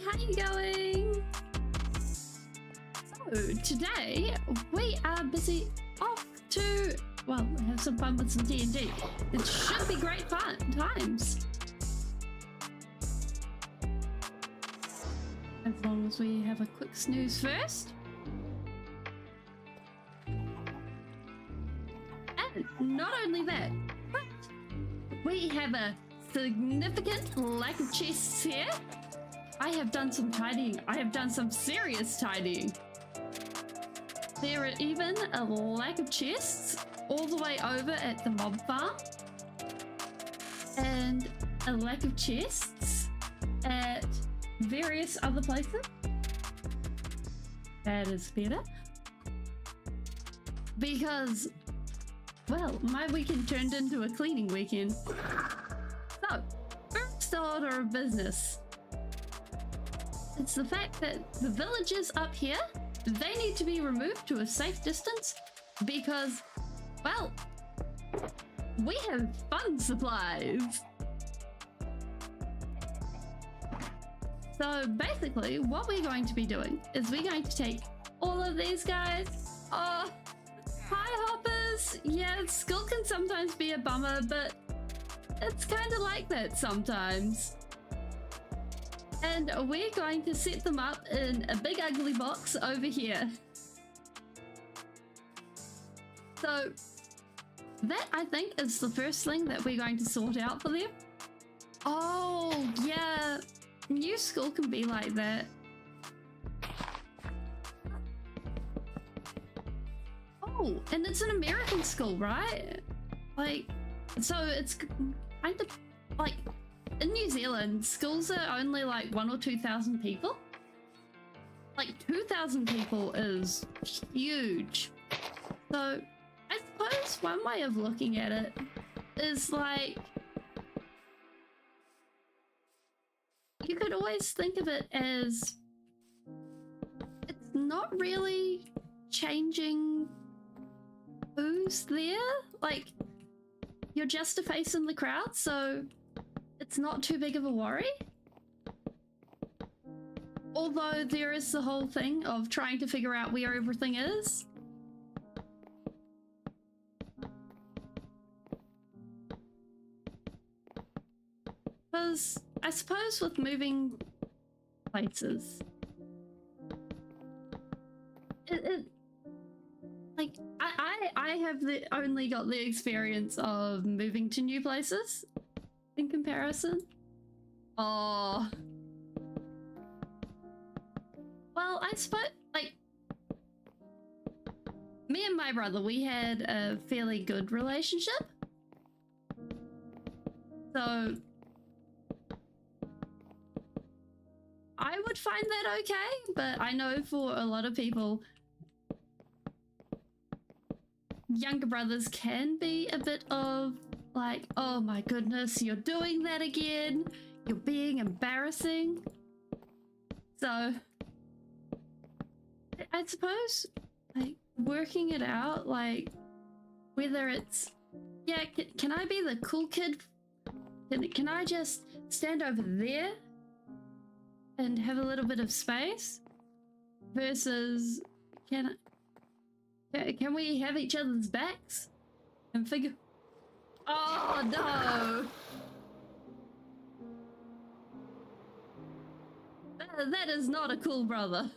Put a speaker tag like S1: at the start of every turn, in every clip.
S1: how you going? So today we are busy off to, well, have some fun with some D&D. It should be great fun times. As long as we have a quick snooze first. And not only that, but we have a significant lack of chests here. I have done some tidying. I have done some serious tidying. There are even a lack of chests all the way over at the mob farm. And a lack of chests at various other places. That is better. Because, well, my weekend turned into a cleaning weekend. So, first order of business. It's the fact that the villagers up here, they need to be removed to a safe distance because, well, we have fun supplies. So basically what we're going to be doing is we're going to take all of these guys. Oh, hi hoppers. Yeah, school can sometimes be a bummer, but it's kind of like that sometimes. And we're going to set them up in a big ugly box over here. So that, I think, is the first thing that we're going to sort out for them. Oh, yeah. New school can be like that. Oh, and it's an American school, right? Like, so it's kind of like in New Zealand, schools are only like 1,000 or 2,000 people. Like 2,000 people is huge. So I suppose one way of looking at it is like, you could always think of it as it's not really changing who's there. Like, you're just a face in the crowd, so it's not too big of a worry. Although there is the whole thing of trying to figure out where everything is. Because I suppose with moving places, like I have only got the experience of moving to new places in comparison. Oh, well, I suppose like me and my brother, we had a fairly good relationship, so I would find that okay, but I know for a lot of people, younger brothers can be a bit of like, oh my goodness, you're doing that again, you're being embarrassing. So I suppose like working it out, like whether it's, yeah, can I be the cool kid? Can I just stand over there and have a little bit of space versus can we have each other's backs and figure, oh no, that is not a cool brother.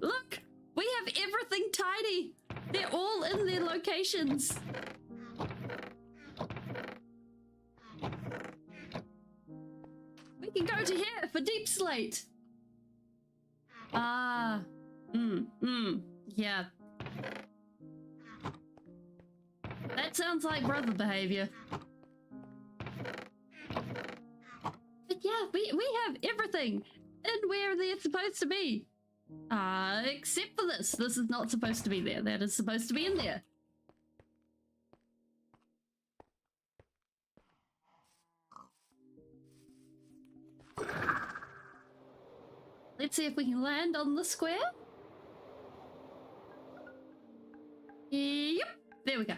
S1: Look, we have everything tidy, they're all in their locations. We can go to here for deep slate. Ah, yeah. That sounds like brother behavior. But yeah, we have everything in where they're supposed to be. Except for this. This is not supposed to be there. That is supposed to be in there. Let's see if we can land on the square. Yep, there we go.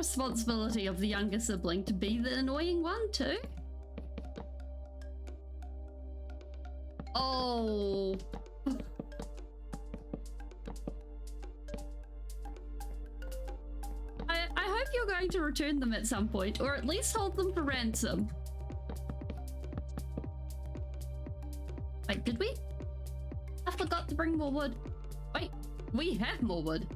S1: responsibility of the younger sibling to be the annoying one too? Oh. I hope you're going to return them at some point, or at least hold them for ransom. Wait, did we? I forgot to bring more wood. Wait, we have more wood.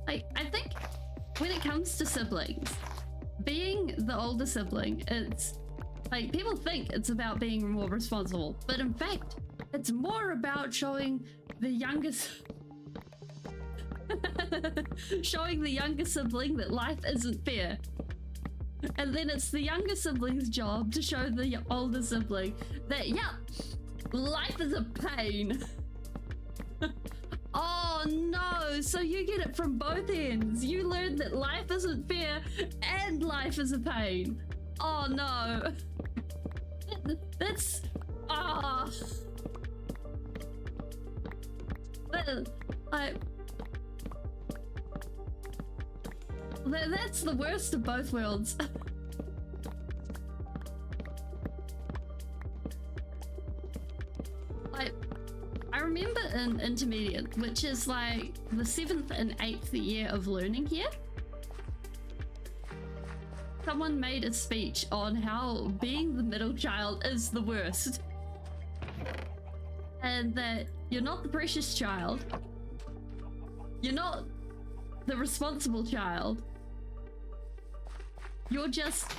S1: Like, I think when it comes to siblings, being the older sibling, it's like people think it's about being more responsible, but in fact, it's more about showing the youngest showing the younger sibling that life isn't fair. And then it's the younger sibling's job to show the older sibling that, yeah, life is a pain. Oh no, so you get it from both ends. You learn that life isn't fair and life is a pain. Oh no. That's... ah. That's the worst of both worlds. I remember in intermediate, which is like the 7th and 8th year of learning here, someone made a speech on how being the middle child is the worst. And that you're not the precious child. You're not the responsible child. You're just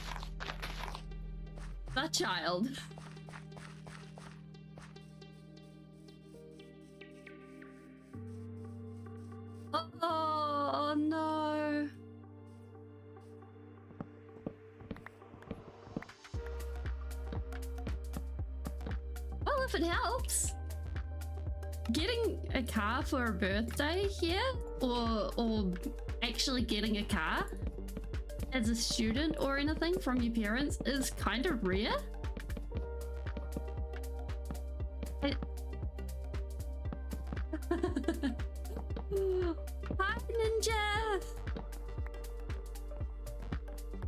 S1: the child. Oh no. Well, if it helps. Getting a car for a birthday here, or actually getting a car as a student or anything from your parents is kind of rare. Hi, Ninja!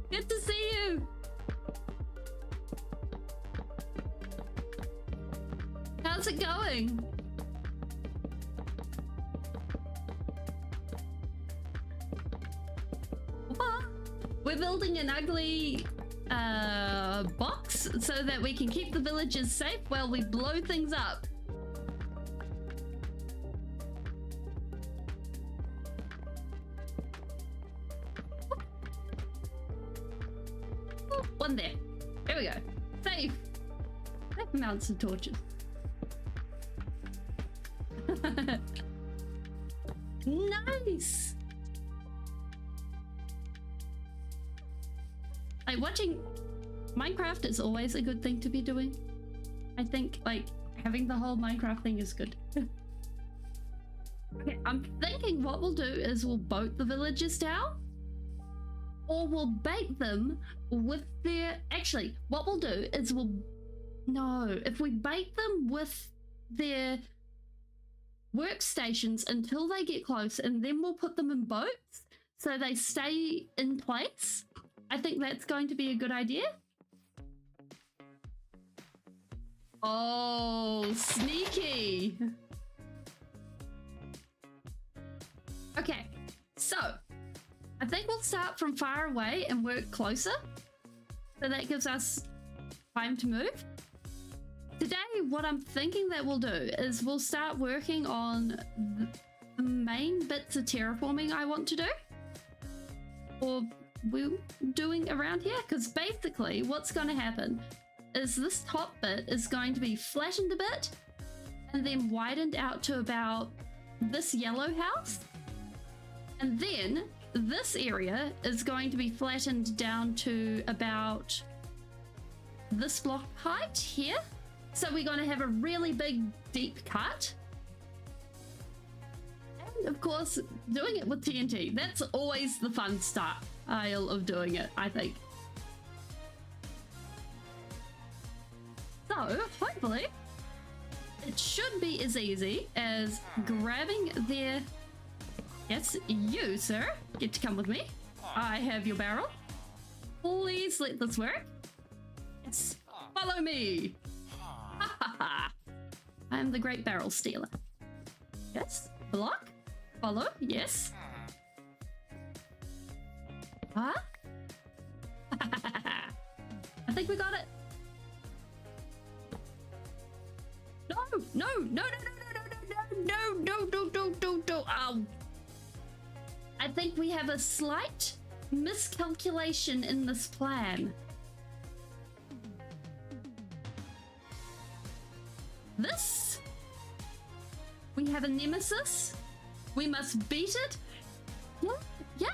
S1: Good to see you! How's it going? We're building an ugly box so that we can keep the villagers safe while we blow things up. Oh, one there. There we go. Safe. Safe amounts of torches. Nice. Like, watching Minecraft is always a good thing to be doing. I think, like, having the whole Minecraft thing is good. Okay, I'm thinking what we'll do is we'll boat the villagers down, or we'll bait them with their... Actually, what we'll do is no, if we bait them with their workstations until they get close, and then we'll put them in boats so they stay in place. I think that's going to be a good idea. Oh, sneaky. Okay, so I think we'll start from far away and work closer. So that gives us time to move. Today, what I'm thinking that we'll do is we'll start working on the main bits of terraforming I want to do. Or we're doing around here, because basically what's going to happen is this top bit is going to be flattened a bit and then widened out to about this yellow house, and then this area is going to be flattened down to about this block height here. So we're going to have a really big deep cut, and of course doing it with TNT, that's always the fun style of doing it, I think. So hopefully it should be as easy as grabbing their... Yes, you, sir, get to come with me. I have your barrel. Please let this work. Yes, follow me. Ha ha ha. I am the great barrel stealer. Yes, block. Follow, yes. Huh? I think we got it. No, no, no, no, no, no, no, no, no, no, no, no. I think we have a slight miscalculation in this plan. This? We have a nemesis. We must beat it. Yeah, yeah.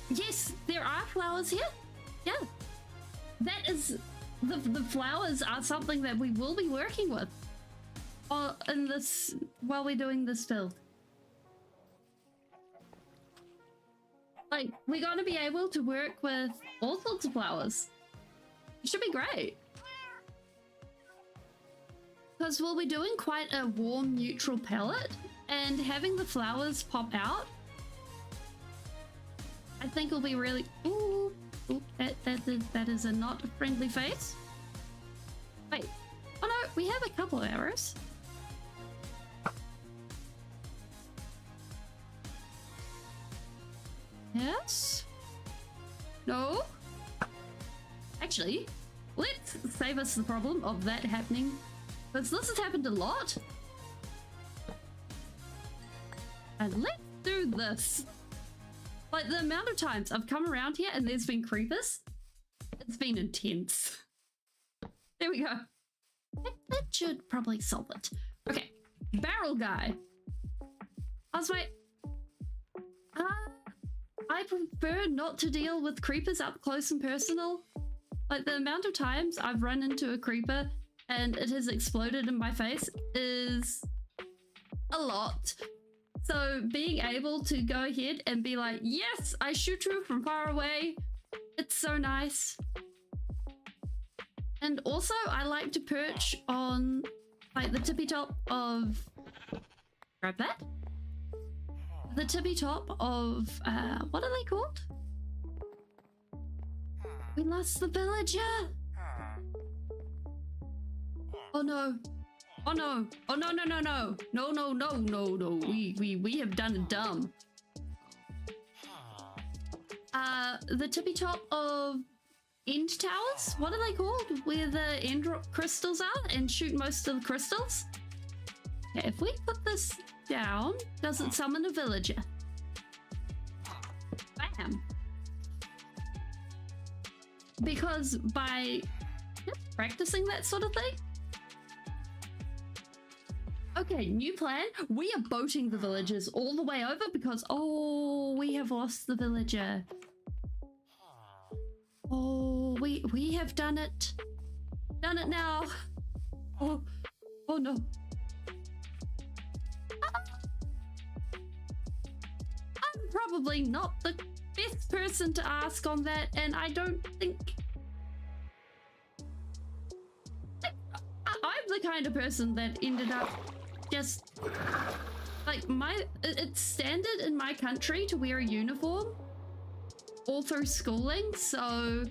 S1: Yes, there are flowers here. Yeah. That is... The flowers are something that we will be working with. In this... While we're doing this build. Like, we're going to be able to work with all sorts of flowers. It should be great. Because we'll be doing quite a warm, neutral palette, and having the flowers pop out, I think will be really... Ooh, ooh, that is a not friendly face. Wait. Oh no, we have a couple of arrows. Yes? No? Actually, let's save us the problem of that happening, because this has happened a lot. And let's do this. Like, the amount of times I've come around here and there's been creepers, it's been intense. There we go. That should probably solve it. Okay, barrel guy. Osway, I prefer not to deal with creepers up close and personal. Like, the amount of times I've run into a creeper and it has exploded in my face is a lot. So being able to go ahead and be like, yes, I shoot you from far away. It's so nice. And also I like to perch on like the tippy top of, grab that. The tippy top of, what are they called? We lost the villager. Oh no. Oh no. Oh no, no, no, no. No, no, no, no, no. We have done it dumb. The tippy top of end towers? What are they called? Where the end crystals are and shoot most of the crystals? Okay, if we put this down, does it summon a villager? Bam. Because by practicing that sort of thing. Okay, new plan. We are boating the villagers all the way over because, oh, we have lost the villager. Oh, we have done it. Done it now. Oh, oh no. I'm probably not the best person to ask on that, and I don't think... I'm the kind of person that ended up just... Like, it's standard in my country to wear a uniform all through schooling, so...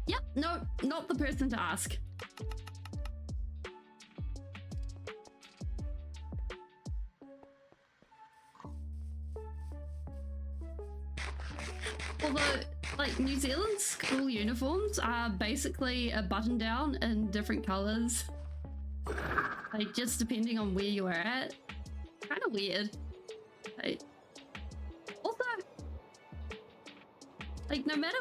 S1: Yep, no, not the person to ask. Although, like, New Zealand's school uniforms are basically a button down in different colours. Like, just depending on where you are at. Kind of weird. Like, also, like, no matter...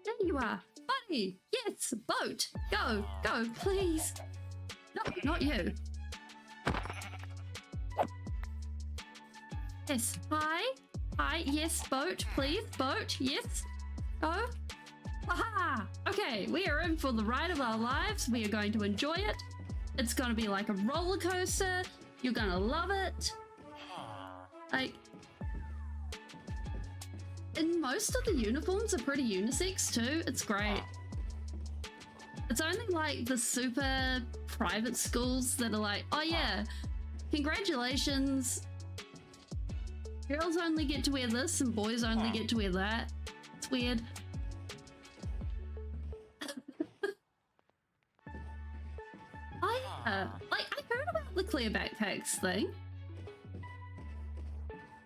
S1: There you are. Buddy! Yes! Boat! Go! Go! Please! No, not you. Yes. Hi! Hi! Yes, boat! Please! Boat! Yes! Go! Aha! Okay, we are in for the ride of our lives. We are going to enjoy it. It's going to be like a roller coaster. You're going to love it. Like... And most of the uniforms are pretty unisex too. It's great. It's only like the super private schools that are like, oh yeah, congratulations. Girls only get to wear this and boys only get to wear that. It's weird. Like, I heard about the clear backpacks thing.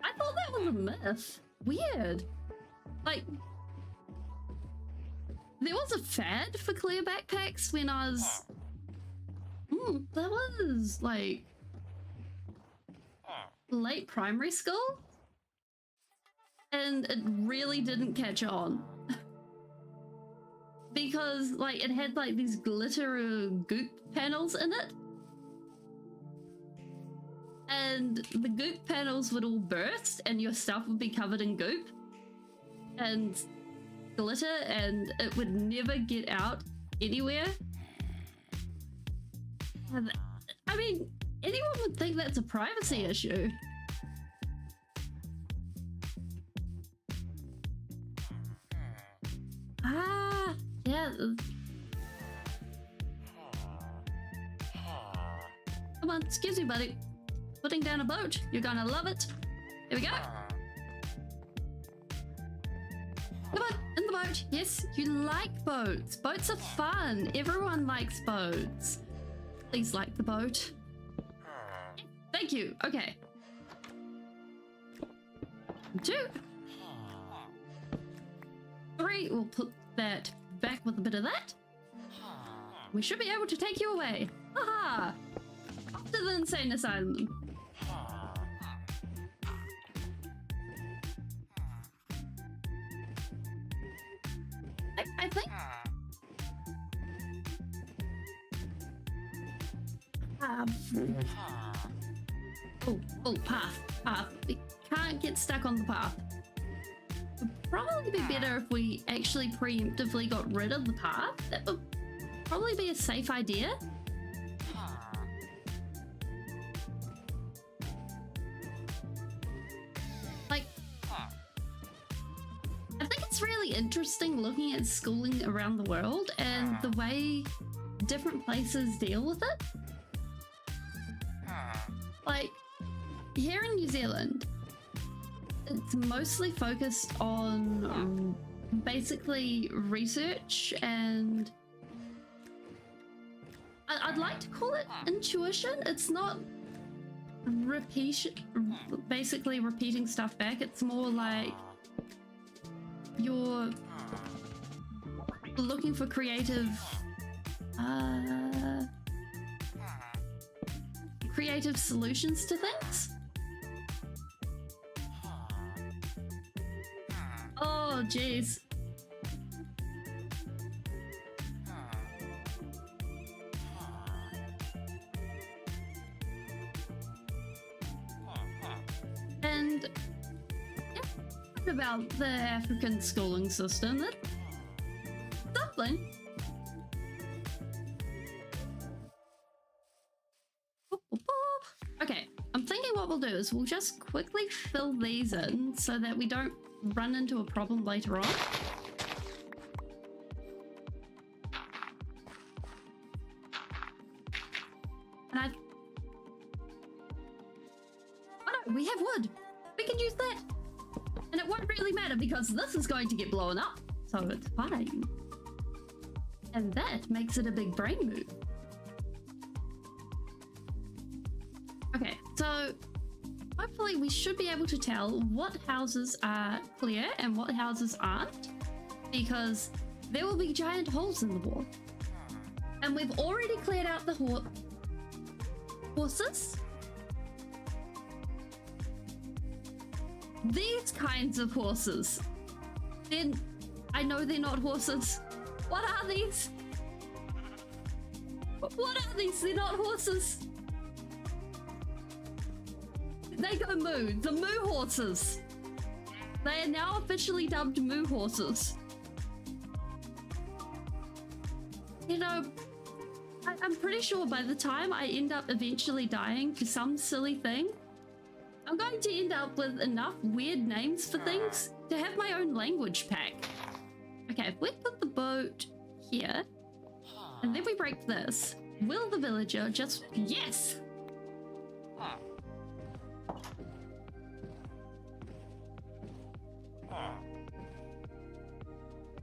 S1: I thought that was a myth. Weird. Like, there was a fad for clear backpacks when I was... that was, like, late primary school? And it really didn't catch on. Because, like, it had, like, these glitter goop panels in it. And the goop panels would all burst and your stuff would be covered in goop and glitter, and it would never get out anywhere. I mean, anyone would think that's a privacy issue. Ah, yeah. Come on, excuse me, buddy. Putting down a boat. You're gonna love it. Here we go. Come on, in the boat. Yes, you like boats. Boats are fun. Everyone likes boats. Please like the boat. Thank you. Okay. 2. 3. We'll put that back with a bit of that. We should be able to take you away. Haha. Off to the insane asylum. I think... Oh, path. We can't get stuck on the path. It would probably be better if we actually preemptively got rid of the path. That would probably be a safe idea. Like, I think it's really interesting looking at schooling around the world and the way different places deal with it. Like, here in New Zealand, it's mostly focused on basically research and I'd like to call it intuition. It's not basically repeating stuff back. It's more like you're looking for creative solutions to things. Oh, jeez. And yeah, about the African schooling system. That's something. Okay, I'm thinking what we'll do is we'll just quickly fill these in so that we don't run into a problem later on. And oh no, we have wood. We can use that. And it won't really matter because this is going to get blown up. So it's fine. And that makes it a big brain move. Okay, so hopefully we should be able to tell what houses are clear and what houses aren't, because there will be giant holes in the wall. And we've already cleared out the horses. These kinds of horses. Then I know they're not horses. What are these? What are these? They're not horses. They go moo. The moo horses. They are now officially dubbed moo horses. You know, I'm pretty sure by the time I end up eventually dying to some silly thing, I'm going to end up with enough weird names for things to have my own language pack. Okay, if we put the boat here, And then we break this. Will the villager just... Yes!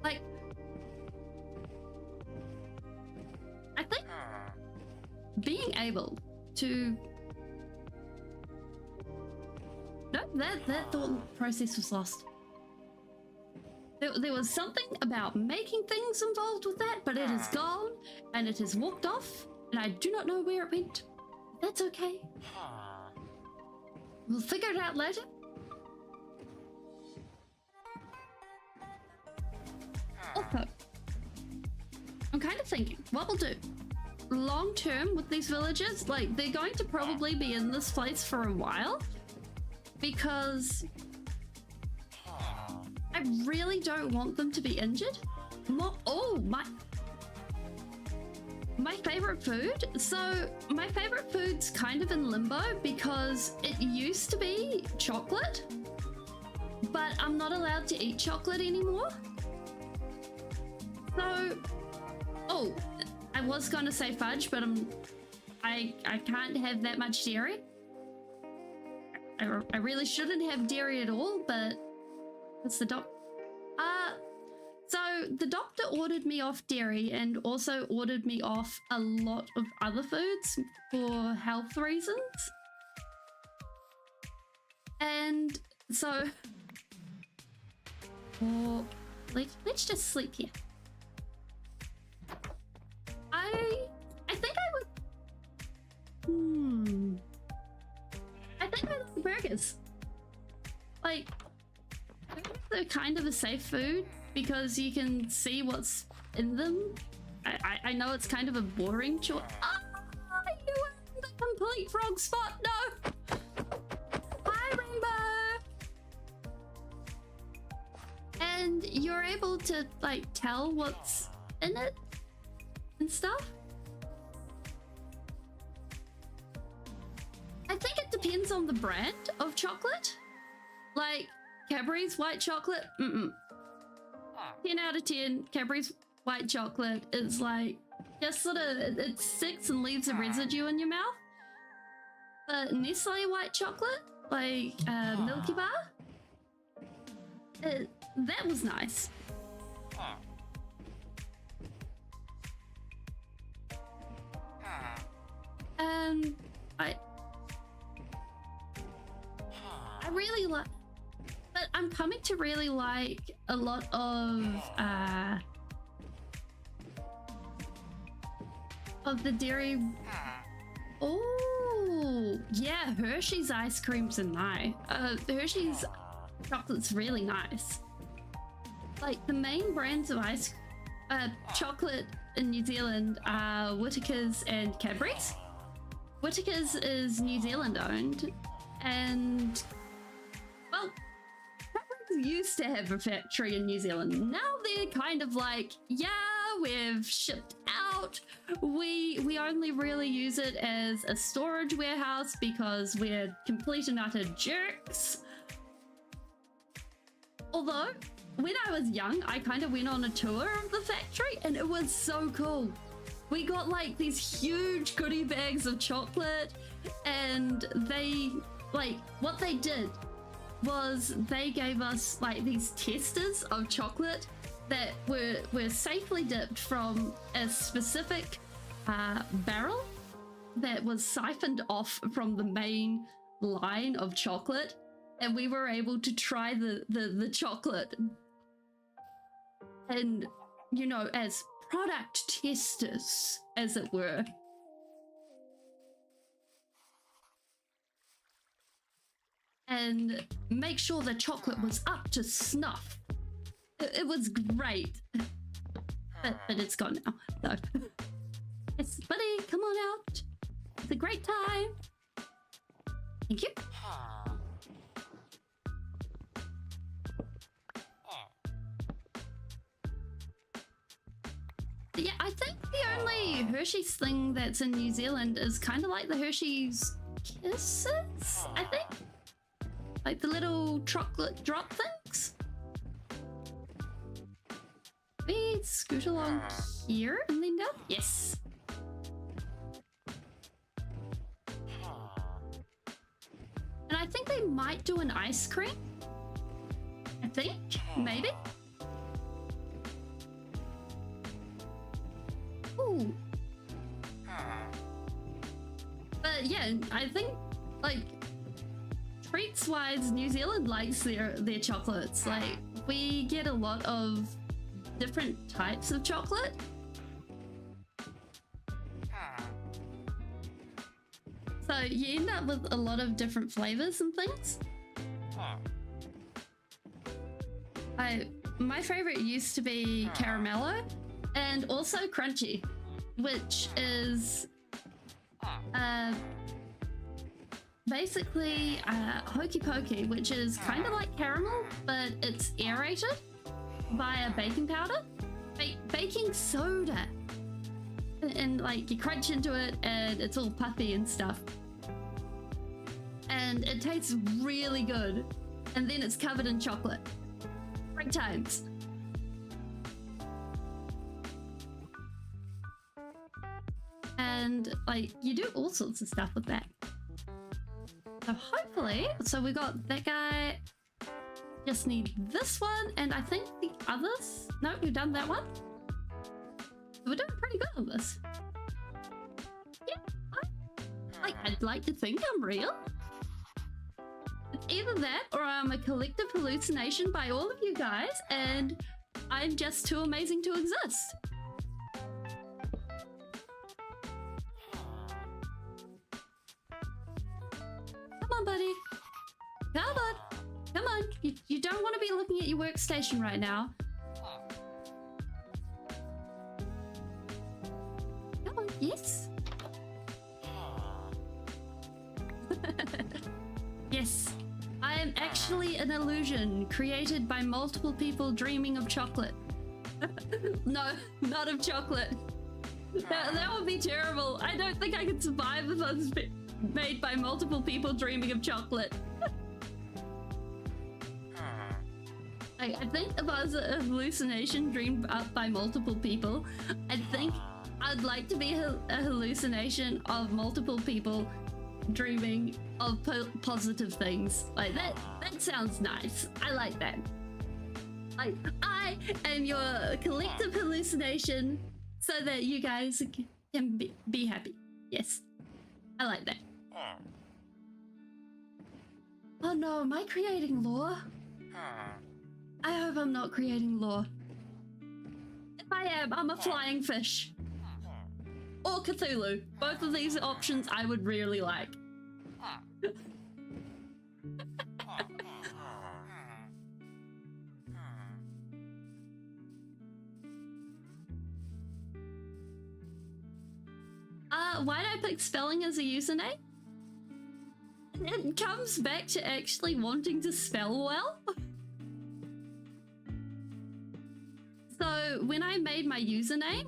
S1: Like... I think being able to... No, that thought process was lost. There was something about making things involved with that, but it is gone, and it has walked off, and I do not know where it went. That's okay. We'll figure it out later. Also, I'm kind of thinking, what we'll do, long term with these villagers, like, they're going to probably be in this place for a while, because I really don't want them to be injured. My favorite food. So my favorite food's kind of in limbo because it used to be chocolate, but I'm not allowed to eat chocolate anymore. So, I was gonna say fudge, but I can't have that much dairy. I really shouldn't have dairy at all, but what's the so the doctor ordered me off dairy and also ordered me off a lot of other foods for health reasons. And so, let's just sleep here. I think I would. I think I like the burgers. Like, they're kind of a safe food because you can see what's in them. I know it's kind of a boring choice. Ah, you were in the complete wrong spot. No. Hi, Rainbow. And you're able to like tell what's in it and stuff. I think it depends on the brand of chocolate. Like Cadbury's white chocolate, 10 out of 10. Cadbury's white chocolate is like just sort of, it sticks and leaves a residue in your mouth. But Nestle white chocolate, like Milky Bar, that was nice. I really like, but I'm coming to really like a lot of the dairy. Oh yeah, Hershey's ice creams are nice. Hershey's chocolate's really nice. Like the main brands of chocolate in New Zealand are Whittaker's and Cadbury's. Whittaker's is New Zealand owned, and well, Cadbury's used to have a factory in New Zealand. Now they're kind of like, yeah, we've shipped out. We only really use it as a storage warehouse because we're complete and utter jerks. Although, when I was young, I kind of went on a tour of the factory and it was so cool. We got like these huge goodie bags of chocolate, and they, like, what they did was they gave us like these testers of chocolate that were safely dipped from a specific barrel that was siphoned off from the main line of chocolate, and we were able to try the chocolate, and you know, as product testers, as it were. And make sure the chocolate was up to snuff. It was great. But it's gone now. So, yes, buddy, come on out. It's a great time. Thank you. Yeah, I think the only Hershey's thing that's in New Zealand is kind of like the Hershey's Kisses, I think. Like the little chocolate drop things. scoot along here and then down? Yes. And I think they might do an ice cream. I think, maybe. Ooh. But yeah, I think like treats wise, New Zealand likes their chocolates. Like we get a lot of different types of chocolate. So you end up with a lot of different flavors and things. My favorite used to be caramello and also crunchy, which is basically hokey pokey, which is kind of like caramel, but it's aerated via baking powder, baking soda, and like you crunch into it and it's all puffy and stuff, and it tastes really good, and then it's covered in chocolate. Great times. And like you do all sorts of stuff with that. So hopefully, so we got that guy. Just need this one, and I think the others. No, we've done that one. We're doing pretty good on this. Yeah, I'd like to think I'm real. It's either that or I'm a collective hallucination by all of you guys, and I'm just too amazing to exist. Come on, buddy. Come on. Come on. You don't want to be looking at your workstation right now. Come on. Yes. Yes. I am actually an illusion created by multiple people dreaming of chocolate. No, not of chocolate. That would be terrible. I don't think I could survive if I was made by multiple people dreaming of chocolate. I think if I was a hallucination dreamed up by multiple people, I think I'd like to be a hallucination of multiple people dreaming of positive things. Like that sounds nice. I like that. Like I am your collective hallucination so that you guys can be happy. Yes, I like that. Oh no, am I creating lore? I hope I'm not creating lore. If I am, I'm a flying fish. Or Cthulhu. Both of these options I would really like. Why did I pick spelling as a username? It comes back to actually wanting to spell well. So when I made my username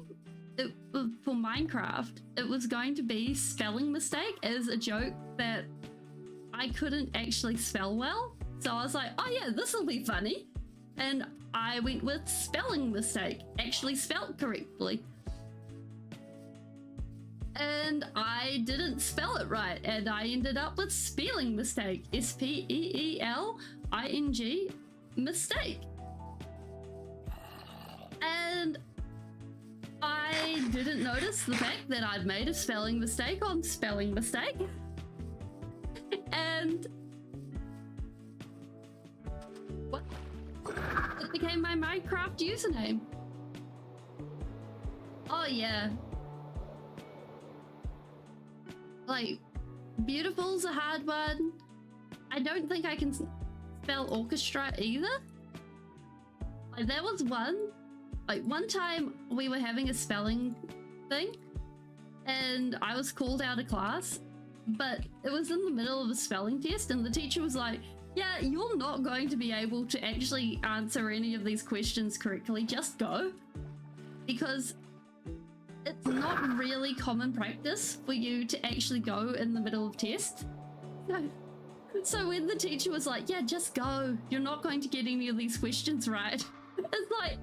S1: for Minecraft, it was going to be spelling mistake as a joke that I couldn't actually spell well. So I was like, oh yeah, this will be funny. And I went with spelling mistake, actually spelled correctly. And I didn't spell it right, and I ended up with spelling mistake. Spelling mistake. And I didn't notice the fact that I'd made a spelling mistake on spelling mistake. And what? It became my Minecraft username. Oh yeah. Like, beautiful's a hard one. I don't think I can spell orchestra either. Like, there was one. Like, one time we were having a spelling thing, and I was called out of class, but it was in the middle of a spelling test, and the teacher was like, yeah, you're not going to be able to actually answer any of these questions correctly. Just go. Because it's not really common practice for you to actually go in the middle of tests. So when the teacher was like, yeah, just go, you're not going to get any of these questions right. It's like,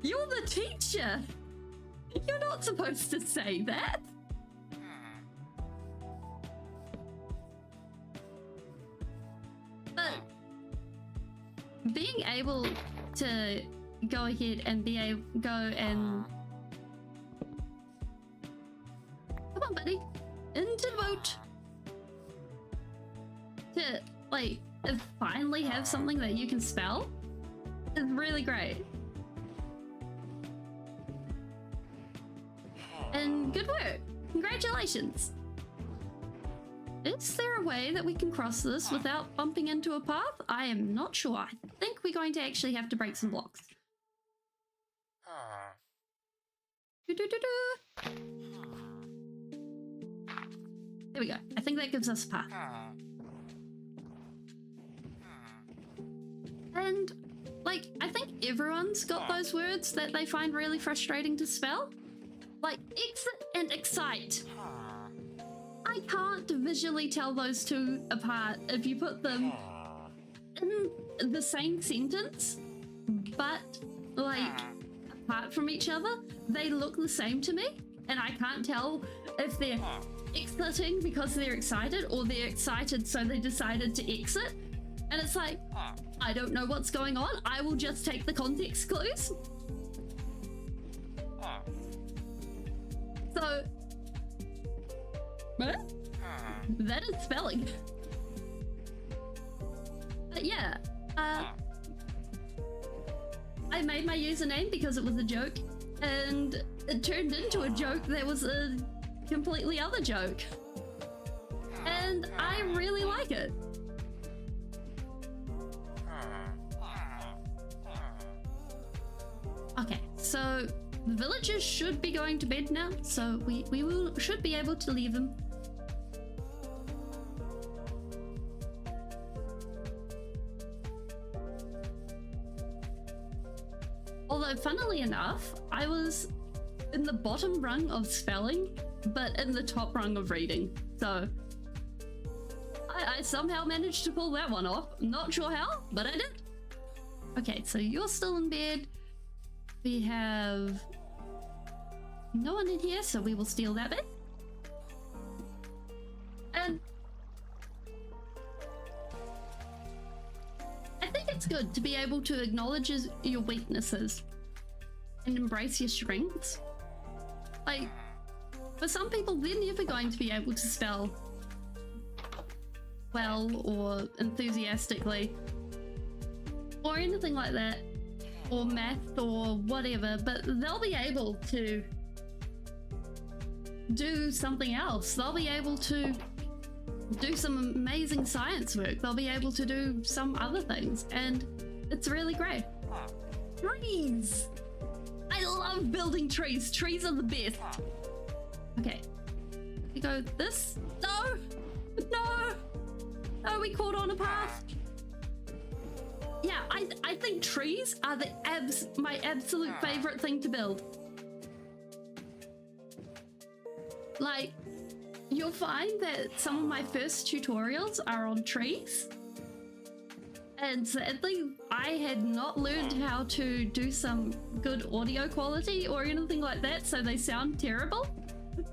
S1: You're the teacher. You're not supposed to say that. But being able to go ahead and go and come on, buddy, into the boat to like finally have something that you can spell is really great. And good work. Congratulations. Is there a way that we can cross this without bumping into a path? I am not sure. I think we're going to actually have to break some blocks. There we go. I think that gives us a path. And, like, I think everyone's got those words that they find really frustrating to spell. Like, exit and excite. I can't visually tell those two apart if you put them in the same sentence, but, like, apart from each other. They look the same to me, and I can't tell if they're exiting because they're excited or they're excited so they decided to exit. And it's like, I don't know what's going on. I will just take the context clues. So, that is spelling. But yeah, I made my username because it was a joke, and it turned into a joke that was a completely other joke. And I really like it. Okay, so the villagers should be going to bed now, so we should be able to leave them. Although, funnily enough, I was in the bottom rung of spelling, but in the top rung of reading. So I somehow managed to pull that one off. Not sure how, but I did. Okay, so you're still in bed. We have no one in here, so we will steal that bit. And I think it's good to be able to acknowledge your weaknesses and embrace your strengths. Like, for some people, they're never going to be able to spell well or enthusiastically or anything like that, or math or whatever, but they'll be able to do something else. They'll be able to do some amazing science work. They'll be able to do some other things, and it's really great. Trees! I love building trees. Trees are the best. Okay. We go this. No! No! No, we caught on a path. Yeah, I think trees are my absolute favorite thing to build. Like, you'll find that some of my first tutorials are on trees. And sadly, I had not learned how to do some good audio quality or anything like that, so they sound terrible.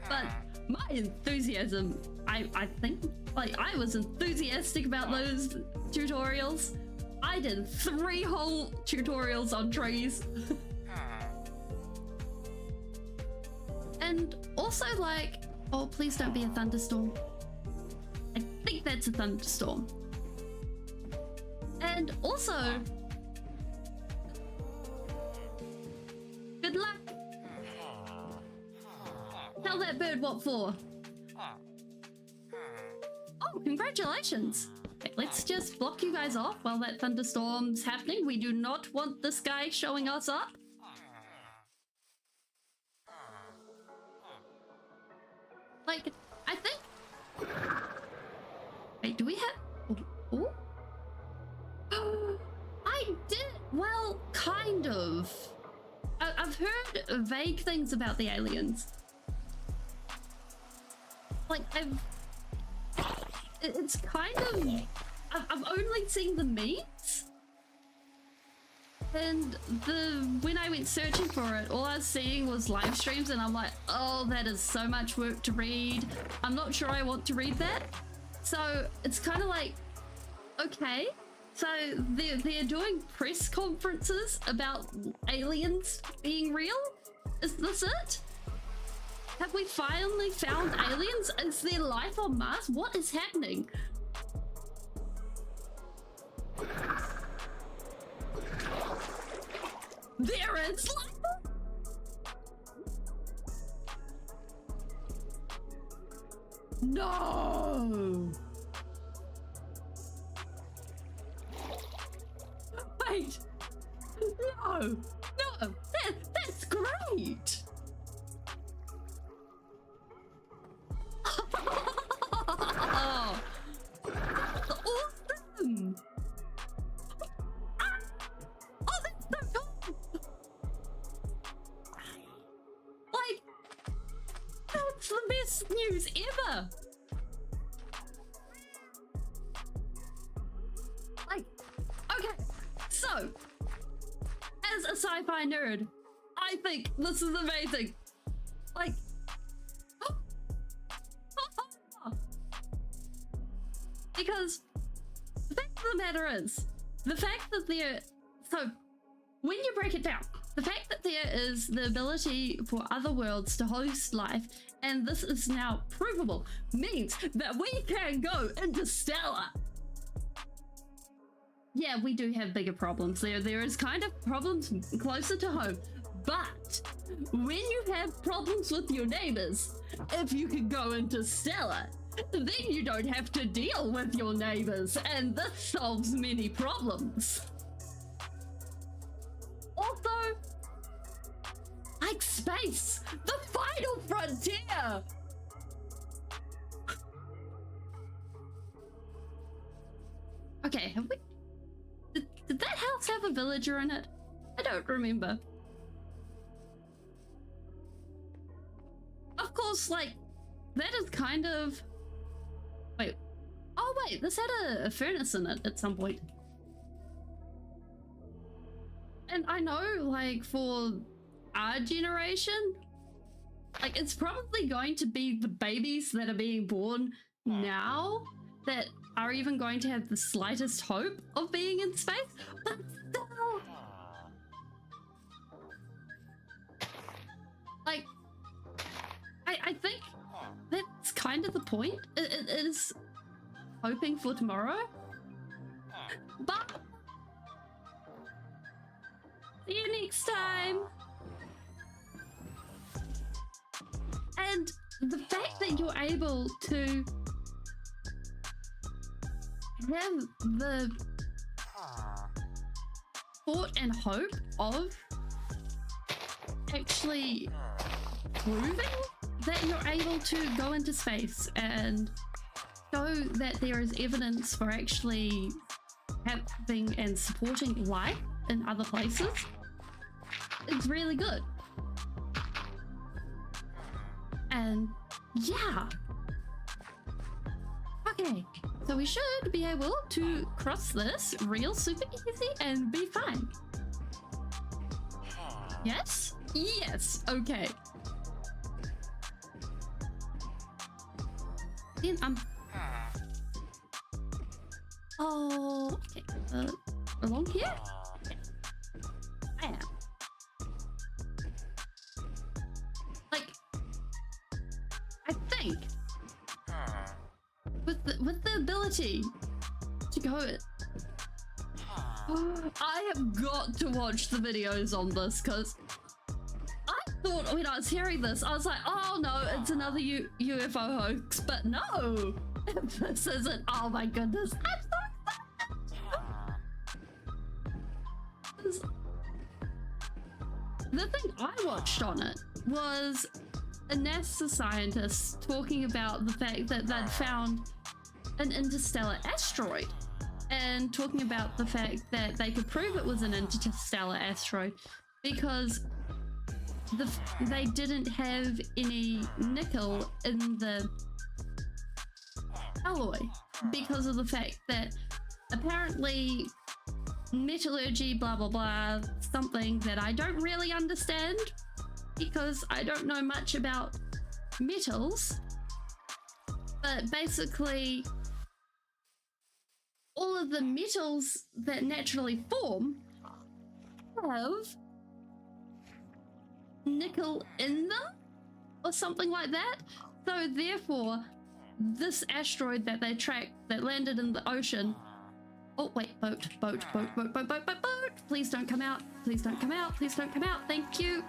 S1: But my enthusiasm, I think, like, I was enthusiastic about those tutorials. I did 3 whole tutorials on trees. And also, like, oh, please don't be a thunderstorm. I think that's a thunderstorm. And also, good luck. Tell that bird what for. Oh, congratulations. Okay, let's just block you guys off while that thunderstorm's happening. We do not want this guy showing us up. Like, I think... Wait, do we have... Oh? I did... Well, kind of. I've heard vague things about the aliens. Like, it's kind of... I've only seen the memes. And when I went searching for it, all I was seeing was live streams, and I'm like, oh, that is so much work to read. I'm not sure I want to read that. So it's kind of like, okay. So they're doing press conferences about aliens being real? Is this it? Have we finally found aliens? Is there life on Mars? What is happening? There is life. No. Wait. No. No. That's great. Oh. Awesome. Oh, that's so cool. Like, that's the best news ever. Like, okay, so, as a sci-fi nerd, I think this is amazing. Like, because the fact of the matter is, the fact that so when you break it down, the fact that there is the ability for other worlds to host life, and this is now provable, means that we can go interstellar. Yeah, we do have bigger problems there. There is kind of problems closer to home. But when you have problems with your neighbors, if you can go interstellar, then you don't have to deal with your neighbors, and this solves many problems. Also, like space, the final frontier. Okay, have we... Did that house have a villager in it? I don't remember. Of course, like, that is kind of... Wait. Oh, wait, this had a furnace in it at some point. And I know, like, for our generation, like, it's probably going to be the babies that are being born now that are even going to have the slightest hope of being in space, but still, like, I think that's kind of the point. It is hoping for tomorrow, but see you next time. And the fact that you're able to have the thought and hope of actually proving that you're able to go into space and show that there is evidence for actually having and supporting life in other places, it's really good. And yeah. Okay, so we should be able to cross this real super easy and be fine. Yes? Yes, okay. Then oh, okay, along here? I am. Like, I think with the ability to go, I have got to watch the videos on this, because I thought when I was hearing this, I was like, oh no, it's another UFO hoax, but no, this isn't. Oh my goodness, I'm so excited. The thing I watched on it was a NASA scientist talking about the fact that they'd found an interstellar asteroid, and talking about the fact that they could prove it was an interstellar asteroid because they didn't have any nickel in the alloy, because of the fact that apparently metallurgy, blah blah blah, something that I don't really understand because I don't know much about metals. But basically, all of the metals that naturally form have nickel in them or something like that. So therefore, this asteroid that they tracked that landed in the ocean. Oh wait, boat. Please don't come out. Please don't come out. Please don't come out. Thank you.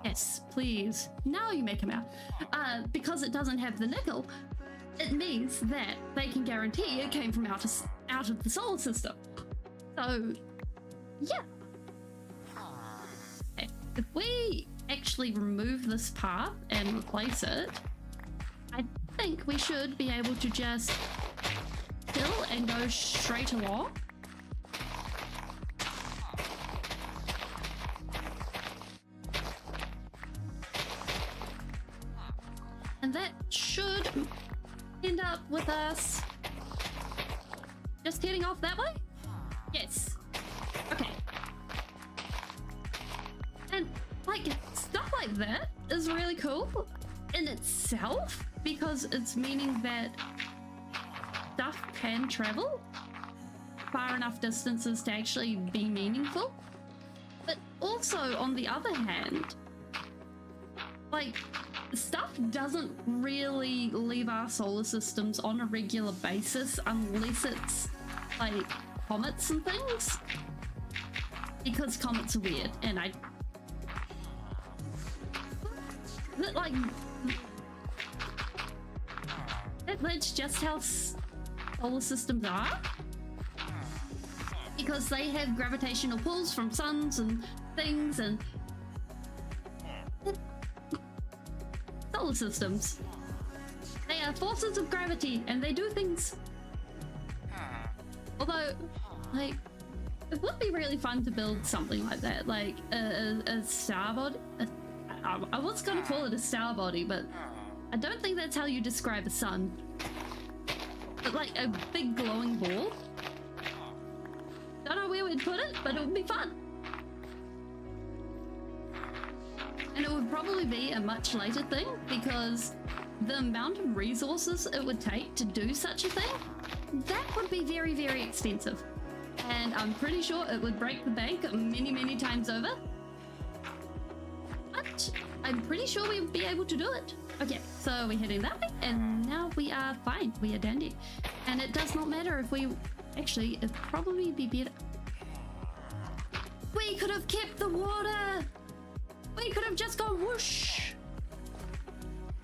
S1: Yes, please. Now you may come out. Because it doesn't have the nickel, it means that they can guarantee it came from out of the solar system. So, yeah. Okay. If we actually remove this path and replace it, I think we should be able to just kill and go straight along. And that should end up with us just heading off that way? Yes. Okay. And like stuff like that is really cool in itself because it's meaning that stuff can travel far enough distances to actually be meaningful. But also on the other hand, like stuff doesn't really leave our solar systems on a regular basis unless it's like comets and things, because comets are weird and that's just how solar systems are, because they have gravitational pulls from suns and things, and solar systems, they are forces of gravity and they do things. Although, like, it would be really fun to build something like that, like a star body. I was gonna call it a star body, but I don't think that's how you describe a sun. But like a big glowing ball. Don't know where we'd put it, but it would be fun. And it would probably be a much later thing because the amount of resources it would take to do such a thing, that would be very, very expensive. And I'm pretty sure it would break the bank many, many times over. But I'm pretty sure we would be able to do it. Okay, so we're heading that way and now we are fine. We are dandy. And it does not matter if we... Actually, it'd probably be better... We could have kept the water! We could have just gone whoosh!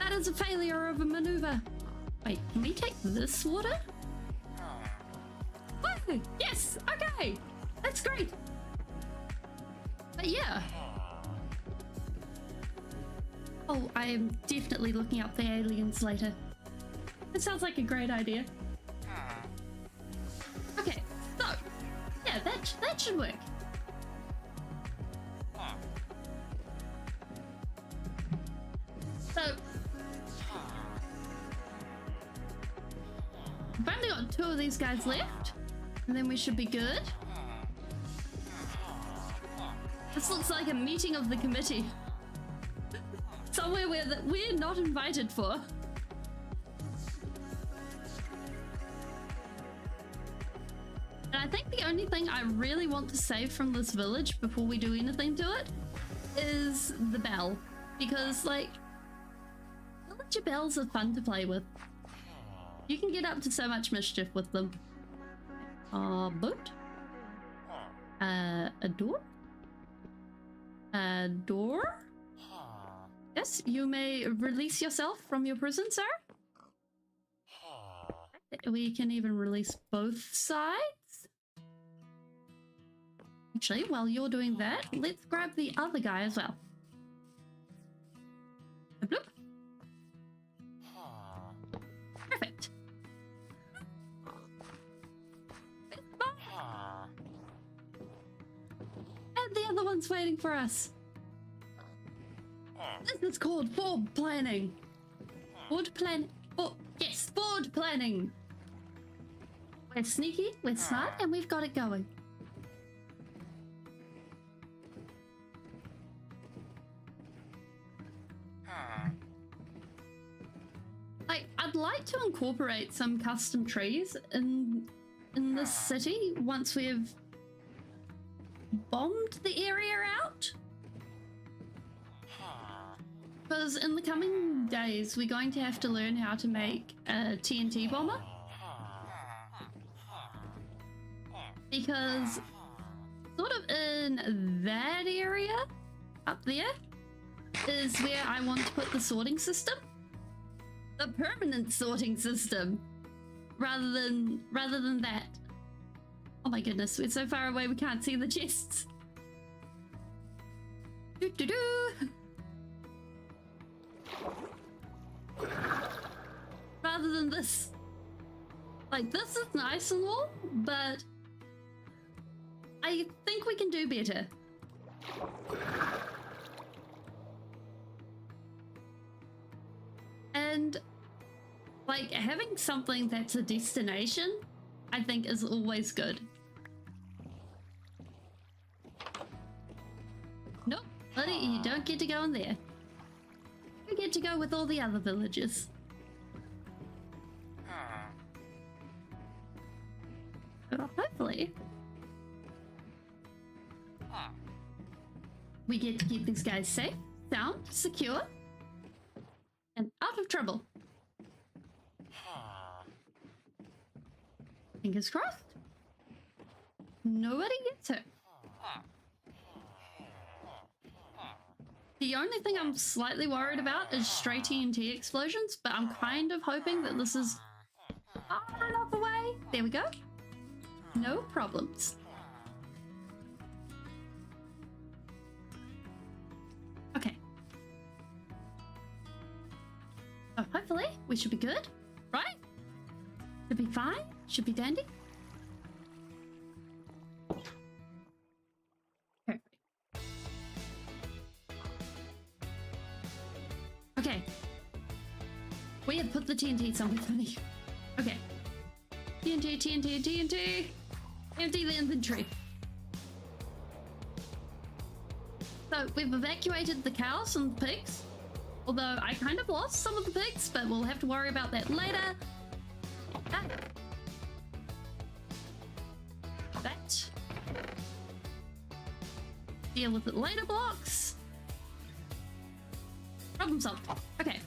S1: That is a failure of a maneuver. Wait, can we take this water? Woo! Yes! Okay! That's great! But yeah. Oh, I am definitely looking up the aliens later. That sounds like a great idea. Okay, so yeah, that should work. So I've only got 2 of these guys left, and then we should be good. This looks like a meeting of the committee. Somewhere where we're not invited for. And I think the only thing I really want to save from this village before we do anything to it is the bell. Because, like, villager bells are fun to play with. You can get up to so much mischief with them. Boat? A door? A door? Yes, you may release yourself from your prison, sir. We can even release both sides. Actually, while you're doing that, let's grab the other guy as well. Bloop. Perfect. And the other one's waiting for us. This is called forward planning. Forward plan. Oh, yes, forward planning. We're sneaky, we're smart, and we've got it going. I'd like to incorporate some custom trees in this city once we've bombed the area out. Because in the coming days, we're going to have to learn how to make a TNT bomber. Because sort of in that area up there is where I want to put the sorting system. The permanent sorting system. Rather than that. Oh my goodness, we're so far away we can't see the chests. Doo-doo-doo. Rather than this. Like, this is nice and all, but I think we can do better. And like, having something that's a destination, I think is always good. Nope, buddy, you don't get to go in there. You get to go with all the other villagers. Well, hopefully we get to keep these guys safe, sound, secure, and out of trouble. Fingers crossed. Nobody gets hurt. The only thing I'm slightly worried about is stray TNT explosions, but I'm kind of hoping that this is far enough away. There we go. No problems. Okay. So hopefully we should be good, right? Should be fine. Should be dandy. Perfect. Okay. We have put the TNT somewhere funny. Okay. TNT, TNT, TNT. Empty the inventory. So we've evacuated the cows and the pigs. Although I kind of lost some of the pigs, but we'll have to worry about that later. Ah. That. Deal with it later, blocks. Problem solved. Okay.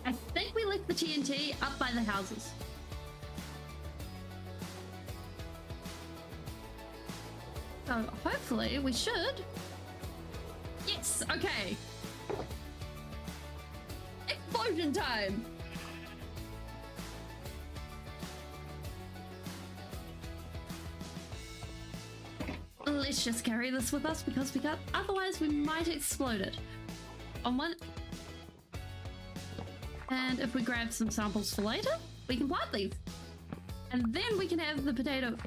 S1: I think we left the TNT up by the houses. So hopefully we should. Yes, okay. Explosion time. Let's just carry this with us because we got, otherwise we might explode it. On one. And if we grab some samples for later, we can plant these. And then we can have the potato.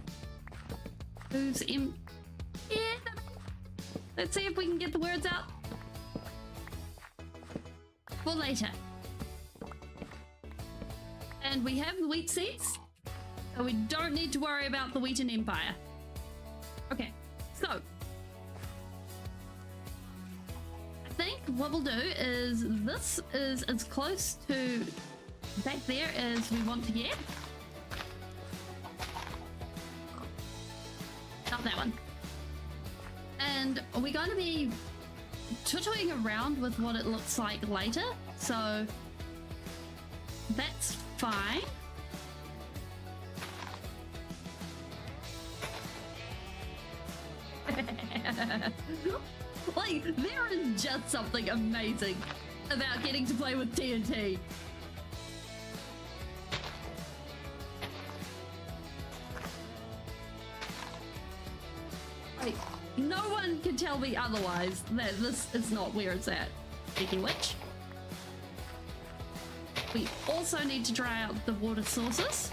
S1: Who's in? Yeah. Let's see if we can get the words out. For later. And we have the wheat seeds. So we don't need to worry about the Wheaten Empire. Okay, so. I think what we'll do is this is as close to back there as we want to get. Not that one. And we're going to be tutoring around with what it looks like later, so that's fine. Like, there is just something amazing about getting to play with TNT. Like, no one can tell me otherwise that this is not where it's at. Speaking which, we also need to dry out the water sources.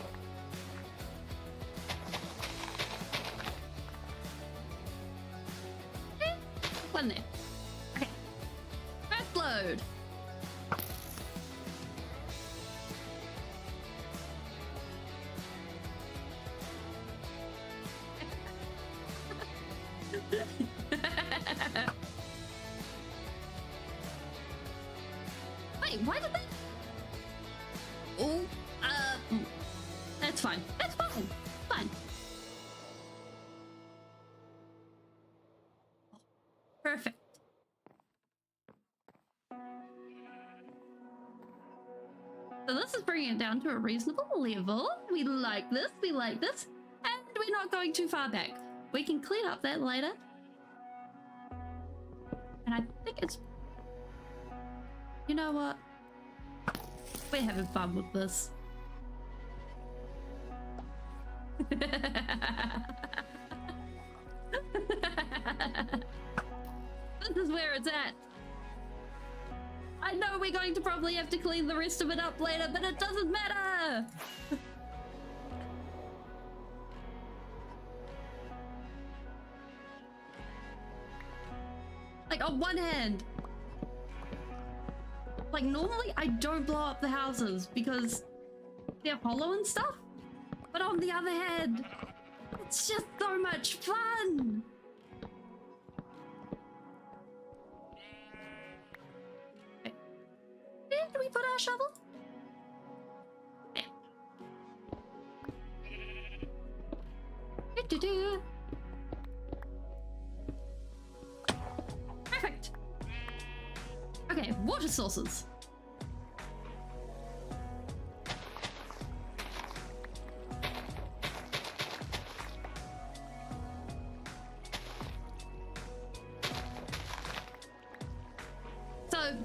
S1: One there. Okay. First load. Wait, why did they? Oh, that's fine. That's fine. Fine. Perfect. So this is bringing it down to a reasonable level. We like this. We like this. And we're not going too far back. We can clean up that later. And I think it's... You know what? We're having fun with this. This is where it's at. I know we're going to probably have to clean the rest of it up later, but it doesn't matter! Like, on one hand, like, normally I don't blow up the houses because they're hollow and stuff. But on the other hand, it's just so much fun! Okay. Where do we put our shovel? There. Do-do-do. Perfect! Okay, water sources. So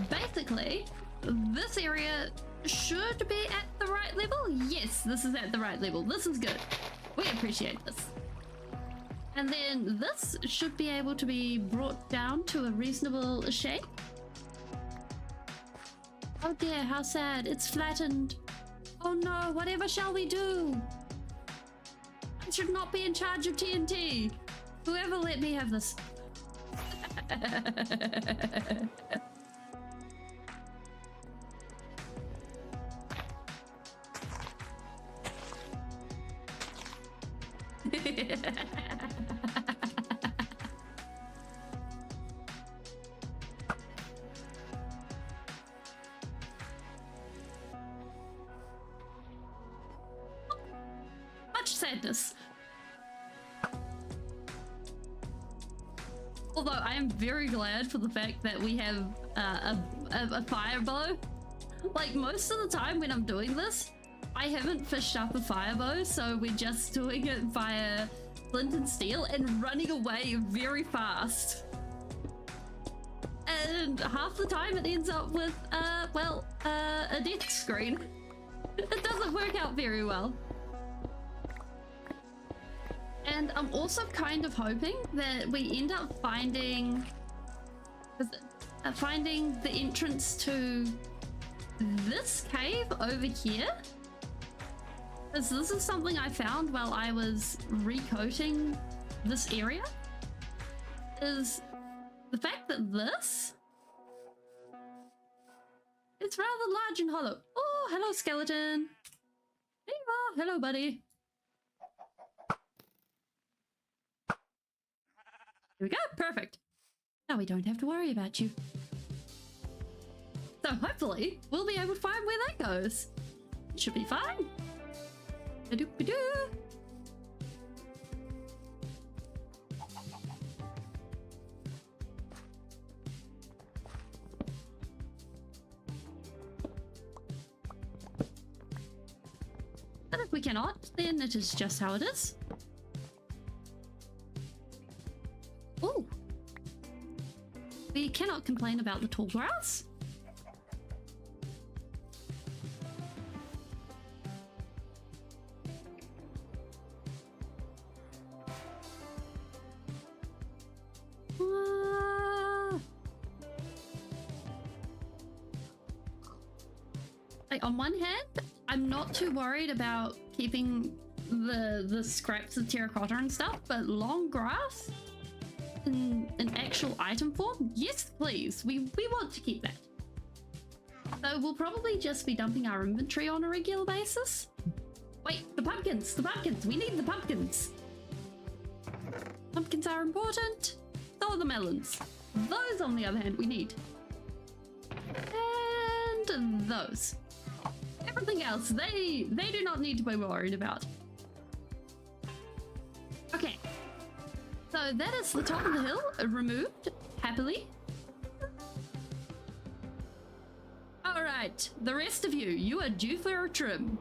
S1: basically, this area should be at the right level. Yes, this is at the right level. This is good. We appreciate this. And then this should be able to be brought down to a reasonable shape. Oh dear, how sad. It's flattened. Oh no, whatever shall we do? I should not be in charge of TNT. Whoever let me have this. Much sadness. Although I am very glad for the fact that we have a fire bow. Like, most of the time when I'm doing this, I haven't fished up a fire bow, so we're just doing it via flint and steel and running away very fast. And half the time it ends up with, a death screen. It doesn't work out very well. And I'm also kind of hoping that we end up finding the entrance to this cave over here. Because this is something I found while I was recoating this area, is the fact that this is rather large and hollow. Oh, hello, skeleton. There you are. Hello, buddy. Here we go. Perfect. Now we don't have to worry about you. So hopefully we'll be able to find where that goes. It should be fine. Ba-doop-ba-doo. But if we cannot, then it is just how it is. Oh, we cannot complain about the tall grass. Like, on one hand, I'm not too worried about keeping the scraps of terracotta and stuff, but long grass in an actual item form, yes please, we want to keep that. So we'll probably just be dumping our inventory on a regular basis. Wait, the pumpkins, we need the pumpkins. Pumpkins are important. So are the melons. Those, on the other hand, we need. And those. Everything else, they do not need to be worried about. Okay. So that is the top of the hill removed, happily. Alright, the rest of you, you are due for a trim.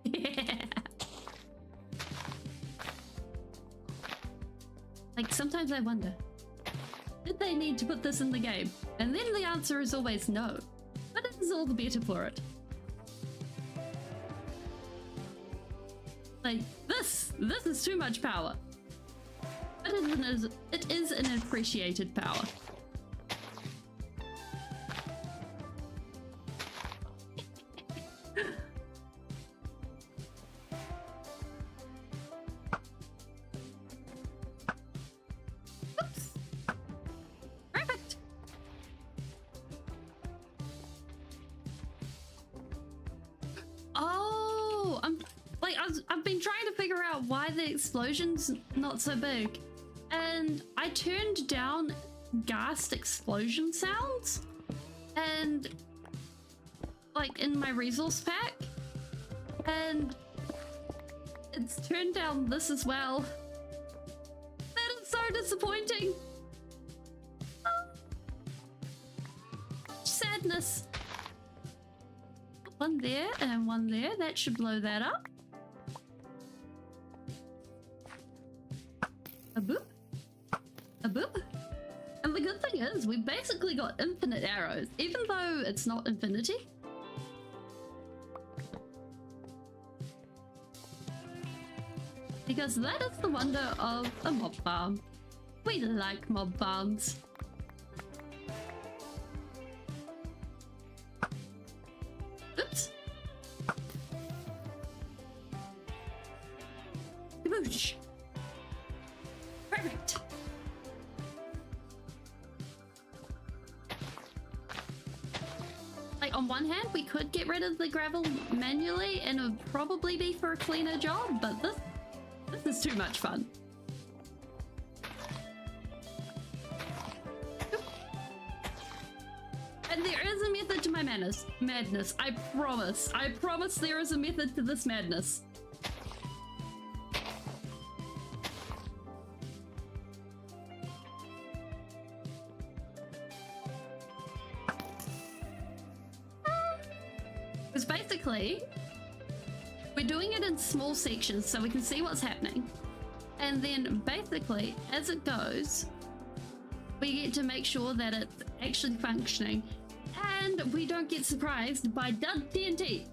S1: Yeah. Like, sometimes I wonder, did they need to put this in the game? And then the answer is always no. But it is all the better for it. Like, this is too much power. But it is an appreciated power. Oops. Perfect. Oh, I've been trying to figure out why the explosion's not so big. And I turned down ghast explosion sounds and like in my resource pack, and it's turned down this as well. That is so disappointing. Oh. Sadness. One there and one there. That should blow that up. A boop. A boop. And the good thing is, we've basically got infinite arrows, even though it's not infinity. Because that is the wonder of a mob farm. We like mob farms. Oops. Kaboosh. Perfect. Like, on one hand, we could get rid of the gravel manually and it would probably be for a cleaner job, but this is too much fun. And there is a method to my madness. I promise. I promise there is a method to this madness. Because basically, we're doing it in small sections so we can see what's happening. And then basically, as it goes, we get to make sure that it's actually functioning and we don't get surprised by dud TNT,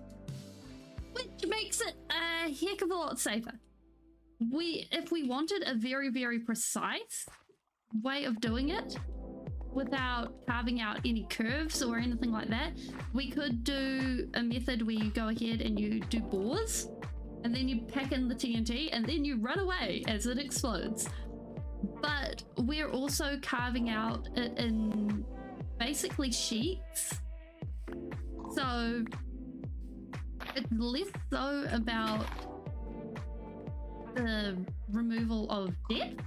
S1: which makes it a heck of a lot safer. If we wanted a very, very precise way of doing it without carving out any curves or anything like that, we could do a method where you go ahead and you do bores and then you pack in the TNT and then you run away as it explodes. But we're also carving out it in basically sheets, so it's less so about the removal of depth,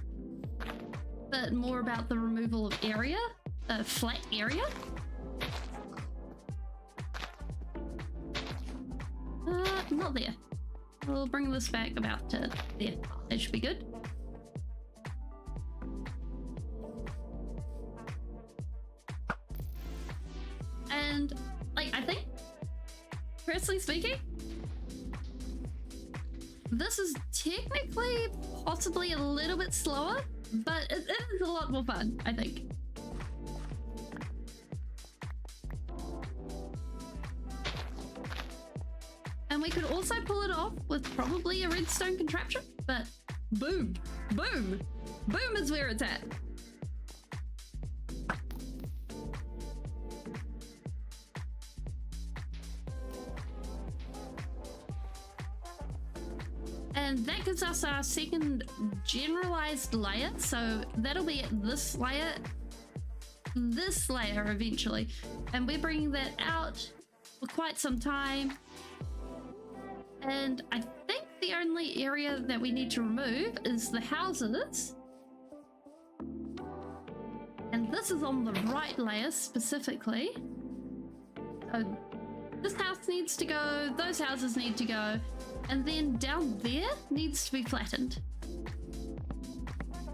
S1: but more about the removal of area, flat area. Not there. We'll bring this back about to there. That should be good. And like, I think, personally speaking, this is technically possibly a little bit slower, but it is a lot more fun, I think. And we could also pull it off with probably a redstone contraption, but boom, boom, boom is where it's at. And that gives us our second generalized layer. So that'll be this layer eventually. And we're bringing that out for quite some time. And I think the only area that we need to remove is the houses. And this is on the right layer specifically. So this house needs to go, those houses need to go, and then down there needs to be flattened.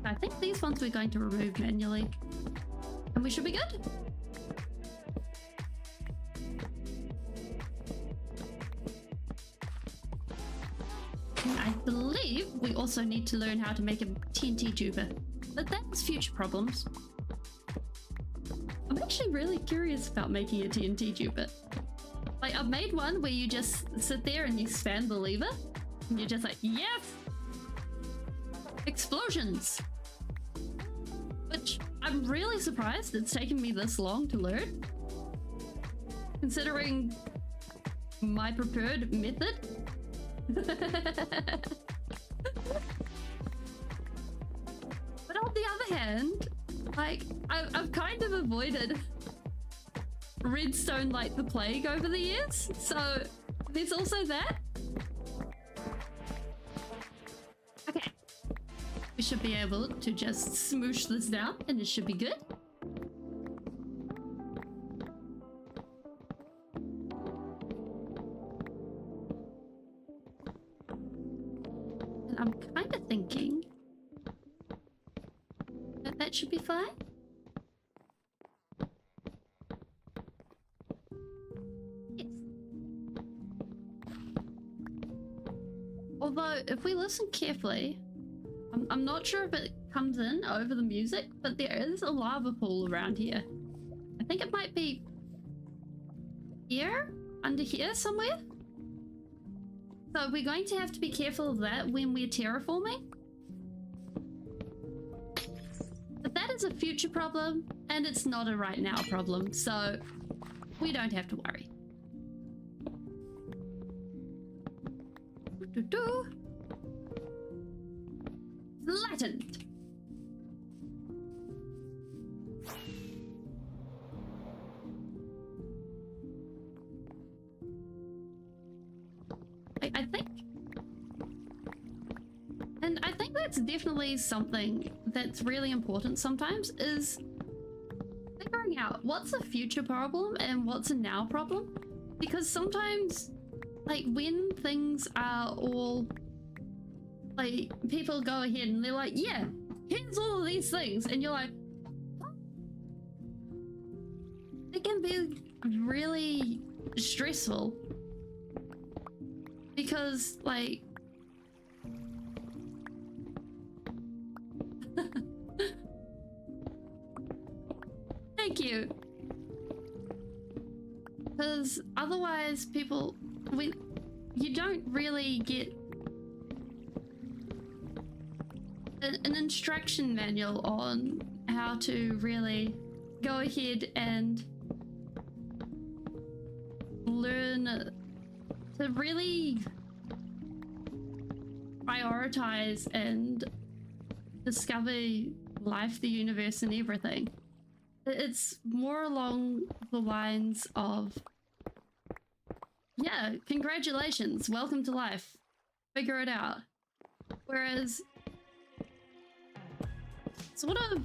S1: I think these ones we're going to remove manually. And we should be good. And I believe we also need to learn how to make a TNT tuber, but that's future problems. I'm actually really curious about making a TNT tuber. Like, I've made one where you just sit there and you span the lever, and you're just like, yes! Explosions! Which I'm really surprised it's taken me this long to learn, considering my preferred method. But on the other hand, like, I've kind of avoided redstone like the plague over the years, so there's also that. Okay. We should be able to just smoosh this down and it should be good. And I'm kind of thinking that that should be fine. Yes. Although, if we listen carefully, I'm not sure if it comes in over the music, but there is a lava pool around here. I think it might be here, under here somewhere. So we're going to have to be careful of that when we're terraforming. But that is a future problem, and it's not a right now problem, so we don't have to worry. Doo-doo-doo. Flattened. I think, and I think that's definitely something that's really important sometimes, is figuring out what's a future problem and what's a now problem. Because sometimes, like, when things are all, like, people go ahead and they're like, yeah, here's all of these things, and you're like, what? It can be really stressful. Because, like, thank you. Because otherwise people, when you don't really get an instruction manual on how to really go ahead and learn to really prioritize and discover life, the universe, and everything. It's more along the lines of, yeah, congratulations, welcome to life, figure it out. Whereas, sort of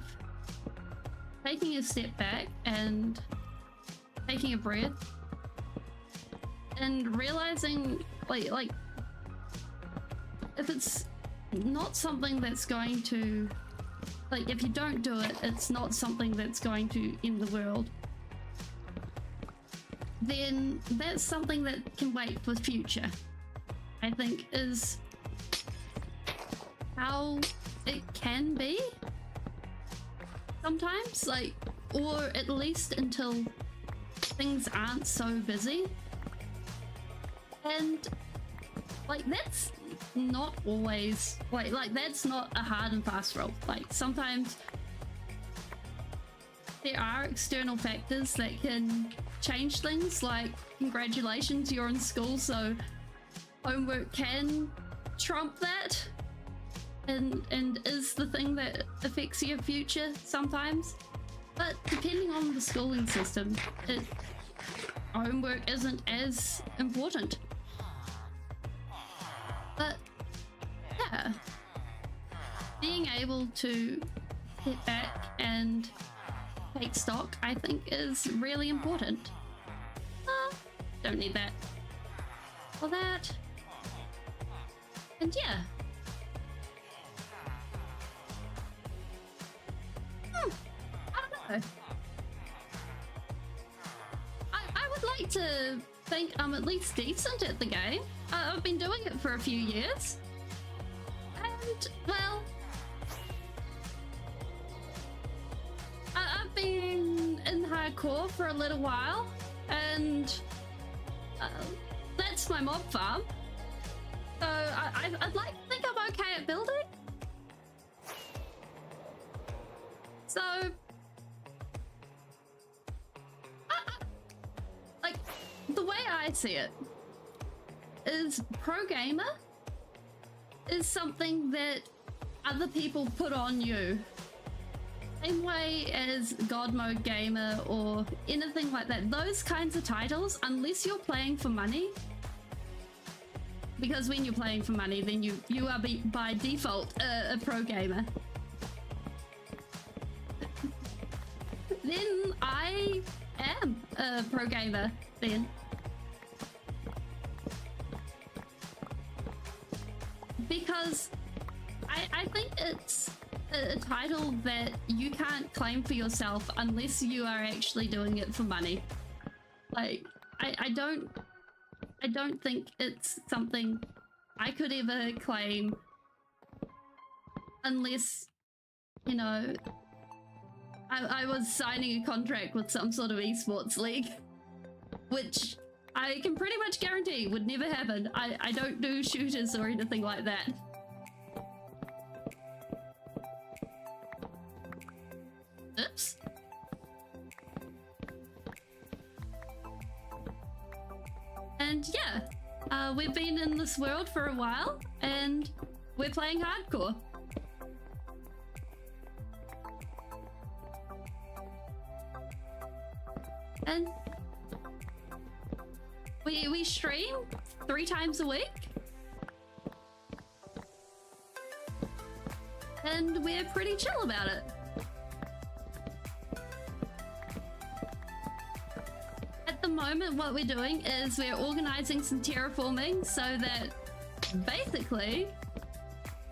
S1: taking a step back and taking a breath and realizing, like if it's not something that's going to, like, if you don't do it, it's not something that's going to end the world, then that's something that can wait for the future, I think, is how it can be sometimes, like, or at least until things aren't so busy. And, like, that's not always, like that's not a hard and fast rule. Like, sometimes there are external factors that can change things, like, congratulations, you're in school, so homework can trump that and is the thing that affects your future sometimes. But depending on the schooling system, homework isn't as important. But being able to sit back and take stock, I think, is really important. Don't need that. Or that. And yeah. I don't know. I would like to think I'm at least decent at the game. I've been doing it for a few years. And, well, I've been in hardcore for a little while, and that's my mob farm. So I'd like to think I'm okay at building. So, like, the way I see it is pro gamer is something that other people put on you. Same way as God Mode Gamer or anything like that. Those kinds of titles, unless you're playing for money, because when you're playing for money, then you are by default a pro gamer. Then I am a pro gamer then. Because I think it's a title that you can't claim for yourself unless you are actually doing it for money. Like, I don't think it's something I could ever claim unless, you know, I was signing a contract with some sort of esports league, which I can pretty much guarantee would never happen. I don't do shooters or anything like that. Oops. And yeah, we've been in this world for a while, and we're playing hardcore. And we stream 3 times a week. And we're pretty chill about it. At the moment, what we're doing is we're organizing some terraforming so that basically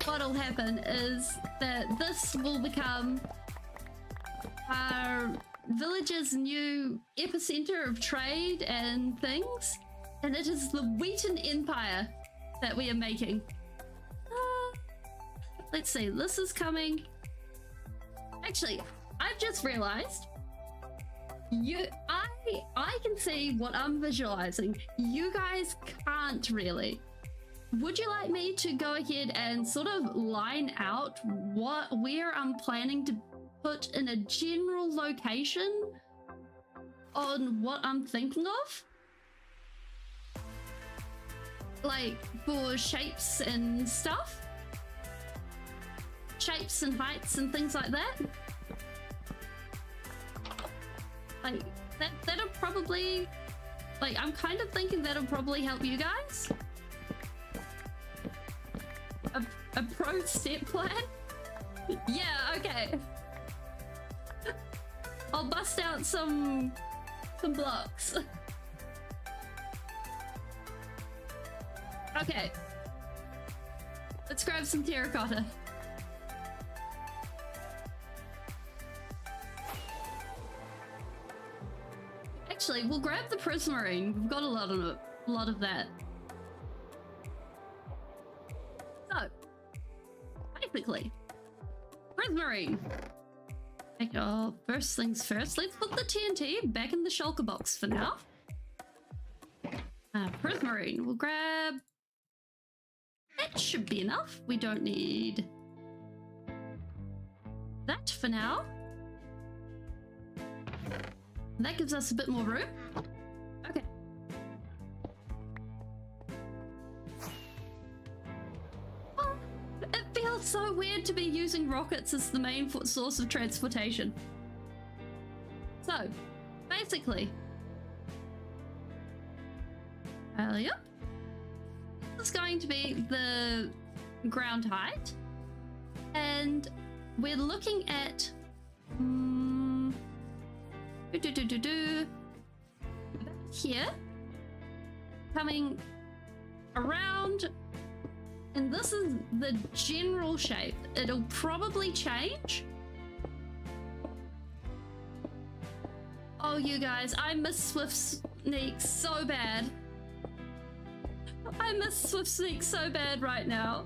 S1: what'll happen is that this will become our village's new epicenter of trade and things, and it is the Wheaton Empire that we are making. Let's see, this is coming. Actually, I've just realized I can see what I'm visualizing. You guys can't really. Would you like me to go ahead and sort of line out where I'm planning to put in a general location on what I'm thinking of? Like for shapes and stuff? Shapes and heights and things like that? Like, that'll probably... Like, I'm kind of thinking that'll probably help you guys. A pro step plan? Yeah, okay. I'll bust out some blocks. Okay. Let's grab some terracotta. Actually, we'll grab the prismarine. We've got a lot of that. So, basically, prismarine. Oh, first things first, let's put the TNT back in the shulker box for now. Prismarine, we'll grab... That should be enough. We don't need that for now. That gives us a bit more room. Okay. Oh, it feels so weird to be using rockets as the main source of transportation. So, basically, yep. This is going to be the ground height. And we're looking at here, coming around, and this is the general shape. It'll probably change. Oh, you guys, I miss Swift Sneak so bad. I miss Swift Sneak so bad right now.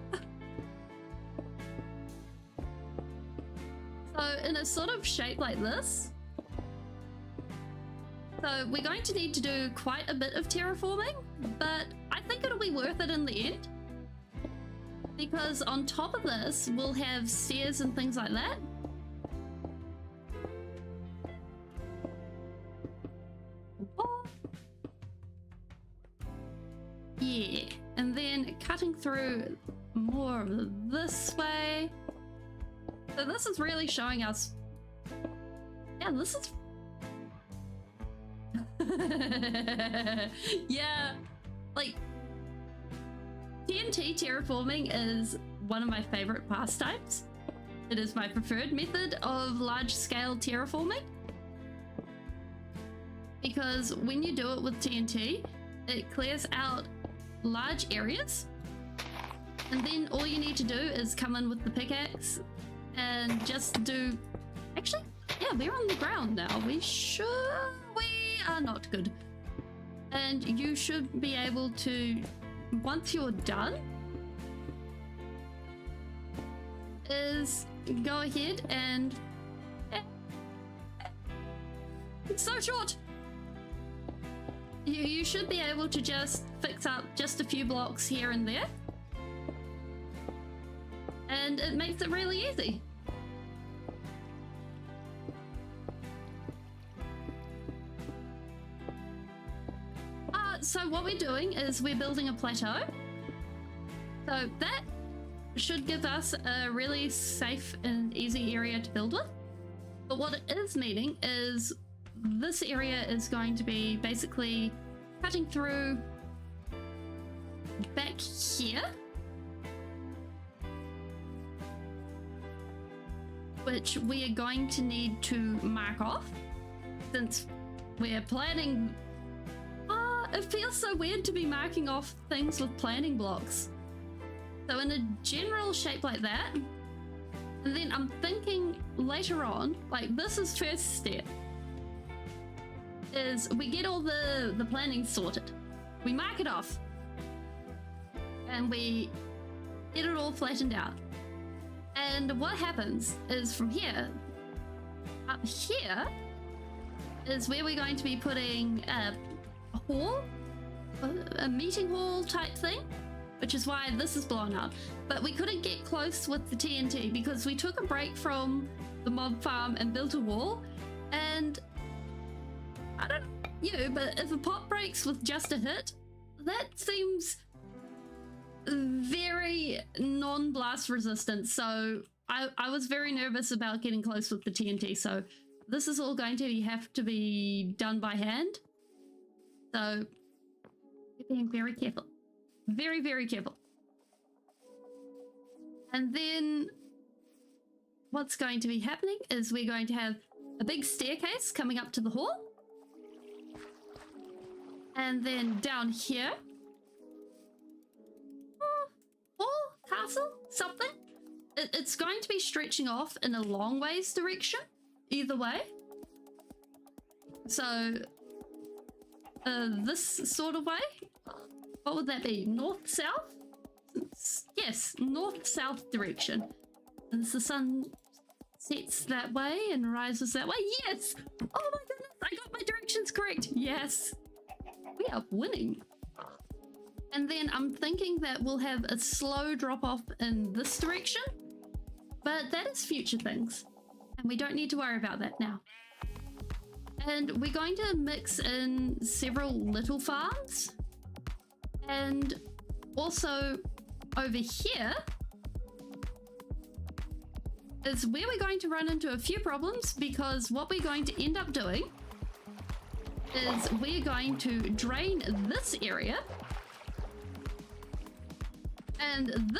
S1: So in a sort of shape like this. So we're going to need to do quite a bit of terraforming, but I think it'll be worth it in the end. Because on top of this, we'll have stairs and things like that. Oh. Yeah, and then cutting through more of this way. So this is really showing us, yeah, this is, yeah, like TNT terraforming is one of my favorite pastimes. It is my preferred method of large-scale terraforming because when you do it with TNT, it clears out large areas, and then all you need to do is come in with the pickaxe and just do, actually, yeah, we're on the ground now. We are not good. And you should be able to, once you're done, is go ahead and, it's so short. You should be able to just fix up just a few blocks here and there. And it makes it really easy. So what we're doing is we're building a plateau. So that should give us a really safe and easy area to build with. But what it is meaning is this area is going to be basically cutting through back here, which we are going to need to mark off since we're planning. It feels so weird to be marking off things with planning blocks. So in a general shape like that, and then I'm thinking later on, like this is first step, is we get all the planning sorted. We mark it off. And we get it all flattened out. And what happens is from here, up here, is where we're going to be putting a hall, a meeting hall type thing, which is why this is blown out. But we couldn't get close with the TNT because we took a break from the mob farm and built a wall. And I don't know you, but if a pot breaks with just a hit, that seems very non-blast resistant. So I was very nervous about getting close with the TNT. So this is all going to have to be done by hand. So we're being very careful. Very, very careful. And then what's going to be happening is we're going to have a big staircase coming up to the hall. And then down here, hall, castle, something. It's going to be stretching off in a long ways direction, either way. So this sort of way, what would that be? North, south? Yes, north, south direction. And the sun sets that way and rises that way. Yes! Oh my goodness, I got my directions correct. Yes. We are winning. And then I'm thinking that we'll have a slow drop off in this direction, but that is future things. And we don't need to worry about that now. And we're going to mix in several little farms. And also over here is where we're going to run into a few problems, because what we're going to end up doing is we're going to drain this area, and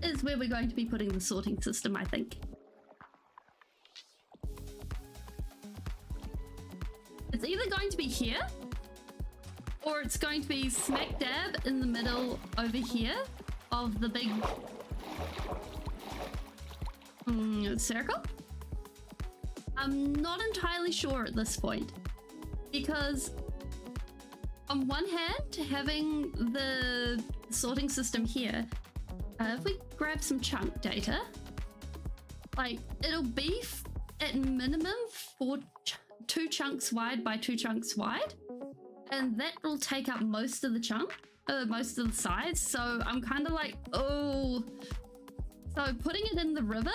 S1: this is where we're going to be putting the sorting system, I think. It's either going to be here, or it's going to be smack dab in the middle over here of the big circle. I'm not entirely sure at this point, because on one hand, having the sorting system here, if we grab some chunk data, like it'll be at minimum two chunks wide by 2 chunks wide, and that will take up most of the chunk, most of the size. So I'm kind of like, oh, so putting it in the river.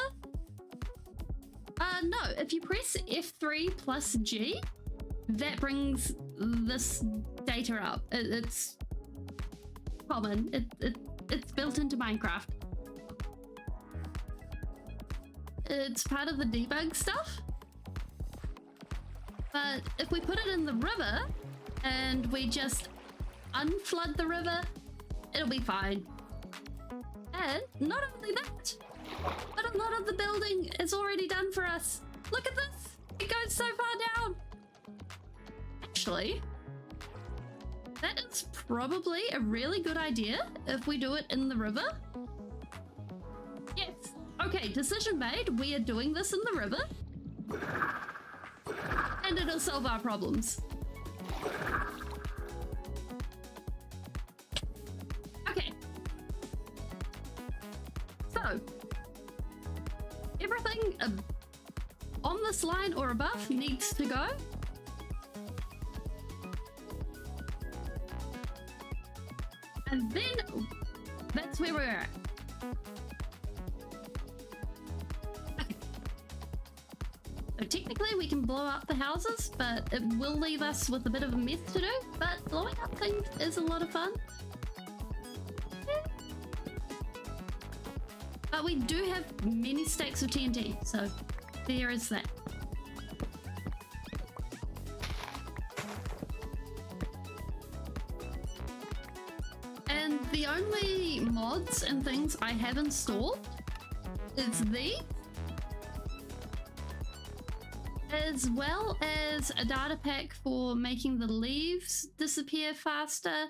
S1: No, if you press F3 plus G, that brings this data up. It's common. It's built into Minecraft. It's part of the debug stuff. But if we put it in the river and we just unflood the river, it'll be fine. And not only that, but a lot of the building is already done for us. Look at this. It goes so far down. Actually, that is probably a really good idea if we do it in the river. Yes. Okay, decision made. We are doing this in the river. And it'll solve our problems. Okay. So, everything on this line or above needs to go. And then that's where we're at. Okay. So technically we can blow up the houses, but it will leave us with a bit of a mess to do. But blowing up things is a lot of fun. But we do have many stacks of TNT, so there is that. And the only mods and things I have installed is these, as well as a data pack for making the leaves disappear faster.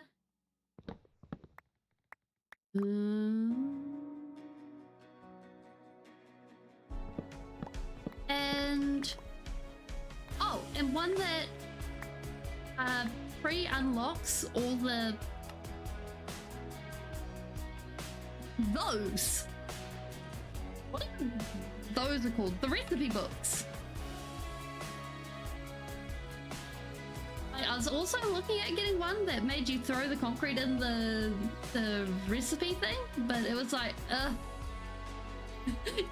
S1: And and one that pre-unlocks all those. What are those are called? The recipe books. I was also looking at getting one that made you throw the concrete in the recipe thing, but it was like,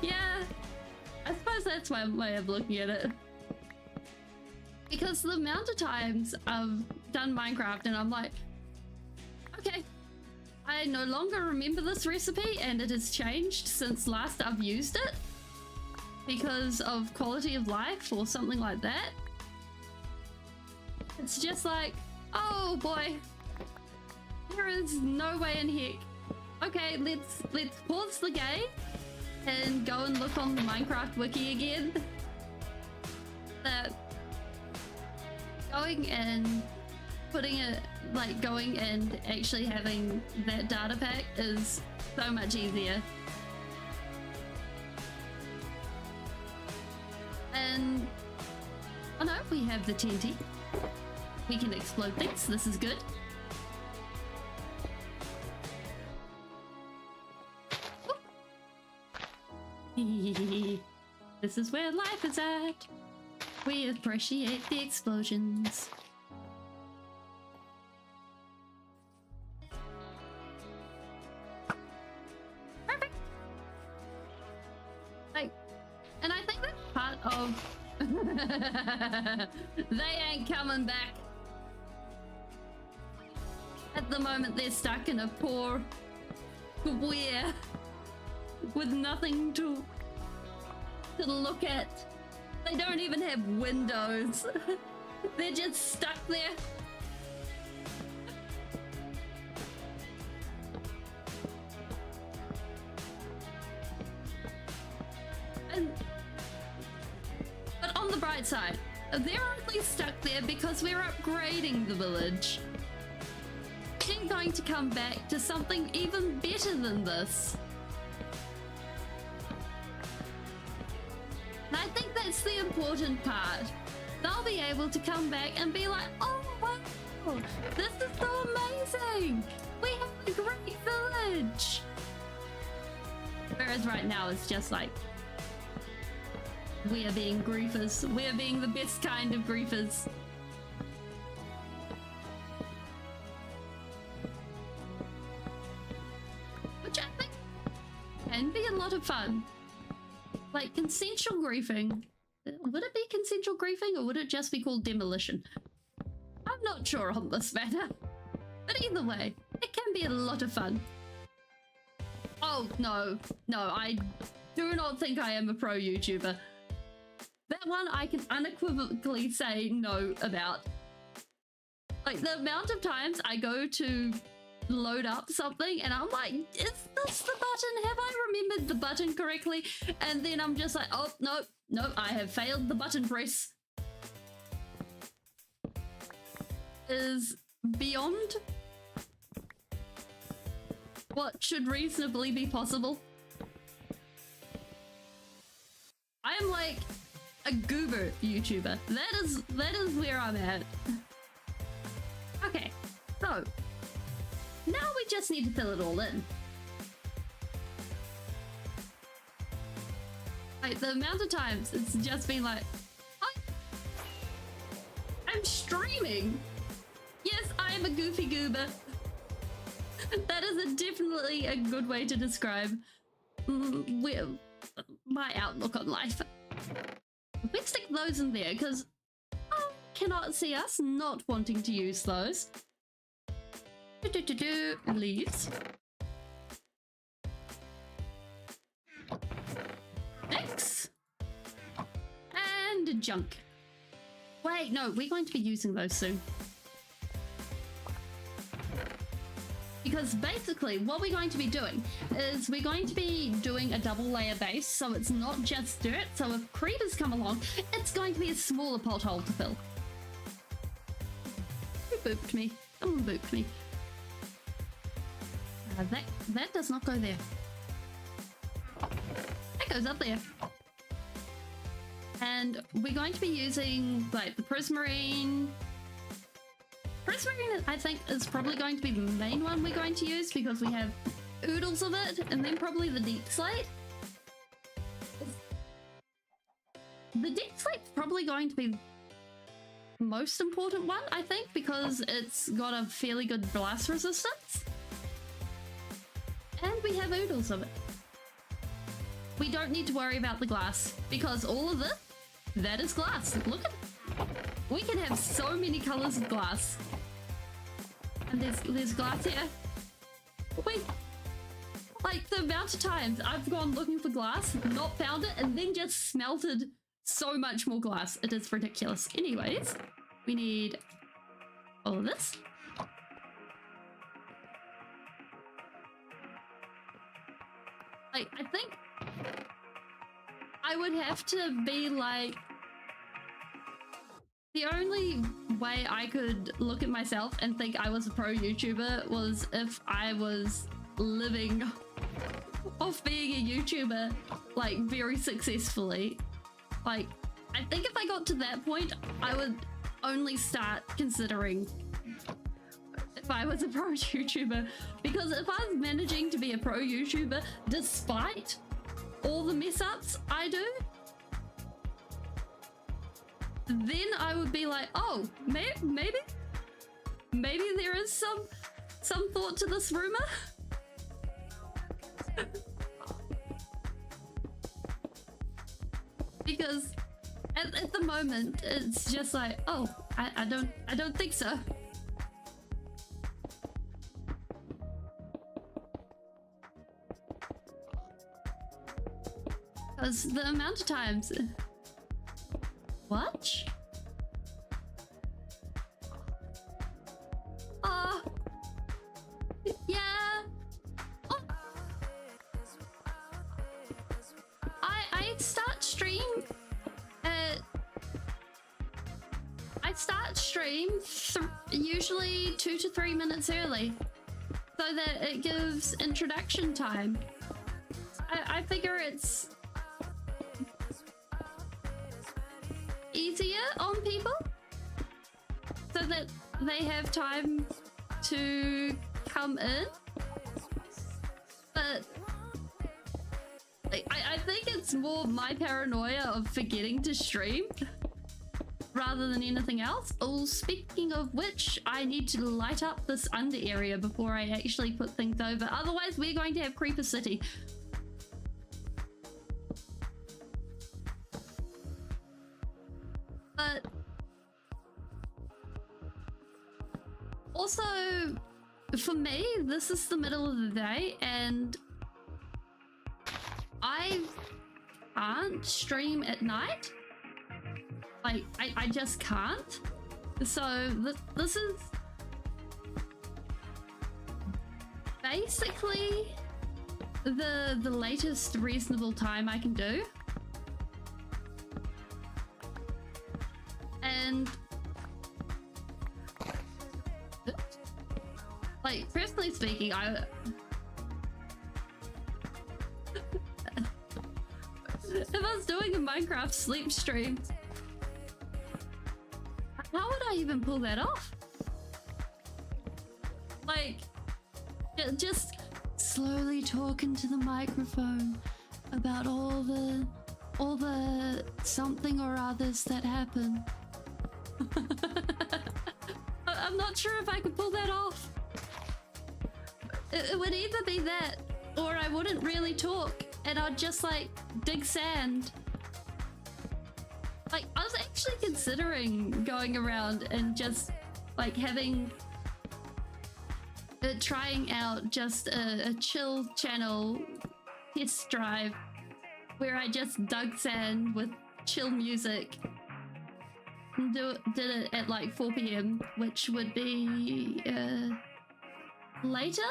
S1: yeah. I suppose that's my way of looking at it. Because the amount of times I've done Minecraft and I'm like, okay, I no longer remember this recipe and it has changed since last I've used it because of quality of life or something like that. It's just like, oh boy, there is no way in heck. Okay, let's pause the game and go and look on the Minecraft wiki again. That going and putting it, like going and actually having that data pack is so much easier. And oh no, we have the TNT. We can explode things. This is good. This is where life is at. We appreciate the explosions. Perfect. Like, and I think that's part of they ain't coming back. At the moment they're stuck in a poor where with nothing to look at. They don't even have windows. They're just stuck there. bright side. They're only stuck there because we're upgrading the village. We're going to come back to something even better than this. And I think that's the important part. They'll be able to come back and be like, oh wow, this is so amazing. We have a great village. Whereas right now it's just like, we are being griefers. We are being the best kind of griefers. Which I think can be a lot of fun. Like consensual griefing. Would it be consensual griefing or would it just be called demolition? I'm not sure on this matter. But either way, it can be a lot of fun. Oh, no, I do not think I am a pro YouTuber. That one I can unequivocally say no about. Like, the amount of times I go to load up something and I'm like, is this the button? Have I remembered the button correctly? And then I'm just like, oh, no, I have failed the button press. Is beyond what should reasonably be possible. I am like a goober YouTuber. That is where I'm at. Okay, so now we just need to fill it all in. Like the amount of times it's just been like, I'm streaming. Yes, I am a goofy goober. That is definitely a good way to describe my outlook on life. We stick those in there because I cannot see us not wanting to use those. Leaves. X. And junk. Wait, no, we're going to be using those soon. Because basically what we're going to be doing is we're going to be doing a double layer base, so it's not just dirt. So if creepers come along, it's going to be a smaller pothole to fill. Who booped me? Someone booped me. That does not go there. That goes up there. And we're going to be using like the prismarine. Prismarine, I think, is probably going to be the main one we're going to use because we have oodles of it, and then probably the deep slate. The deep slate's probably going to be the most important one, I think, because it's got a fairly good blast resistance. And we have oodles of it. We don't need to worry about the glass because all of this, that is glass. Look at it. We can have so many colors of glass. And there's glass here. Wait. Like the amount of times I've gone looking for glass, not found it, and then just smelted so much more glass. It is ridiculous. Anyways, we need all of this. Like, I think I would have to be like, the only way I could look at myself and think I was a pro YouTuber was if I was living off being a YouTuber, like, very successfully. Like, I think if I got to that point, I would only start considering if I was a pro YouTuber. Because if I was managing to be a pro YouTuber despite all the mess-ups I do, then I would be like, oh, maybe there is some thought to this rumor. Because at the moment it's just like, oh, I don't think so. Because the amount of times. What? Yeah. Oh. I start stream at stream usually 2 to 3 minutes early so that it gives introduction time. I figure it's easier on people so that they have time to come in. But I think it's more my paranoia of forgetting to stream rather than anything else. Oh, speaking of which, I need to light up this under area before I actually put things over. Otherwise, we're going to have Creeper City. But also, for me, this is the middle of the day and I can't stream at night. Like, I just can't. So this is basically the latest reasonable time I can do. And like, personally speaking, if I was doing a Minecraft sleep stream, how would I even pull that off? Like, just slowly talk into the microphone about all the something or others that happen. I'm not sure if I could pull that off. It would either be that, or I wouldn't really talk and I'd just like dig sand. Like, I was actually considering going around and just like having trying out just a chill channel test drive where I just dug sand with chill music and did it at like 4 p.m, which would be later.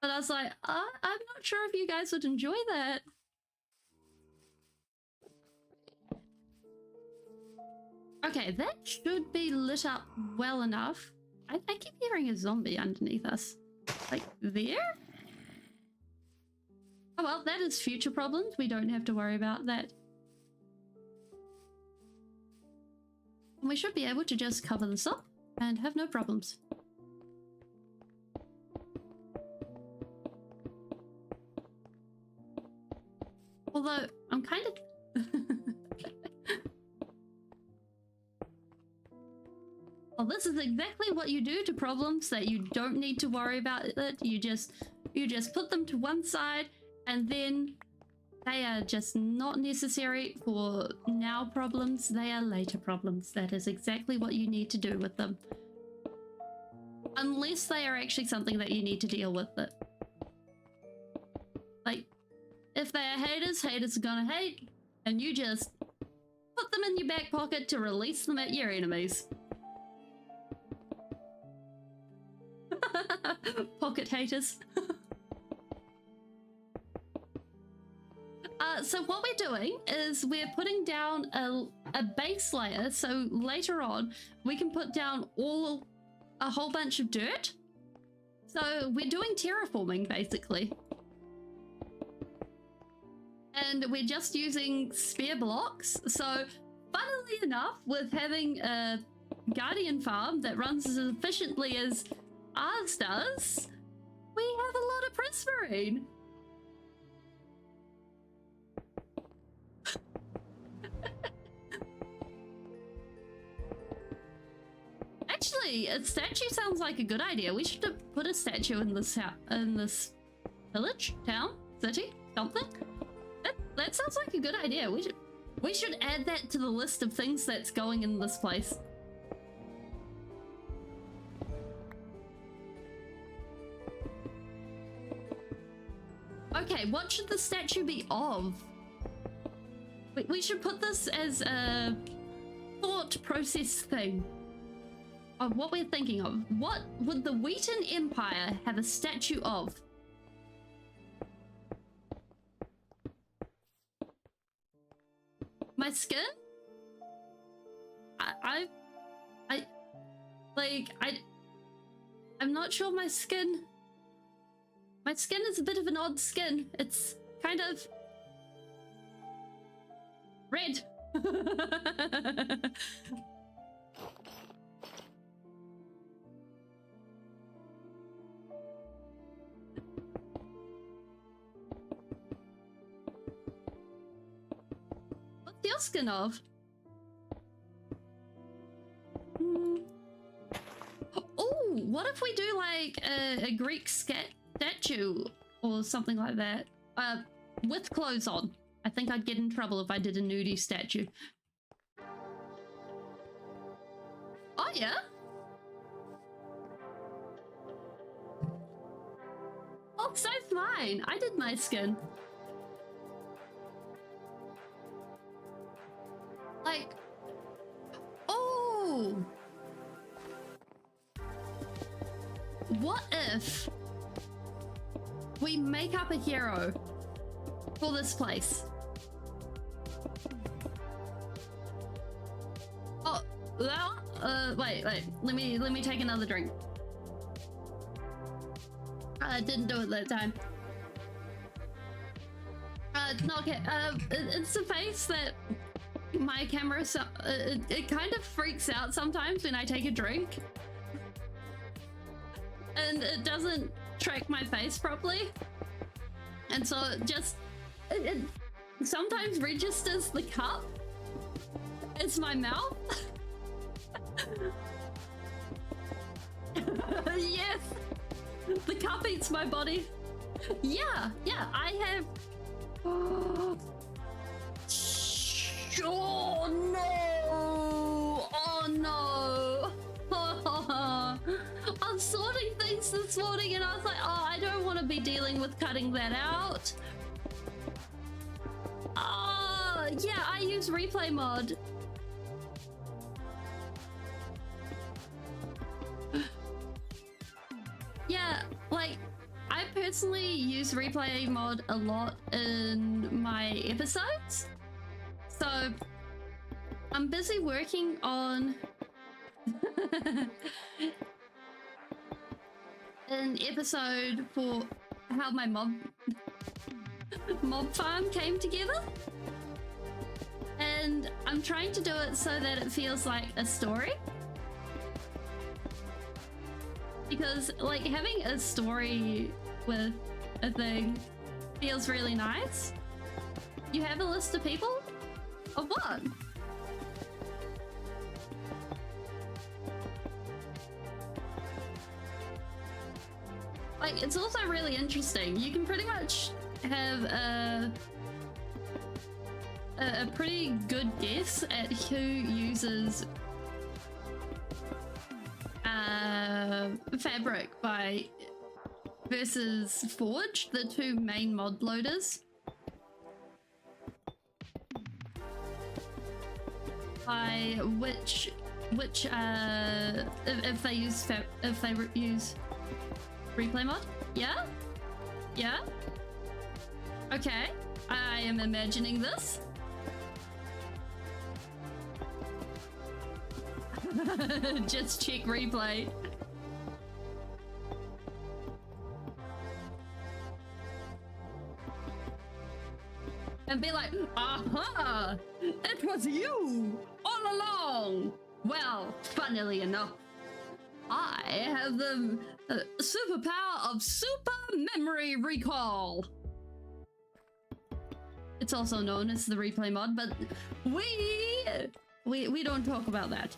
S1: But I was like, I'm not sure if you guys would enjoy that. Okay, that should be lit up well enough. I keep hearing a zombie underneath us. Like, there? Oh well, that is future problems. We don't have to worry about that. We should be able to just cover this up and have no problems. Although, I'm kind of... Well, this is exactly what you do to problems that you don't need to worry about it. You just put them to one side and then they are just not necessary for now problems. They are later problems. That is exactly what you need to do with them. Unless they are actually something that you need to deal with it. Like, if they are haters, haters are gonna hate, and you just put them in your back pocket to release them at your enemies. Pocket haters. So what we're doing is we're putting down a base layer, so later on we can put down a whole bunch of dirt. So we're doing terraforming basically. And we're just using spare blocks. So funnily enough, with having a guardian farm that runs as efficiently as ours does, we have a lot of prismarine. Actually, a statue sounds like a good idea. We should put a statue in this village, town, city, something. That sounds like a good idea. We should add that to the list of things that's going in this place. Okay, what should the statue be of? We should put this as a thought process thing of what we're thinking of. What would the Wheaton Empire have a statue of? My skin? I'm not sure my skin. My skin is a bit of an odd skin. It's kind of red. What's your skin of? Oh, what if we do like a Greek statue or something like that? With clothes on. I think I'd get in trouble if I did a nudie statue. Oh yeah? Oh, so's mine. I did my skin. Like, oh! What if we make up a hero for this place? Oh, well, wait, let me take another drink. I didn't do it that time. Not okay. It's a face that my camera, it kind of freaks out sometimes when I take a drink. And it doesn't track my face properly. And so it just, it sometimes registers the cup as my mouth. Yes, the cup eats my body. Yeah, I have. Oh no! Oh no! I was sorting things this morning and I was like, oh, I don't want to be dealing with cutting that out. Yeah, I use replay mod. Yeah, like, I personally use replay mod a lot in my episodes. So, I'm busy working on an episode for how my mob farm came together. And I'm trying to do it so that it feels like a story. Because, like, having a story with a thing feels really nice. You have a list of people? Of what? Like, it's also really interesting. You can pretty much have a pretty good guess at who uses Fabric versus Forge, the two main mod loaders. By which if they use replay mod. Yeah, okay, I am imagining this. Just check replay. And be like, aha, it was you all along. Well, funnily enough, I have the superpower of super memory recall. It's also known as the replay mod, but we don't talk about that.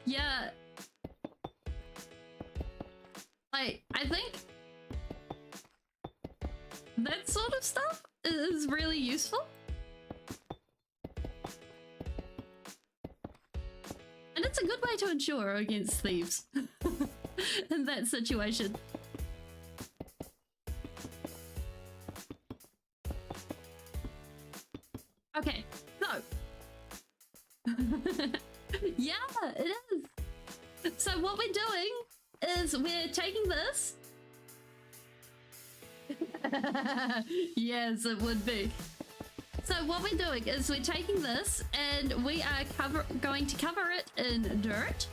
S1: Yeah, like, I think that sort of stuff is really useful. And it's a good way to ensure against thieves in that situation. Okay, so yeah, it is. So what we're doing is we're taking this. Yes, it would be. So what we're doing is we're taking this and we are going to cover it in dirt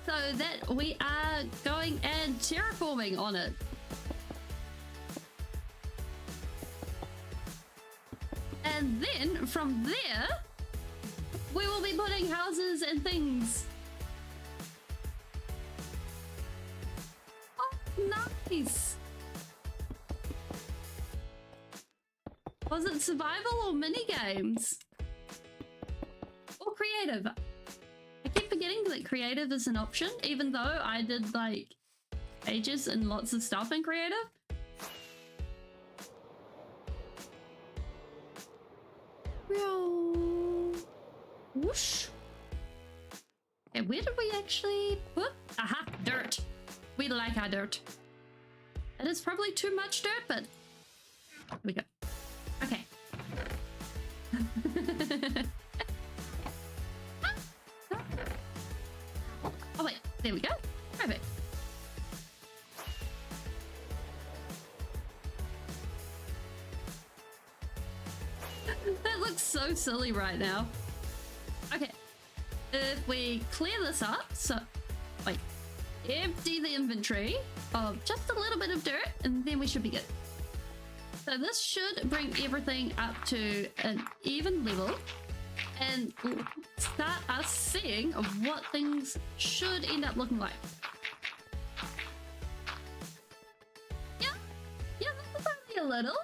S1: so that we are going and terraforming on it. And then from there, we will be putting houses and things. Oh, nice. Was it survival or mini games? Or creative? I keep forgetting that creative is an option, even though I did like ages and lots of stuff in creative. Whoosh. Okay, where did we actually put? Aha, dirt. We like our dirt. It is probably too much dirt, but here we go. Okay. Oh wait, there we go. Perfect. That looks so silly right now. Okay. If we clear this up, so wait, empty the inventory of just a little bit of dirt, and then we should be good. So this should bring everything up to an even level and start us seeing of what things should end up looking like. Yeah, that's only a little.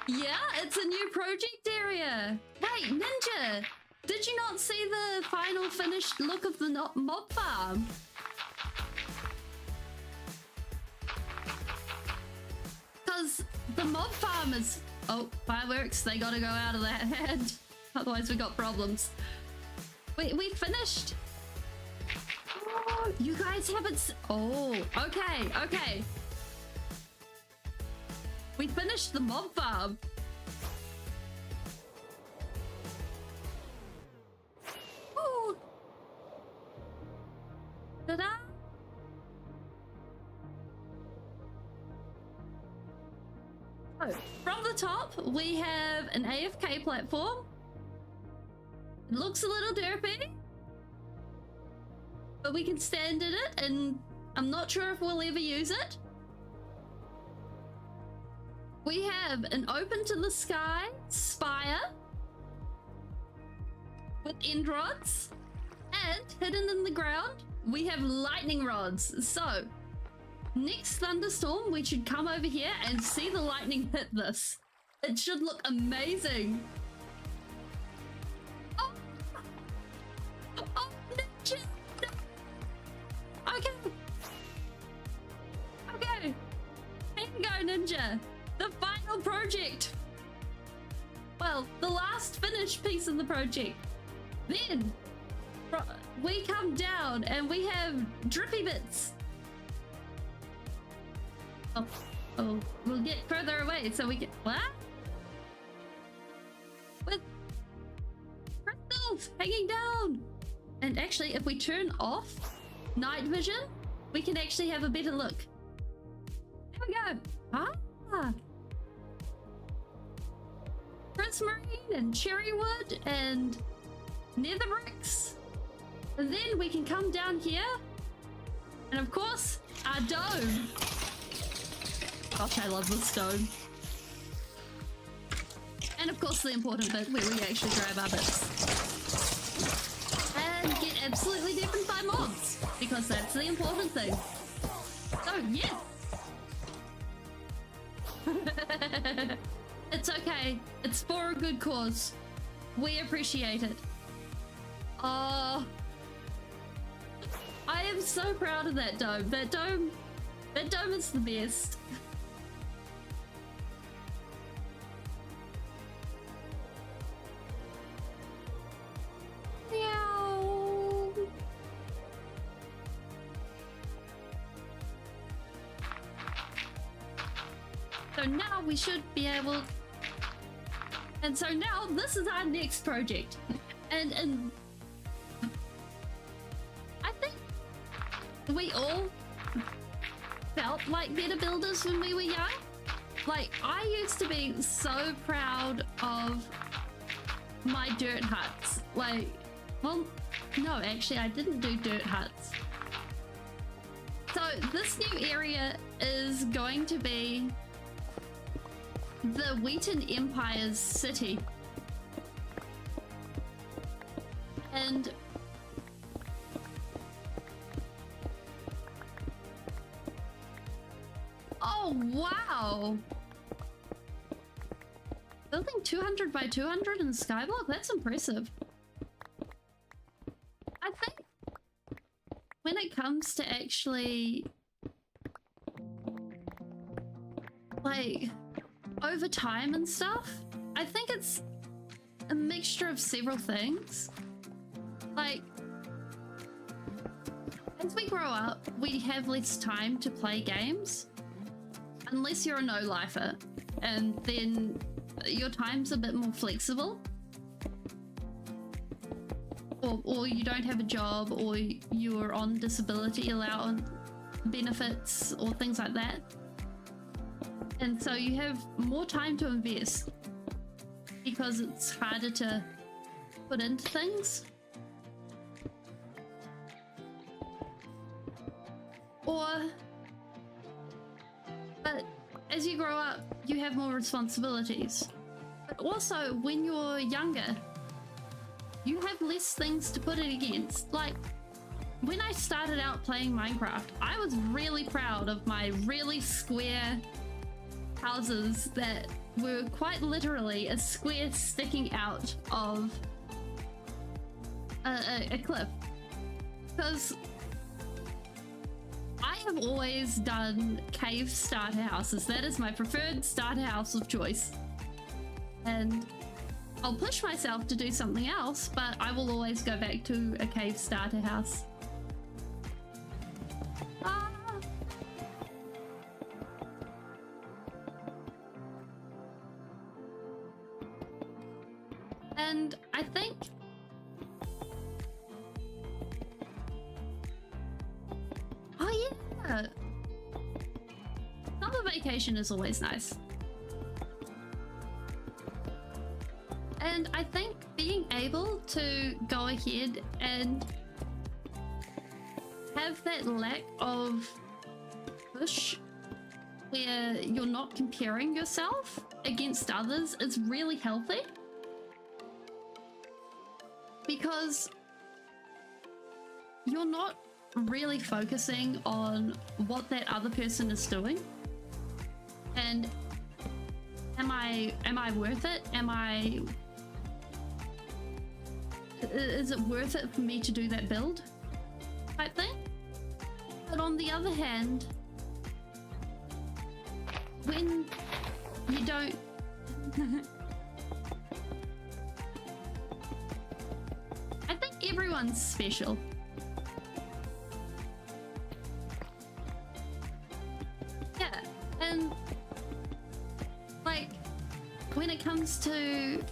S1: Yeah, it's a new project area. Hey, Ninja, did you not see the final finished look of the mob farm? Because the mob farm is... Oh, fireworks, they gotta go out of that hand. Otherwise we got problems. We finished. Oh, you guys haven't... Oh, okay. We finished the mob farm. Ooh. Ta-da! So, from the top, we have an AFK platform. It looks a little derpy, but we can stand in it, and I'm not sure if we'll ever use it. We have an open to the sky spire with end rods, and hidden in the ground, we have lightning rods. So, next thunderstorm, we should come over here and see the lightning hit this. It should look amazing. Oh, ninja! No. Okay. Here you go, ninja. The final project. Well, the last finished piece of the project. Then we come down and we have drippy bits. Oh, we'll get further away so we can... What? With crystals hanging down. And actually, if we turn off night vision, we can actually have a better look. There we go. Ah. Prismarine and cherry wood and nether bricks. And then we can come down here. And of course, our dome. Gosh, I love this dome. And of course the important bit where we actually grab our bits. And get absolutely deafened by mobs. Because that's the important thing. So yeah. It's okay. It's for a good cause. We appreciate it. Oh, I am so proud of that dome. That dome is the best. Meow. So now we should be able... And so now this is our next project. And I think we all felt like better builders when we were young. Like, I used to be so proud of my dirt huts. Like, well, no, actually, I didn't do dirt huts. So this new area is going to be the Wheaton Empire's city. And oh, wow. Building 200 by 200 in Skyblock? That's impressive. I think when it comes to actually like over time and stuff, I think it's a mixture of several things. Like, as we grow up, we have less time to play games. Unless you're a no-lifer, and then your time's a bit more flexible. Or you don't have a job, or you're on disability allowance benefits, or things like that. And so you have more time to invest because it's harder to put into things. But as you grow up, you have more responsibilities. But also, when you're younger, you have less things to put it against. Like, when I started out playing Minecraft, I was really proud of my really square houses that were quite literally a square sticking out of a cliff. Because I have always done cave starter houses. That is my preferred starter house of choice. And I'll push myself to do something else, but I will always go back to a cave starter house. And I think yeah, summer vacation is always nice. And I think being able to go ahead and have that lack of push where you're not comparing yourself against others is really healthy. Because you're not really focusing on what that other person is doing. And am I worth it? Is it worth it for me to do that build type thing? But on the other hand, when you don't I think everyone's special. Yeah, and like when it comes to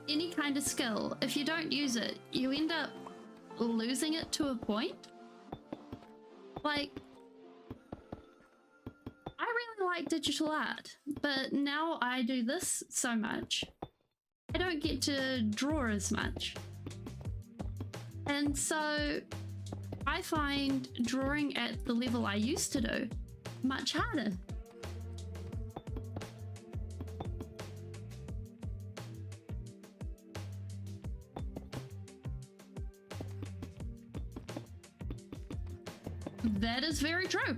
S1: any kind of skill, if you don't use it, you end up losing it to a point. Like, I really like digital art, but now I do this so much, I don't get to draw as much. And so I find drawing at the level I used to do much harder. That is very true.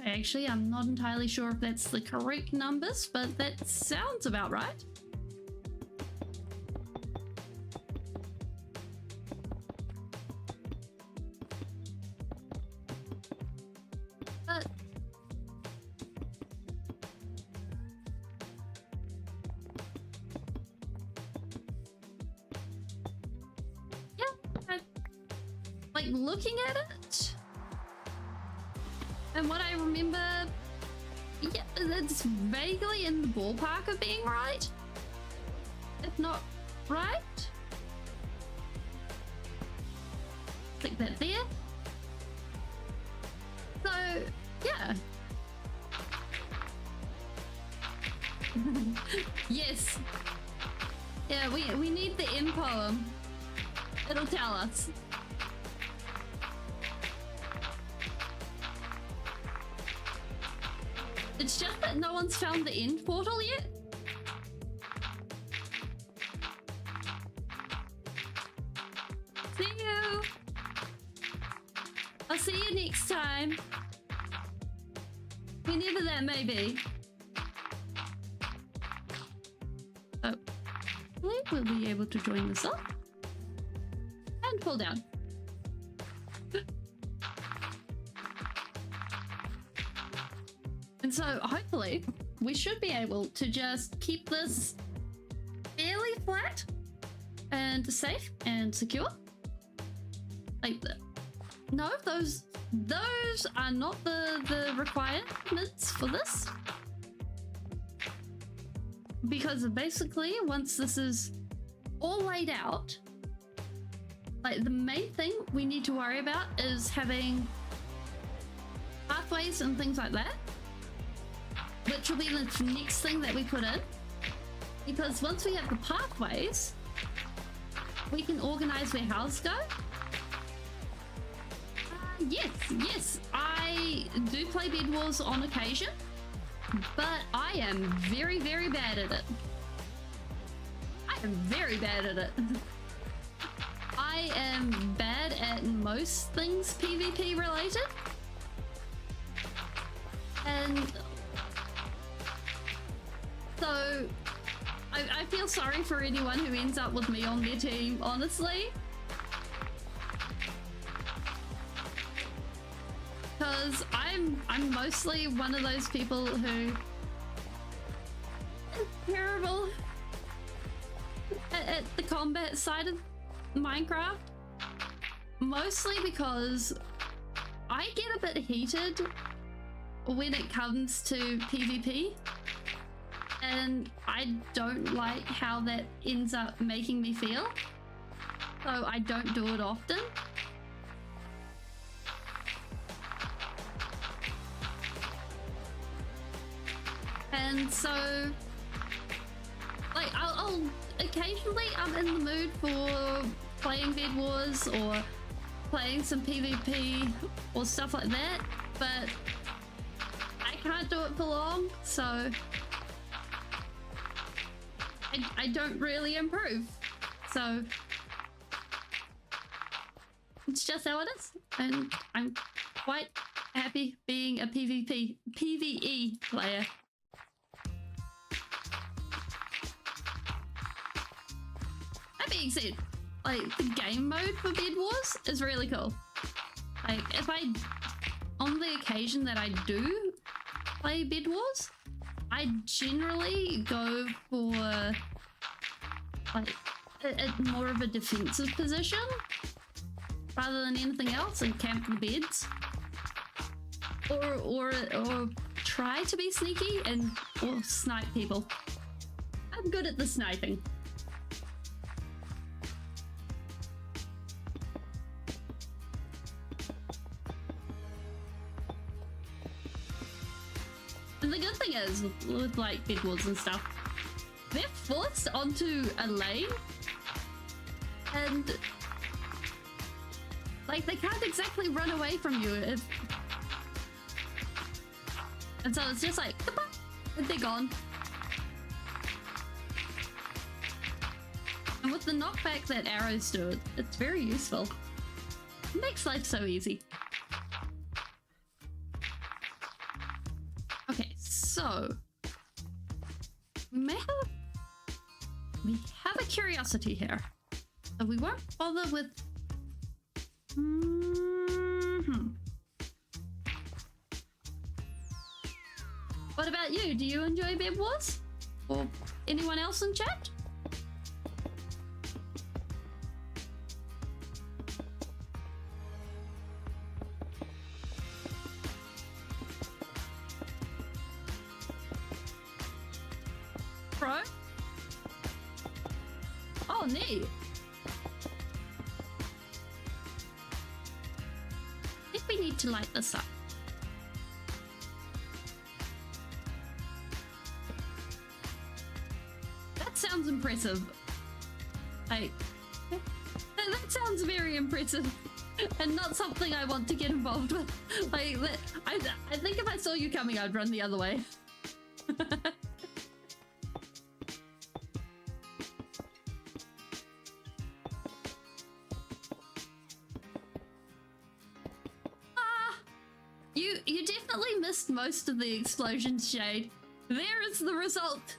S1: Actually, I'm not entirely sure if that's the correct numbers, but that sounds about right. But yeah, like looking at it, and what I remember, yeah, it's vaguely in the ballpark of being right, if not right. Click that there. So, yeah. Yes. Yeah, we need the end poem. It'll tell us. It's just that no one's found the end portal yet. See you. I'll see you next time. Whenever that may be. Oh. Hopefully we'll be able to join this up. And pull down. And so hopefully we should be able to just keep this fairly flat and safe and secure. Like no, those are not the requirements for this. Because basically once this is all laid out, like the main thing we need to worry about is having pathways and things like that, which will be the next thing that we put in. Because once we have the pathways, we can organize where houses go. Yes, I do play Bed Wars on occasion, but I am very, very bad at it. I am very bad at it. I am bad at most things PvP related. And so I feel sorry for anyone who ends up with me on their team, honestly. Because I'm mostly one of those people who is terrible at the combat side of Minecraft. Mostly because I get a bit heated when it comes to PvP. And I don't like how that ends up making me feel. So I don't do it often. And so, like, I'll occasionally I'm in the mood for playing Bed Wars or playing some PvP or stuff like that, but I can't do it for long, so I don't really improve. So it's just how it is, and I'm quite happy being a PvE player. That being said, like, the game mode for Bed Wars is really cool. Like, if on the occasion that I do play Bed Wars, I generally go for like a more of a defensive position rather than anything else, and camp the beds, or try to be sneaky or snipe people. I'm good at the sniping. And the good thing is, with like Bed Wars and stuff, they're forced onto a lane, and like they can't exactly run away from you and so it's just like, and they're gone. And with the knockback that arrows do, it's very useful. It makes life so easy. Okay, so we have a curiosity here. So we won't bother with What about you? Do you enjoy Bed Wars? Or anyone else in chat? Pro? Oh, neat. I think we need to light this up. impressive. Like, that sounds very impressive. And not something I want to get involved with. Like, I think if I saw you coming, I'd run the other way. You definitely missed most of the explosions, Shade. There is the result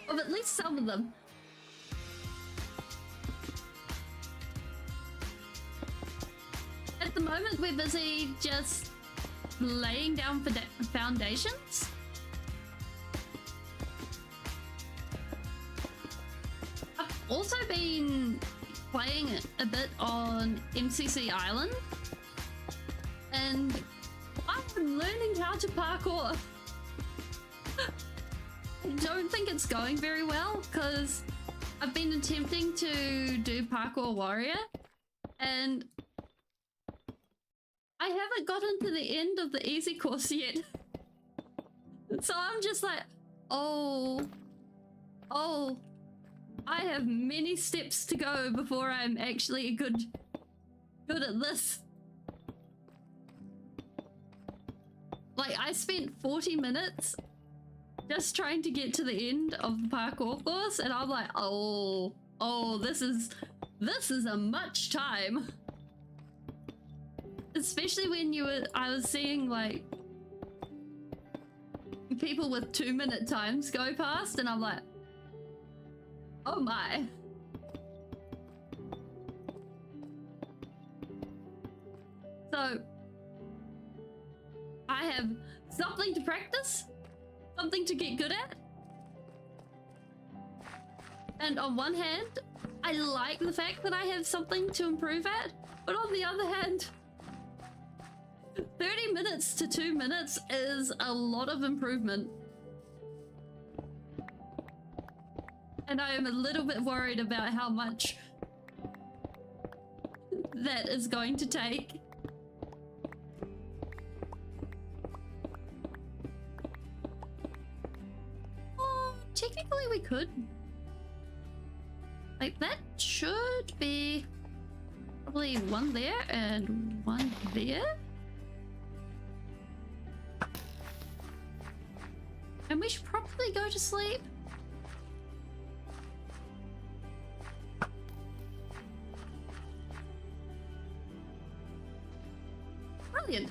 S1: of at least some of them. At the moment, we're busy just laying down foundations. I've also been playing a bit on MCC Island, and I'm learning how to parkour. I don't think it's going very well because I've been attempting to do Parkour Warrior and I haven't gotten to the end of the easy course yet. So I'm just like, oh, I have many steps to go before I'm actually good at this. Like, I spent 40 minutes just trying to get to the end of the parkour course, and I'm like, oh, this is a much time. Especially when I was seeing like people with 2-minute times go past, and I'm like, oh my. So I have something to practice, something to get good at. And on one hand, I like the fact that I have something to improve at, but on the other hand, 30 minutes to 2 minutes is a lot of improvement. And I am a little bit worried about how much that is going to take. Technically we could. Like, that should be probably one there and one there. And we should probably go to sleep. Brilliant.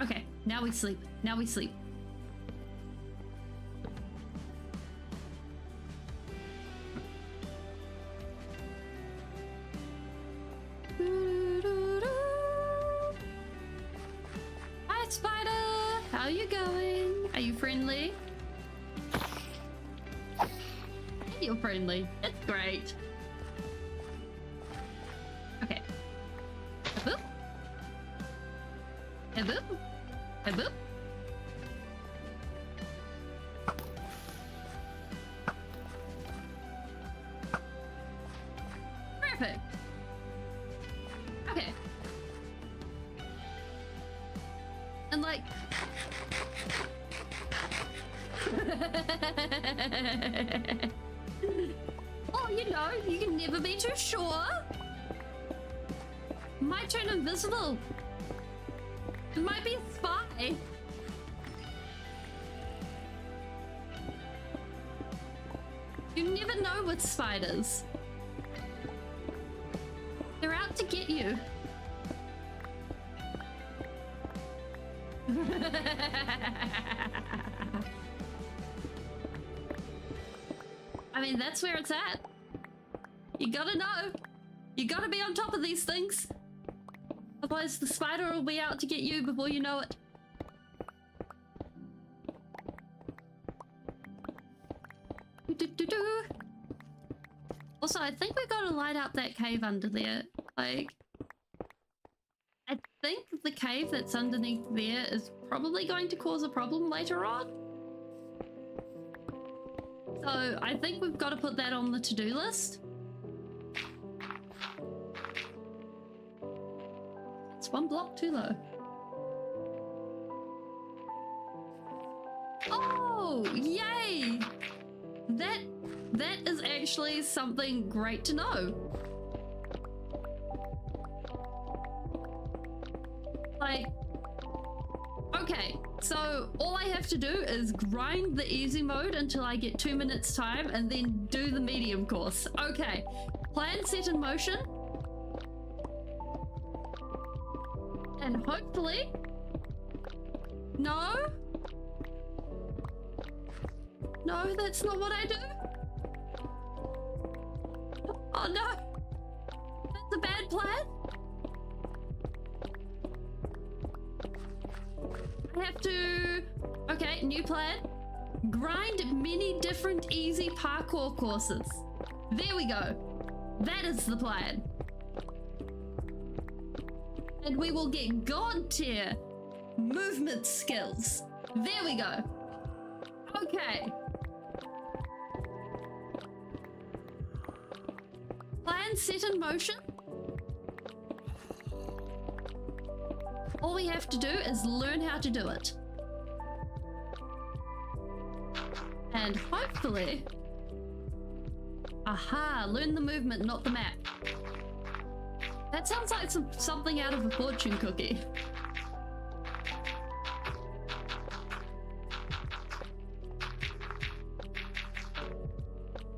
S1: Okay, now we sleep. Now we sleep. Hi, Spider. How are you going? Are you friendly? You're friendly. It's great. Okay. Boop. Boop. Boop. Perfect. Okay. And like... Oh, you know, you can never be too sure. Might turn invisible. It might be a spy. You never know with spiders. They're out to get you. I mean, that's where it's at. You gotta know. You gotta be on top of these things. Otherwise, the spider will be out to get you before you know it. Also, I think we gotta light up that cave under there. Like, I think the cave that's underneath there is probably going to cause a problem later on. So I think we've got to put that on the to-do list. It's one block too low. Oh, yay! That that is actually something great to know. Like, okay, so all I have to do is grind the easy mode until I get 2 minutes time and then do the medium course. Okay, plan set in motion. And hopefully... No? No, that's not what I do. Oh no! That's a bad plan. I have to... Okay, new plan. Grind many different easy parkour courses. There we go. That is the plan. And we will get God tier movement skills. There we go. Okay. Plan set in motion. All we have to do is learn how to do it. And hopefully... Aha, learn the movement, not the map. That sounds like something out of a fortune cookie.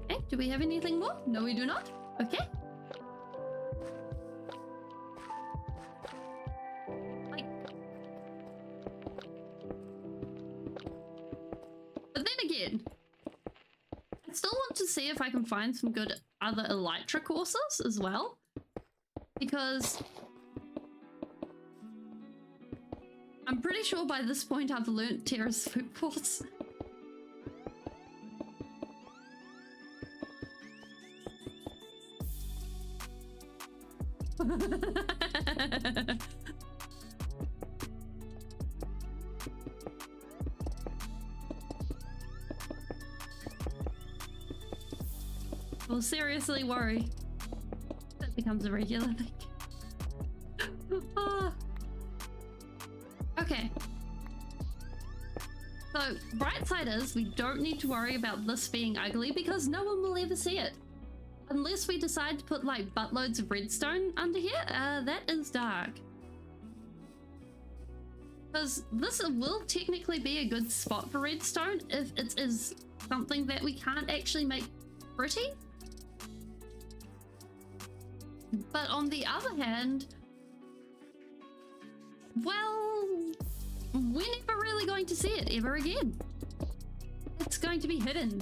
S1: Okay, do we have anything more? No, we do not. Okay. But then again, I still want to see if I can find some good other Elytra courses as well. Because I'm pretty sure by this point I've learnt Terra's footfalls. Well, seriously worry. That becomes a regular thing. Okay. So, bright side is we don't need to worry about this being ugly because no one will ever see it. Unless we decide to put like buttloads of redstone under here, that is dark. Because this will technically be a good spot for redstone if it is something that we can't actually make pretty. But on the other hand, well, we're never really going to see it ever again. It's going to be hidden,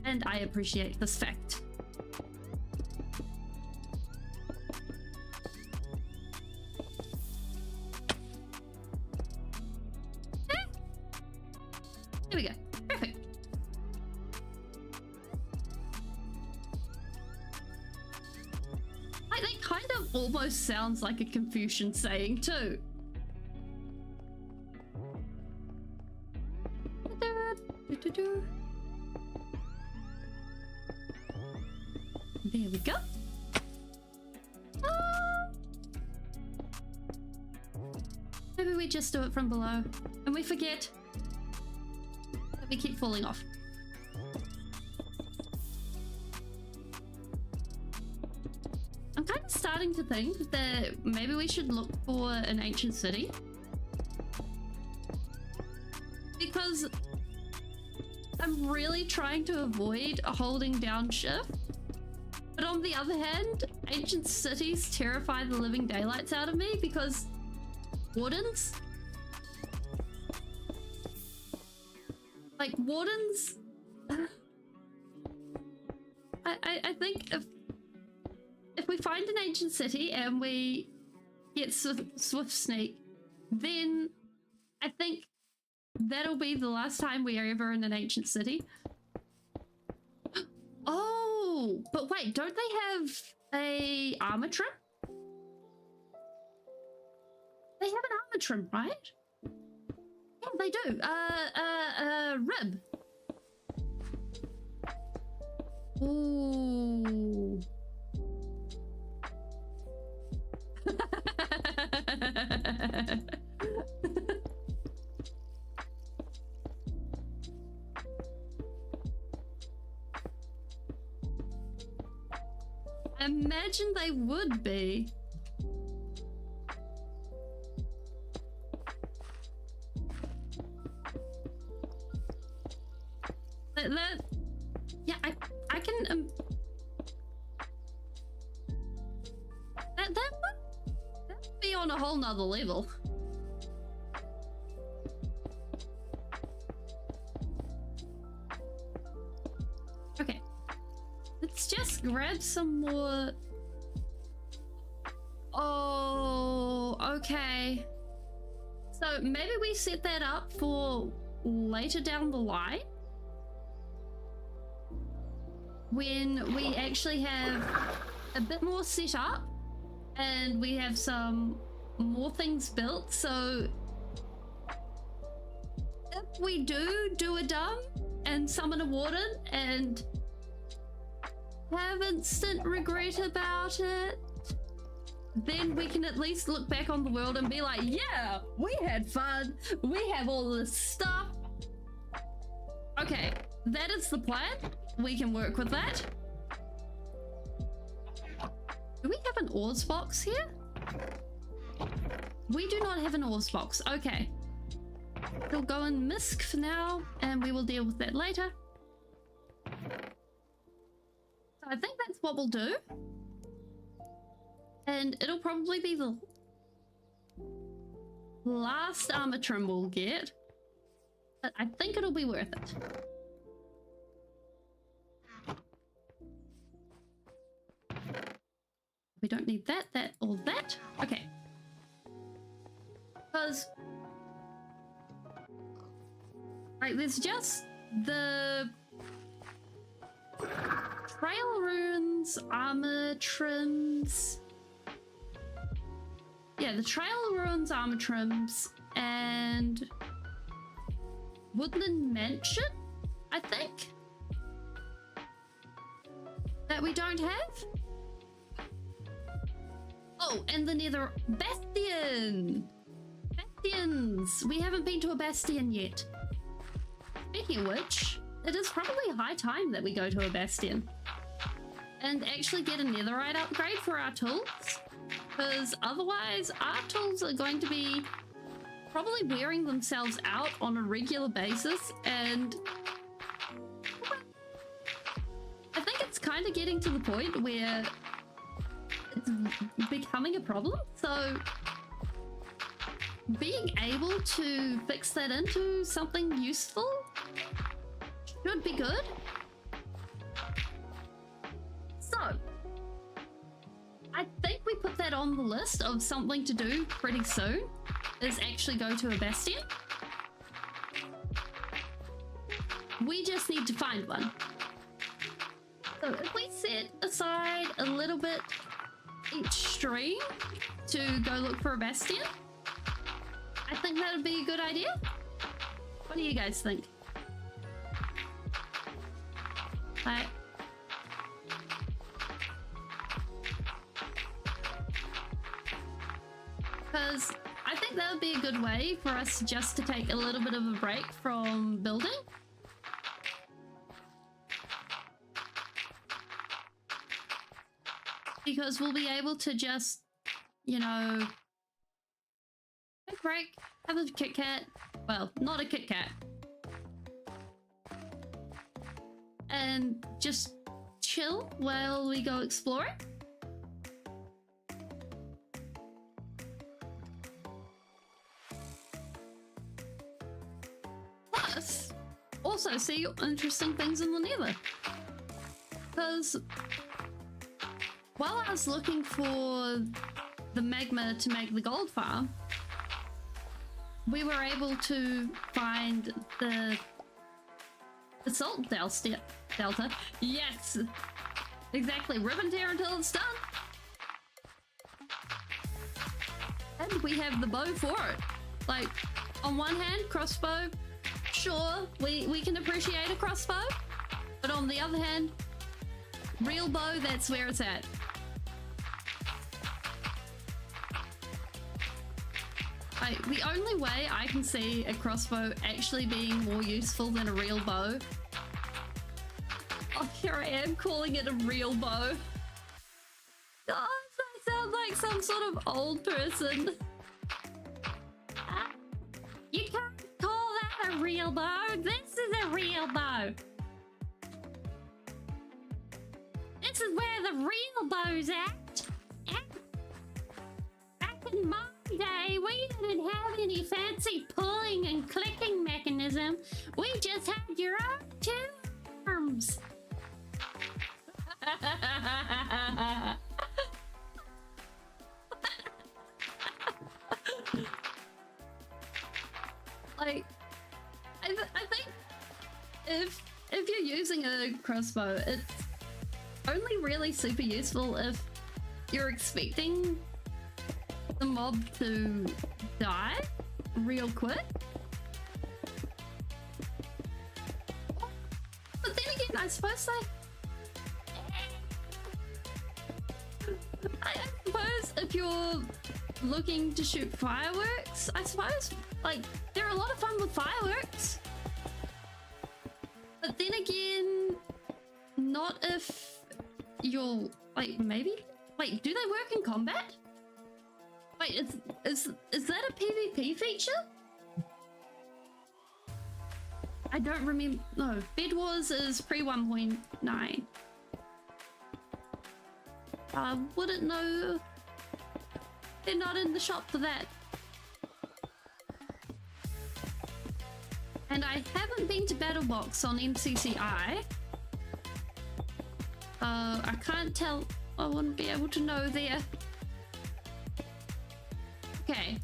S1: and I appreciate this fact. There we go. Perfect. Like, that kind of almost sounds like a Confucian saying too. There we go. Maybe we just do it from below and we forget that we keep falling off. I'm kind of starting to think that maybe we should look for an ancient city. Because I'm really trying to avoid holding down shift. But on the other hand, ancient cities terrify the living daylights out of me because wardens? Like wardens? I think if we find an ancient city and we get swift sneak, then I think that'll be the last time we are ever in an ancient city. Oh, but wait, don't they have a armor trim? They have an armor trim, right? Yeah, they do. Rib. Ooh. imagine they would be. Yeah, I can that would be on a whole nother level. Okay, let's just grab some more. Oh, okay. So maybe we set that up for later down the line, when we actually have a bit more set up and we have some more things built. So if we do a dump and summon a warden and have instant regret about it, then we can at least look back on the world and be like, yeah, we had fun, we have all this stuff. Okay, that is the plan. We can work with that. Do we have an ores box here? We do not have an ores box. Okay. We'll go in misc for now, and we will deal with that later. I think that's what we'll do. And it'll probably be the last armor trim we'll get. But I think it'll be worth it. We don't need that, or that. Okay. Because, like, there's just the trail runes, armor trims. Yeah, the trail runes, armor trims, and Woodland Mansion, I think, that we don't have. Oh, and the Nether Bastion! Bastions! We haven't been to a Bastion yet. Speaking of which, it is probably high time that we go to a Bastion and actually get a netherite upgrade for our tools, because otherwise our tools are going to be probably wearing themselves out on a regular basis, and I think it's kind of getting to the point where it's becoming a problem. So being able to fix that into something useful should be good. So I think we put that on the list of something to do pretty soon, is actually go to a Bastion. We just need to find one. So if we set aside a little bit each stream to go look for a Bastion, I think that would be a good idea. What do you guys think? Because I think that would be a good way for us just to take a little bit of a break from building. Because we'll be able to just, you know, take a break, have a Kit Kat. Well, not a Kit Kat. And just chill while we go exploring. Plus, also see interesting things in the Nether. Because while I was looking for the magma to make the gold farm, we were able to find the salt delta. Yes, exactly. Rip and tear until it's done. And we have the bow for it. Like, on one hand, crossbow, sure, we can appreciate a crossbow. But on the other hand, real bow, that's where it's at. The only way I can see a crossbow actually being more useful than a real bow. Oh, here I am calling it a real bow. gosh, I sound like some sort of old person. You can't call that a real bow. This is a real bow. This is where the real bow's at. Back in my day, we didn't have any fancy pulling and clicking mechanism. We just had your own two arms. Like, I think if you're using a crossbow, it's only really super useful if you're expecting the mob to die real quick. But then again, I suppose I suppose if you're looking to shoot fireworks, I suppose, like, they're a lot of fun with fireworks. But then again, not if you're, like, maybe? Wait, do they work in combat? Wait, is that a PvP feature? I don't remember. No, Bed Wars is pre 1.9. I wouldn't know. They're not in the shop for that. And I haven't been to BattleBox on MCCI. I can't tell. I wouldn't be able to know there. Okay.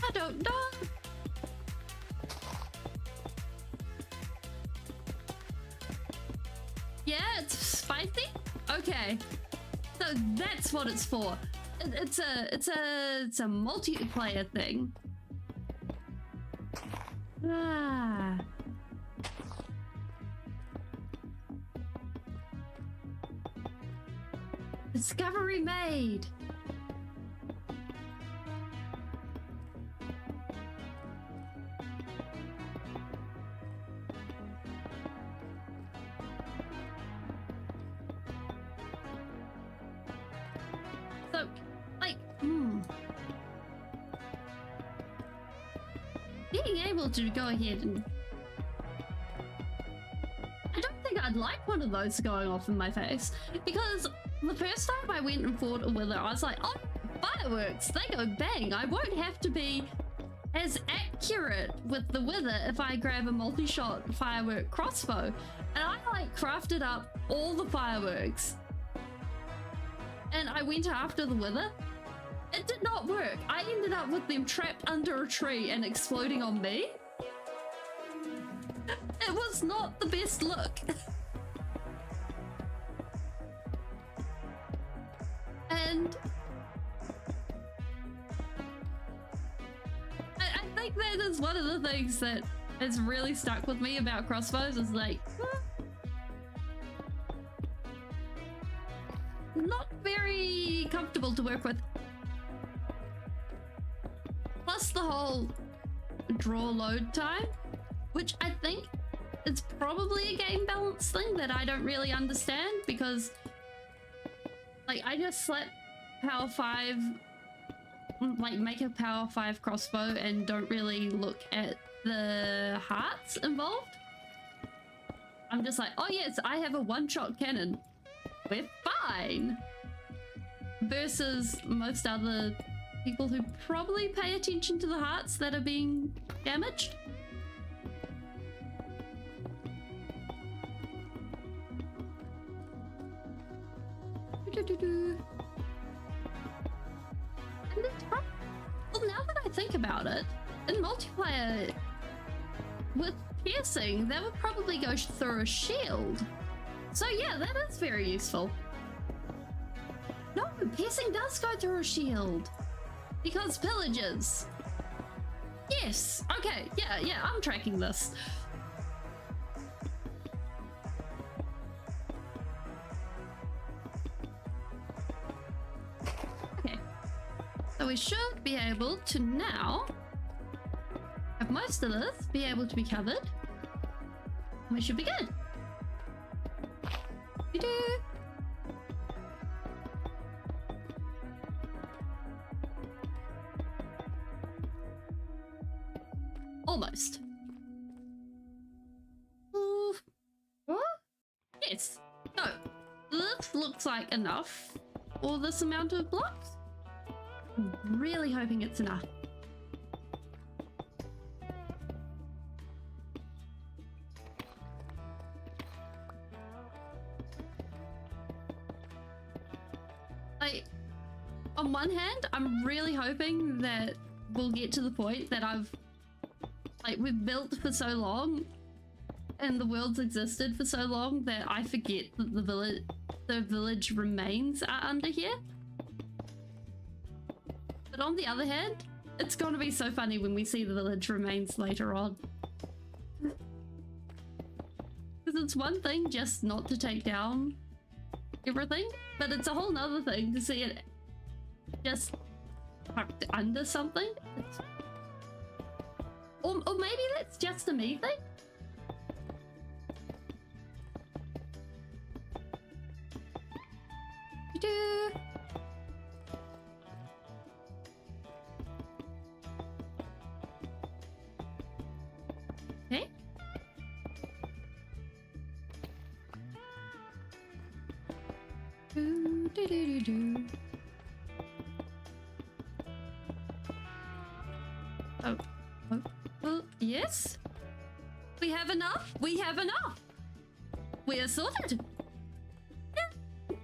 S1: I don't know. Yeah, it's spicy? Okay. So that's what it's for. It's a multiplayer thing. Ah. Discovery made. So, like, being able to go ahead and... I don't think I'd like one of those going off in my face, because the first time I went and fought a wither, I was like, oh, fireworks, they go bang. I won't have to be as accurate with the wither if I grab a multi-shot firework crossbow. And I, like, crafted up all the fireworks. And I went after the wither. It did not work. I ended up with them trapped under a tree and exploding on me. It was not the best look. And I think that is one of the things that has really stuck with me about crossbows, is like, not very comfortable to work with. Plus the whole draw load time, which I think is probably a game balance thing that I don't really understand, because like, I just slap power 5, like, make a power 5 crossbow and don't really look at the hearts involved. I'm just like, oh yes, I have a one-shot cannon. We're fine. Versus most other people who probably pay attention to the hearts that are being damaged. And well, now that I think about it, in multiplayer with piercing, that would probably go through a shield. So yeah, that is very useful. No, piercing does go through a shield because pillagers. Yes. Okay. Yeah. I'm tracking this. So we should be able to now have most of this be able to be covered. We should be good. We do. Almost. Ooh. What? Yes. No. This looks like enough for this amount of blocks. I'm really hoping it's enough. Like, on one hand, I'm really hoping that we'll get to the point that we've built for so long and the world's existed for so long that I forget that the village remains are under here. But on the other hand, it's going to be so funny when we see the village remains later on. Because it's one thing just not to take down everything, but it's a whole nother thing to see it just tucked under something. Or maybe that's just a me thing. Okay. Oh, yes. We have enough. We have enough. We are sorted. Yeah.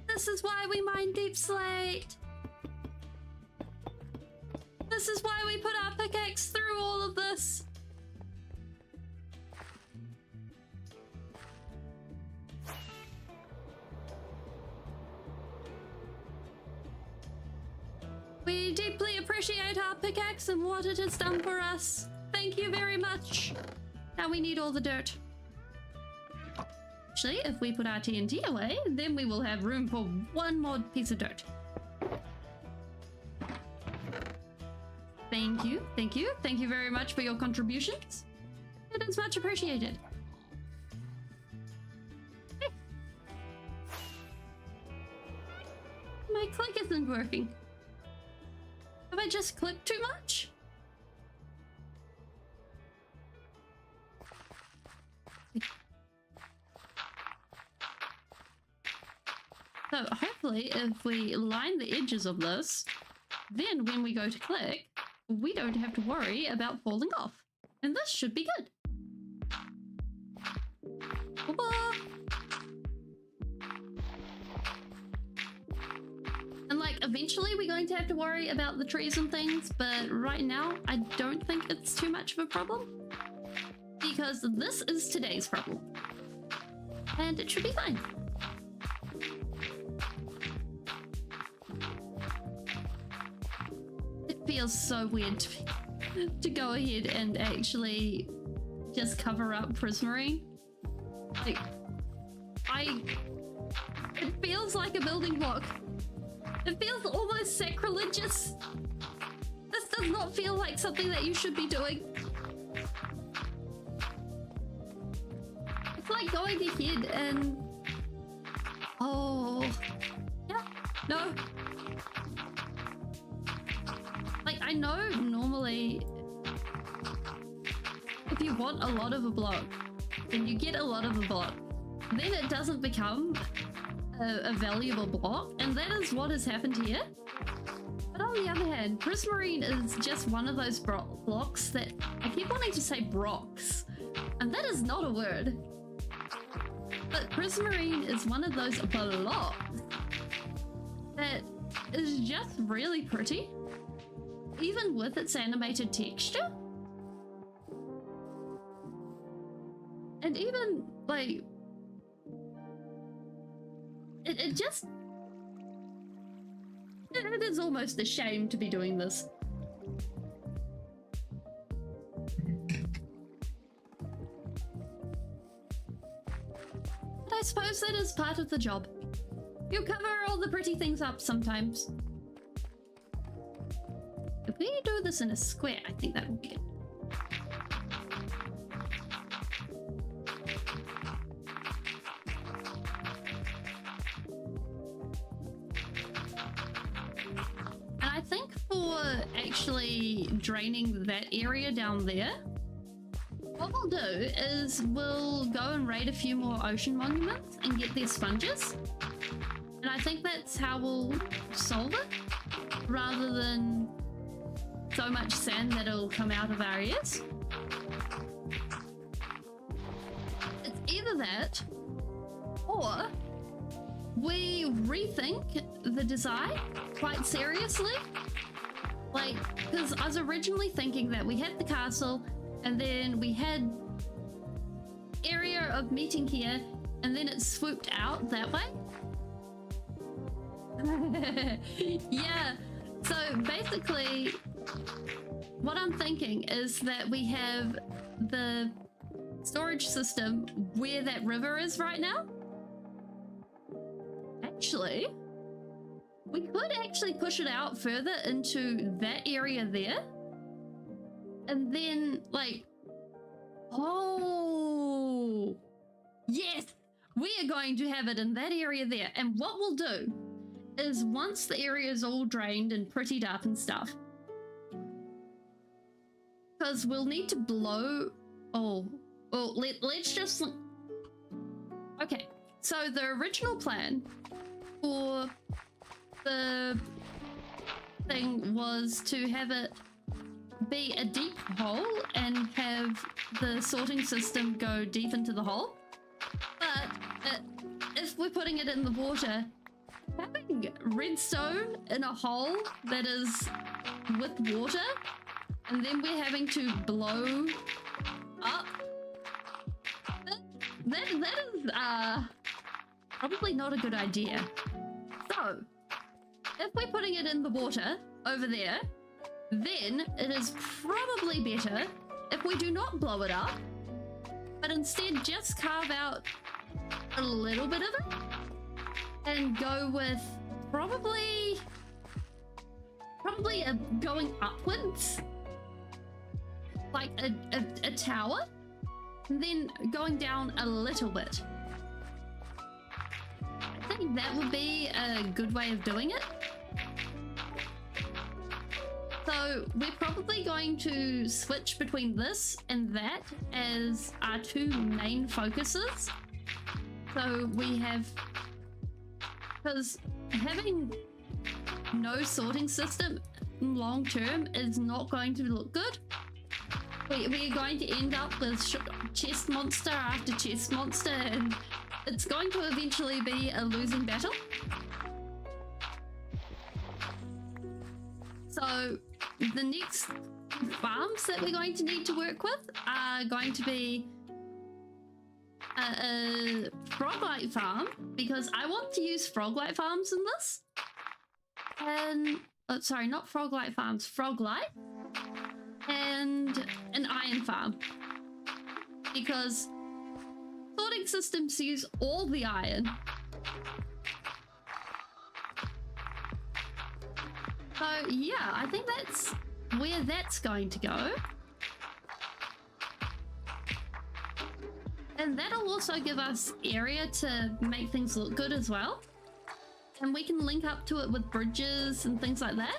S1: This is why we mine deep slate. This is why we put our pickaxe through all of this. We deeply appreciate our pickaxe and what it has done for us. Thank you very much. Now we need all the dirt. Actually, if we put our TNT away, then we will have room for one more piece of dirt. Thank you, thank you. Thank you very much for your contributions. It is much appreciated. Hey. My click isn't working. Have I just clicked too much? So hopefully if we line the edges of this, then when we go to click, we don't have to worry about falling off. And this should be good. Bye-bye. And like eventually we're going to have to worry about the trees and things, but right now I don't think it's too much of a problem because this is today's problem and it should be fine. It feels so weird to go ahead and actually just cover up prismarine. Like, it feels like a building block. It feels almost sacrilegious. This does not feel like something that you should be doing. It's like going ahead and... Oh... Yeah, no. Like, I know normally if you want a lot of a block, then you get a lot of a block. Then it doesn't become a valuable block, and that is what has happened here. But on the other hand, prismarine is just one of those blocks that I keep wanting to say brocks, and that is not a word. But prismarine is one of those blocks that is just really pretty, even with its animated texture. And even like it just it is almost a shame to be doing this. But I suppose that is part of the job. You cover all the pretty things up sometimes. If we do this in a square, I think that would be good. And I think actually draining that area down there, what we'll do is we'll go and raid a few more ocean monuments and get their sponges. And I think that's how we'll solve it, rather than so much sand that'll come out of our ears. It's either that, or we rethink the design quite seriously. Like, because I was originally thinking that we had the castle, and then we had area of meeting here, and then it swooped out that way. Yeah, so basically what I'm thinking is that we have the storage system where that river is right now. Actually, we could actually push it out further into that area there, and then like, oh yes, we are going to have it in that area there. And what we'll do is, once the area is all drained and prettied up and stuff, because we'll need to blow, let's just, okay, so the original plan for the thing was to have it be a deep hole and have the sorting system go deep into the hole. But if we're putting it in the water, having redstone in a hole that is with water, and then we're having to blow up, that is probably not a good idea. So if we're putting it in the water over there, then it is probably better if we do not blow it up, but instead just carve out a little bit of it and go with probably going upwards, like a tower, and then going down a little bit. I think that would be a good way of doing it. So we're probably going to switch between this and that as our two main focuses. So we have, because having no sorting system long term is not going to look good. We're going to end up with chest monster after chest monster, and it's going to eventually be a losing battle. So the next farms that we're going to need to work with are going to be a frog-light farm, because I want to use frog-light farms in this. And sorry, not frog-light farms, frog-light, and an iron farm, because sorting systems use all the iron. So yeah, I think that's where that's going to go. And that'll also give us area to make things look good as well. And we can link up to it with bridges and things like that.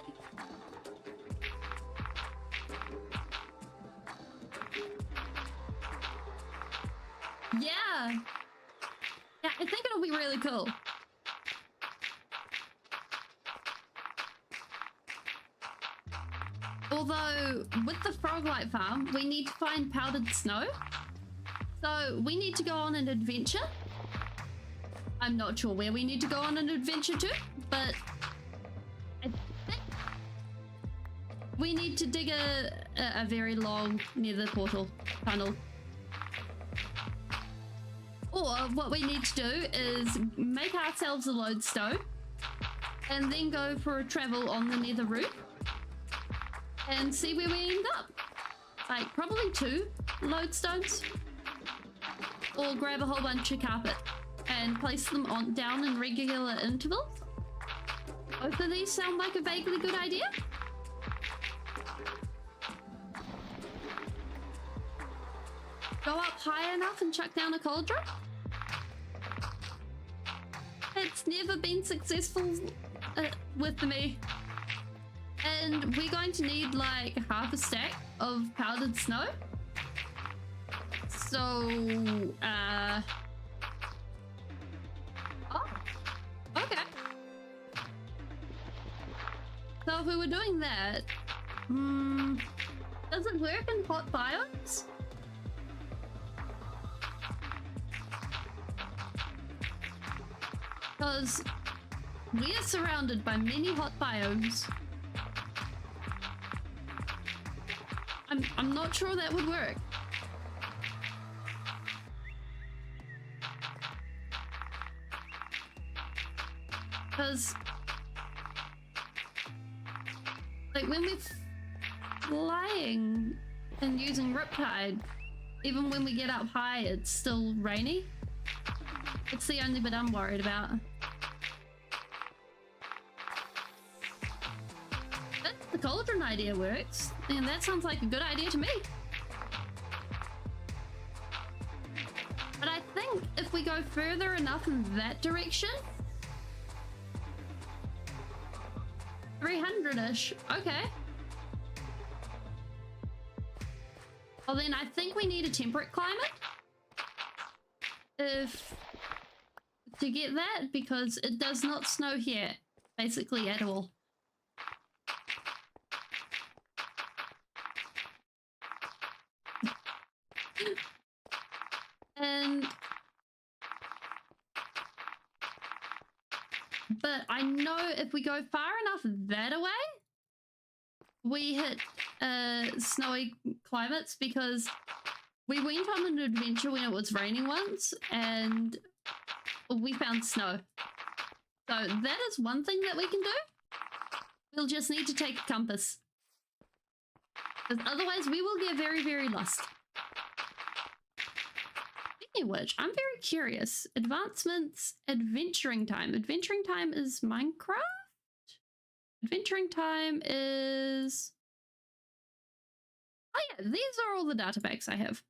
S1: Yeah. Yeah, I think it'll be really cool. Although, with the frog-light farm, we need to find powdered snow. So, we need to go on an adventure. I'm not sure where we need to go on an adventure to, but I think we need to dig a very long nether portal tunnel. Or what we need to do is make ourselves a lodestone and then go for a travel on the nether route and see where we end up. Like probably 2 lodestones, or grab a whole bunch of carpet and place them down in regular intervals. Both of these sound like a vaguely good idea. Go up high enough and chuck down a cauldron. It's never been successful with me. And we're going to need like half a stack of powdered snow. So, oh, okay. So if we were doing that, does it work in hot biomes? Because we are surrounded by many hot biomes. I'm not sure that would work. Because like when we're flying and using Riptide, even when we get up high, it's still rainy. It's the only bit I'm worried about. If the cauldron idea works, and that sounds like a good idea to me. But I think if we go further enough in that direction, 300-ish, okay. Well then I think we need a temperate climate to get that, because it does not snow here basically at all. But I know if we go far enough that away, we hit snowy climates, because we went on an adventure when it was raining once and we found snow. So that is one thing that we can do. We'll just need to take a compass, because otherwise we will get very, very lost. Speaking of which, I'm very curious. Advancements, adventuring time. Adventuring time is Minecraft? Adventuring time is... oh yeah, these are all the data packs I have.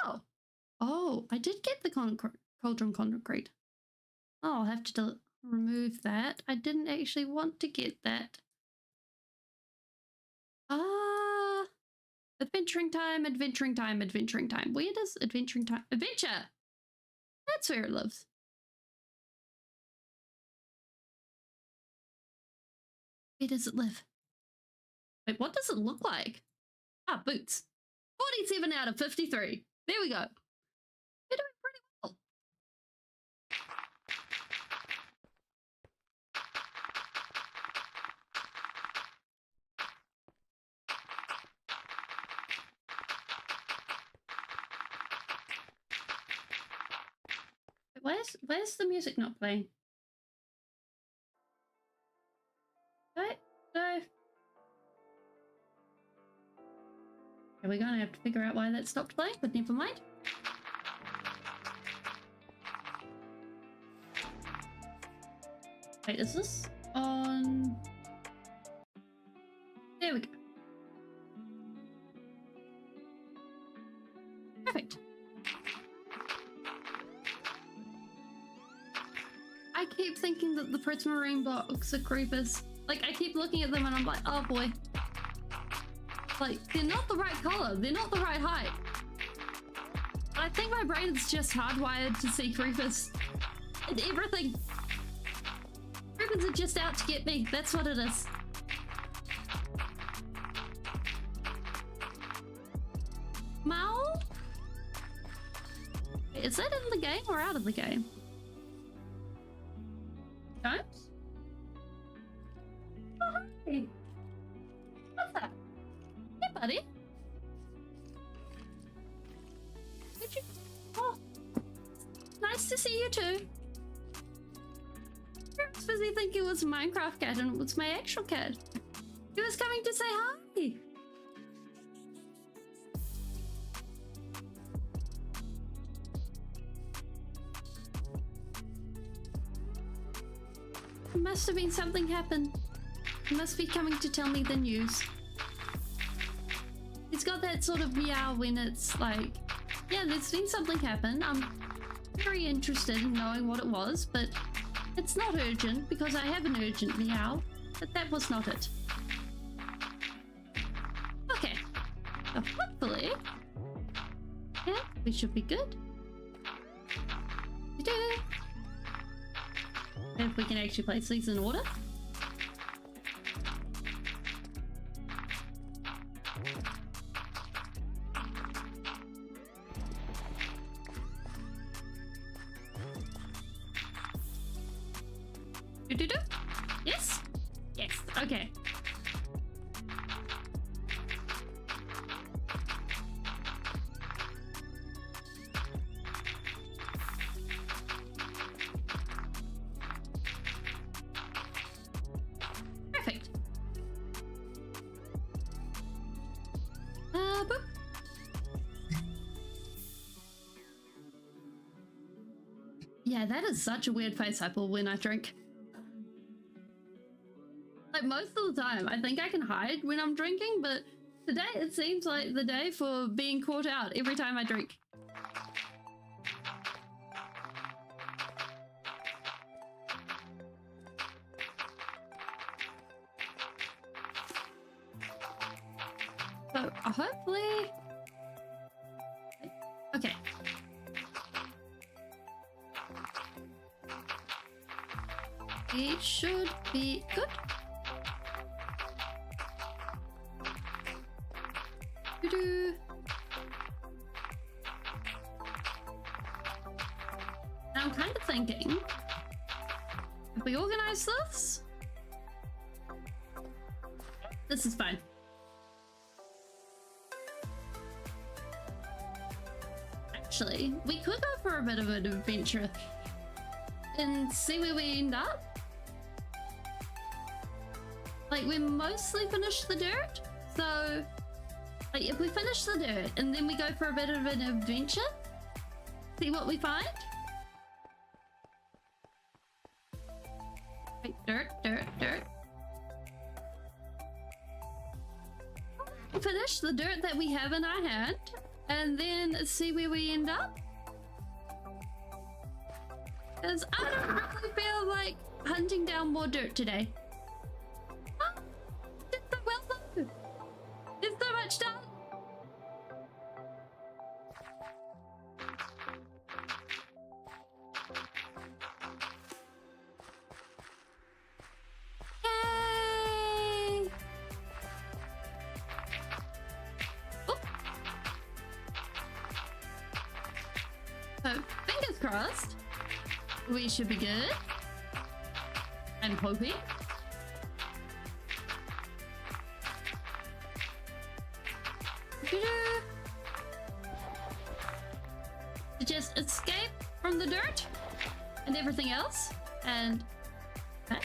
S1: Oh. Oh, I did get the cauldron concrete. Oh, I'll have to remove that. I didn't actually want to get that. Adventuring time, adventuring time, adventuring time. Where does adventuring time... adventure! That's where it lives. Where does it live? Wait, what does it look like? Ah, boots. 47 out of 53. There we go. We're doing pretty well. Where's the music not playing? What? No. We're gonna have to figure out why that stopped playing, but never mind. Wait, is this on? There we go. Perfect. I keep thinking that the prismarine blocks are creepers. Like, I keep looking at them and I'm like, oh boy. Like, they're not the right color, they're not the right height. But I think my brain is just hardwired to see creepers and everything. Creepers are just out to get me, that's what it is. Mal? Is that in the game or out of the game? Don't? Oh, hi. What's that? Hey, buddy. Did you? Oh, nice to see you too. I was busy thinking it was a Minecraft cat and it was my actual cat. He was coming to say hi. Must have been something happened. He must be coming to tell me the news. It's got that sort of meow when it's like, yeah, there's been something happen. I'm very interested in knowing what it was, but It's not urgent because I have an urgent meow, but that was not it. Okay, so hopefully, yeah, we should be good. If we can actually place these in order. Yes? Yes, okay. Perfect. Boop. Yeah, that is such a weird face I pull when I drink. Like most of the time, I think I can hide when I'm drinking, but today it seems like the day for being caught out every time I drink. So hopefully... Okay. It should be good. Doo-doo. Now I'm kind of thinking, if we organize this is fine. Actually, we could go for a bit of an adventure and see where we end up. Like, we mostly finished the dirt, so like if we finish the dirt and then we go for a bit of an adventure, see what we find. Wait, dirt. Finish the dirt that we have in our hand and then see where we end up. Because I don't really feel like hunting down more dirt today. Oh, did so well though. There's so much done. Yay! Oh. So, fingers crossed. We should be good. I'm hoping. To just escape from the dirt and everything else and that.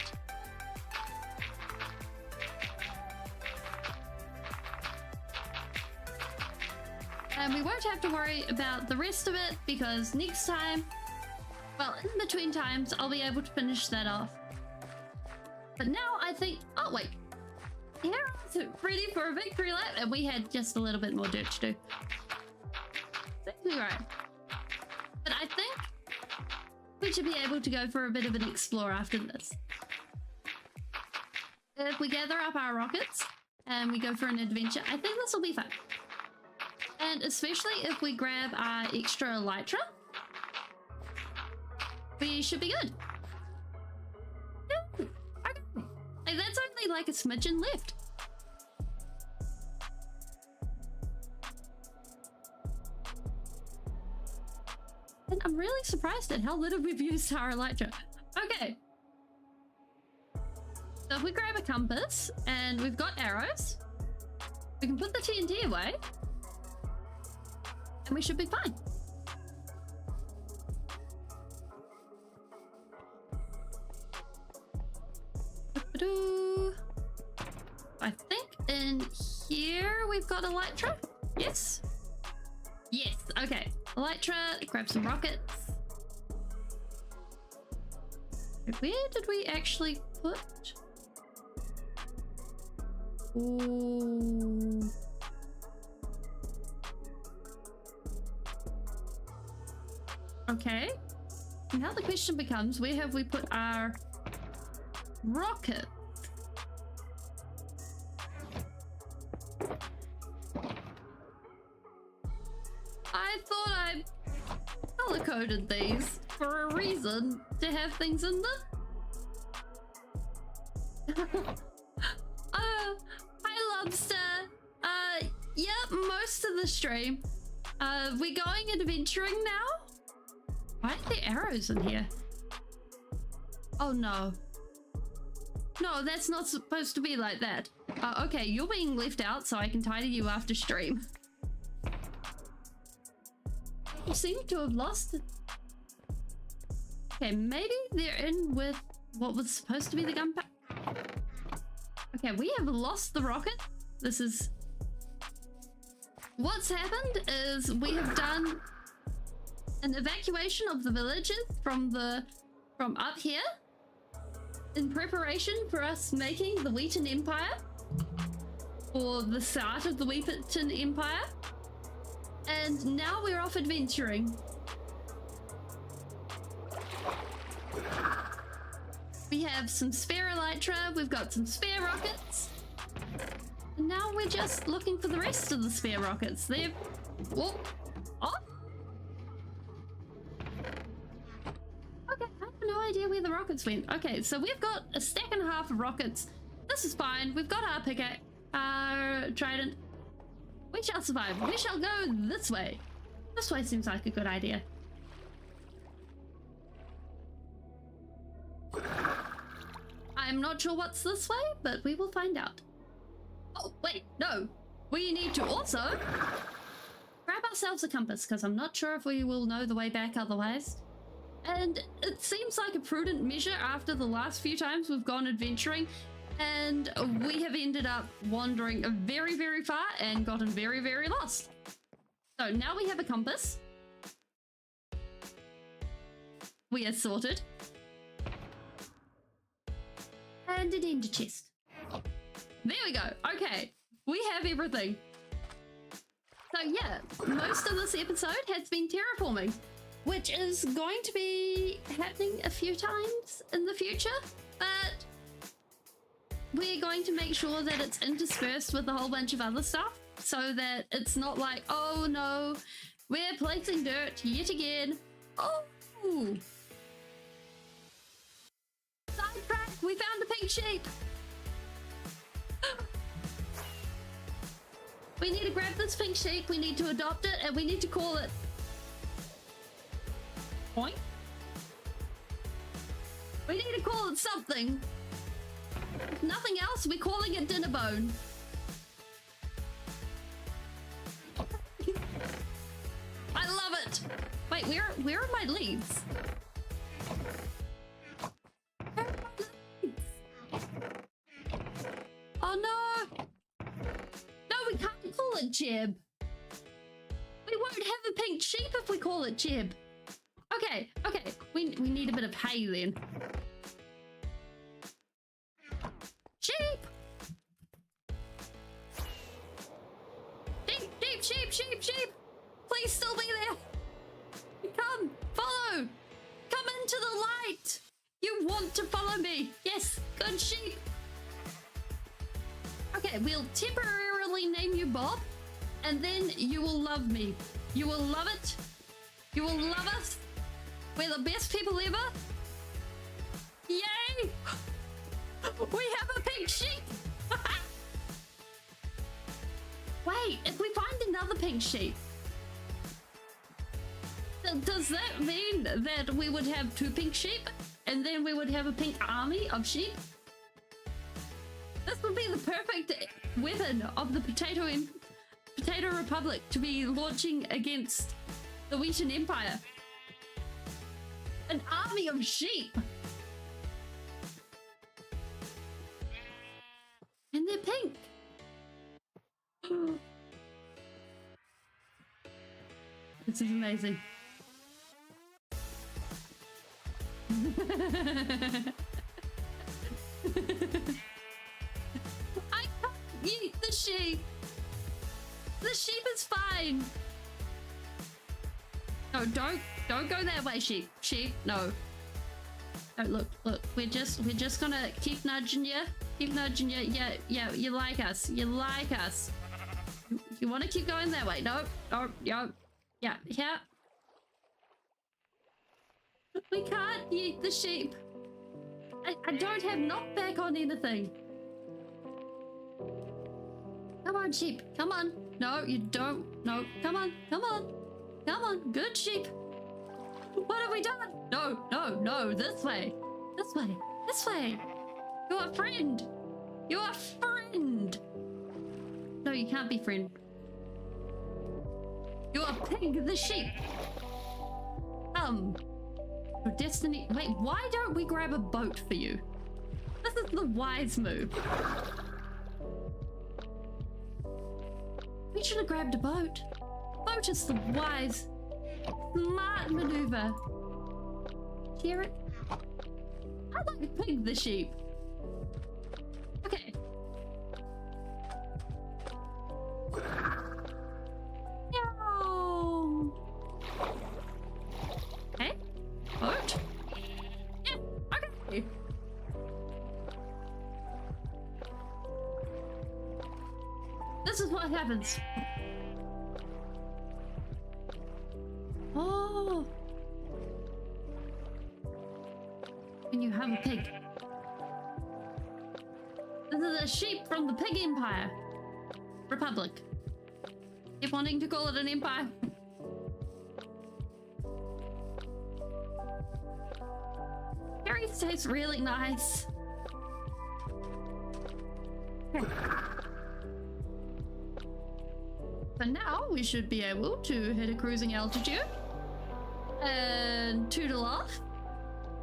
S1: And we won't have to worry about the rest of it because next time, well, in between times, I'll be able to finish that off. But now I think, oh wait, heroes ready for a victory lap, and we had just a little bit more dirt to do. Exactly right. But I think we should be able to go for a bit of an explore after this. If we gather up our rockets and we go for an adventure, I think this will be fun. And especially if we grab our extra elytra, we should be good. Yeah, okay. Like, that's only like a smidgen left. And I'm really surprised at how little we've used our elytra. Okay. So if we grab a compass and we've got arrows, we can put the TNT away and we should be fine. I think in here we've got elytra. Yes. Yes. Okay. Elytra. Grab some rockets. Where did we actually put? Ooh. Okay. Now the question becomes, where have we put our rocket? I thought I color-coded these for a reason, to have things in them. Hi Lobster. Yep, most of the stream. We're going adventuring now? Why are there arrows in here? Oh no. No, that's not supposed to be like that. Okay, you're being left out so I can tidy you after stream. You seem to have lost it. Okay, maybe they're in with what was supposed to be the gunpowder. Okay, we have lost the rocket. This is... What's happened is we have done an evacuation of the villages from up here in preparation for us making the Wheaton Empire, or the start of the Wheaton Empire. And now we're off adventuring. We have some spare elytra, we've got some spare rockets. And now we're just looking for the rest of the spare rockets. They're... Oh! Oh! Okay, I have no idea where the rockets went. Okay, so we've got a stack and a half of rockets. This is fine. We've got our pickaxe, our trident. We shall survive. We shall go this way. This way seems like a good idea. I'm not sure what's this way, but we will find out. Oh, wait, no. We need to also grab ourselves a compass, because I'm not sure if we will know the way back otherwise. And it seems like a prudent measure after the last few times we've gone adventuring, and we have ended up wandering very, very far and gotten very, very lost. So now we have a compass. We are sorted. And an ender chest. There we go. Okay, we have everything. So yeah, most of this episode has been terraforming, which is going to be happening a few times in the future, but we're going to make sure that it's interspersed with a whole bunch of other stuff, so that it's not like, oh no, we're placing dirt yet again. Oh! Sidetrack! We found a pink sheep! We need to grab this pink sheep, we need to adopt it, and we need to call it... Point? We need to call it something. If nothing else, we're calling it Dinnerbone. I love it! Wait, where are my leaves? Where are my leaves? Oh no! No, we can't call it Jeb. We won't have a pink sheep if we call it Jeb. Okay, we need a bit of hay then. Sheep! Sheep! Please still be there! Come, follow! Come into the light! You want to follow me! Yes, good sheep! Okay, we'll temporarily name you Bob, and then you will love me. You will love it. You will love us. We're the best people ever. Yay! We have a pink sheep! Wait, if we find another pink sheep, does that mean that we would have two pink sheep and then we would have a pink army of sheep? This would be the perfect weapon of the Potato Republic to be launching against the Wheaton Empire. An army of sheep! And they're pink! This is amazing. I can't eat the sheep! The sheep is fine! No, don't Don't go that way, sheep. Sheep, no. Oh, look. We're just gonna keep nudging you. Keep nudging you. Yeah. You like us. You like us. You want to keep going that way? No. Yeah. We can't eat the sheep. I don't have knockback on anything. Come on, sheep. Come on. No, you don't. No. Come on. Good sheep. What have we done? No. This way. You're a friend. No, you can't be friend. You're a pig, the sheep. Your destiny. Wait, why don't we grab a boat for you? This is the wise move. We should have grabbed a boat. Boat is the wise, smart maneuver. Hear it? I like pig the sheep. Okay. No. Okay. Boat. Yeah. Okay. This is what happens. Oh. When you have a pig. This is a sheep from the Pig Empire. Republic. Keep wanting to call it an empire. Berries taste really nice. Okay. For now, we should be able to hit a cruising altitude and tootle off.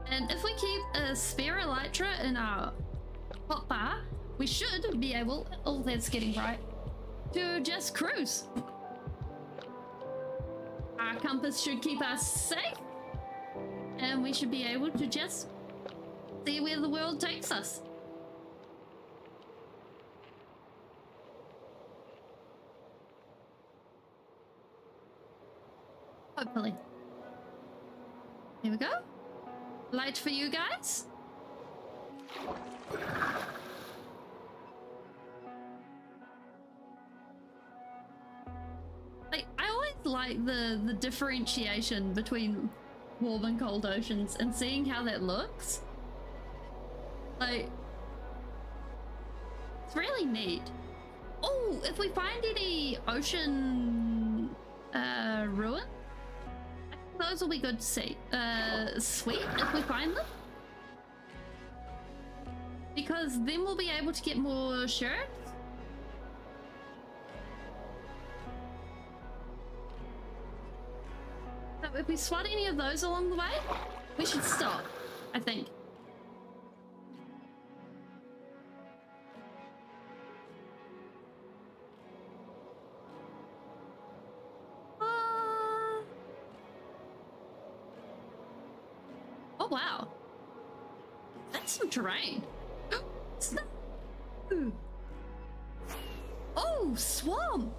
S1: And if we keep a spare elytra in our hot bar, we should be able, oh, that's getting bright, to just cruise. Our compass should keep us safe, and we should be able to just see where the world takes us. Hopefully. Here we go. Light for you guys. Like, I always like the differentiation between warm and cold oceans and seeing how that looks. Like, it's really neat. Oh, if we find any ocean ruin, those will be good to see. Sweet, if we find them. Because then we'll be able to get more shirts. So if we spot any of those along the way, we should stop, I think. Oh wow, that's some terrain. Snow. Oh, swamp.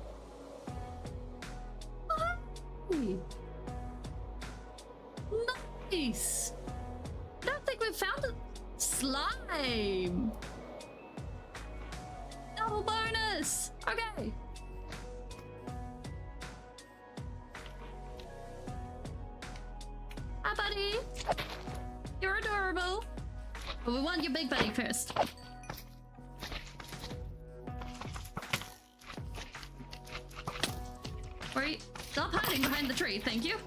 S1: Hey. Nice. I don't think we've found a slime. Double bonus. Okay. Hi, buddy. You're adorable. But we want your big buddy first. Wait, stop hiding behind the tree, thank you.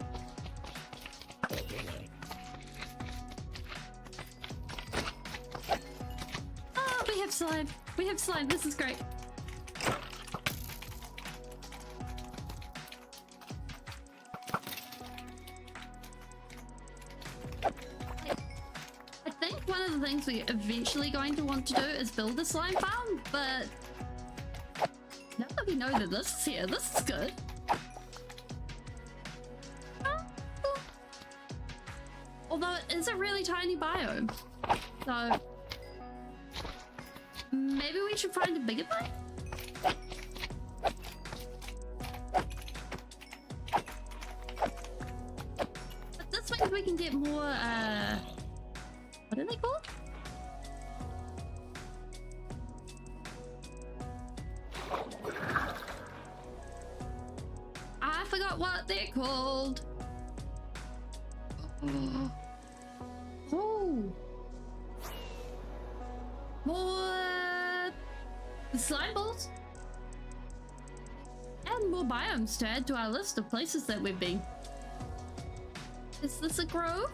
S1: Oh, we have slime. We have slime, this is great. I think one of the things we're eventually going to want to do is build a slime farm, but now that we know that this is here, this is good. Although it is a really tiny biome, so maybe we should find a bigger biome? we can get more, what are they called? I forgot what they're called. Oh. More slime balls. And more biomes to add to our list of places that we've been. Is this a grove?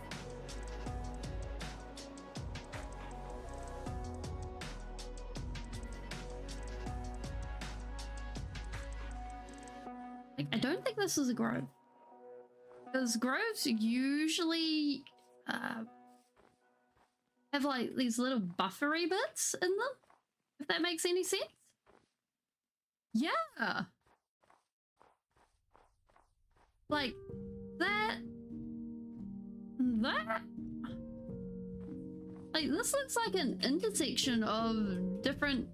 S1: I don't think this is a grove. Because groves usually have like these little buffery bits in them, if that makes any sense. Yeah. Like that. Like this looks like an intersection of different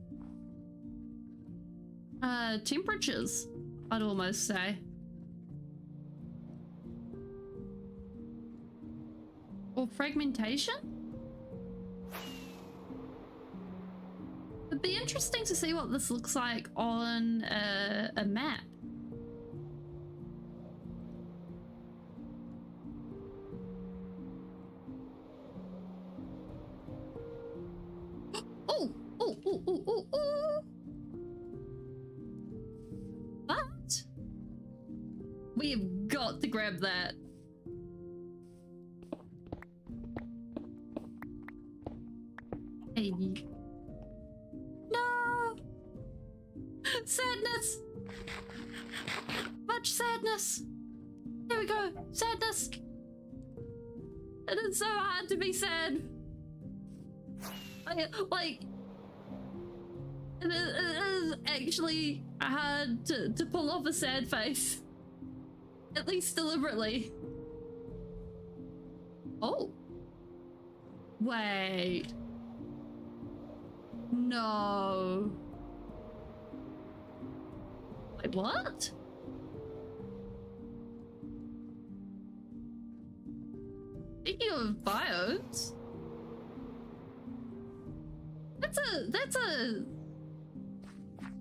S1: temperatures, I'd almost say. Or fragmentation? It'd be interesting to see what this looks like on a map. Oh. But we have got to grab that. Hey. No! Sadness! Much sadness! There we go! Sadness! It is so hard to be sad. Like, it is actually hard to pull off a sad face. At least deliberately. Oh. Wait. No. Wait, what? Speaking of biomes, that's a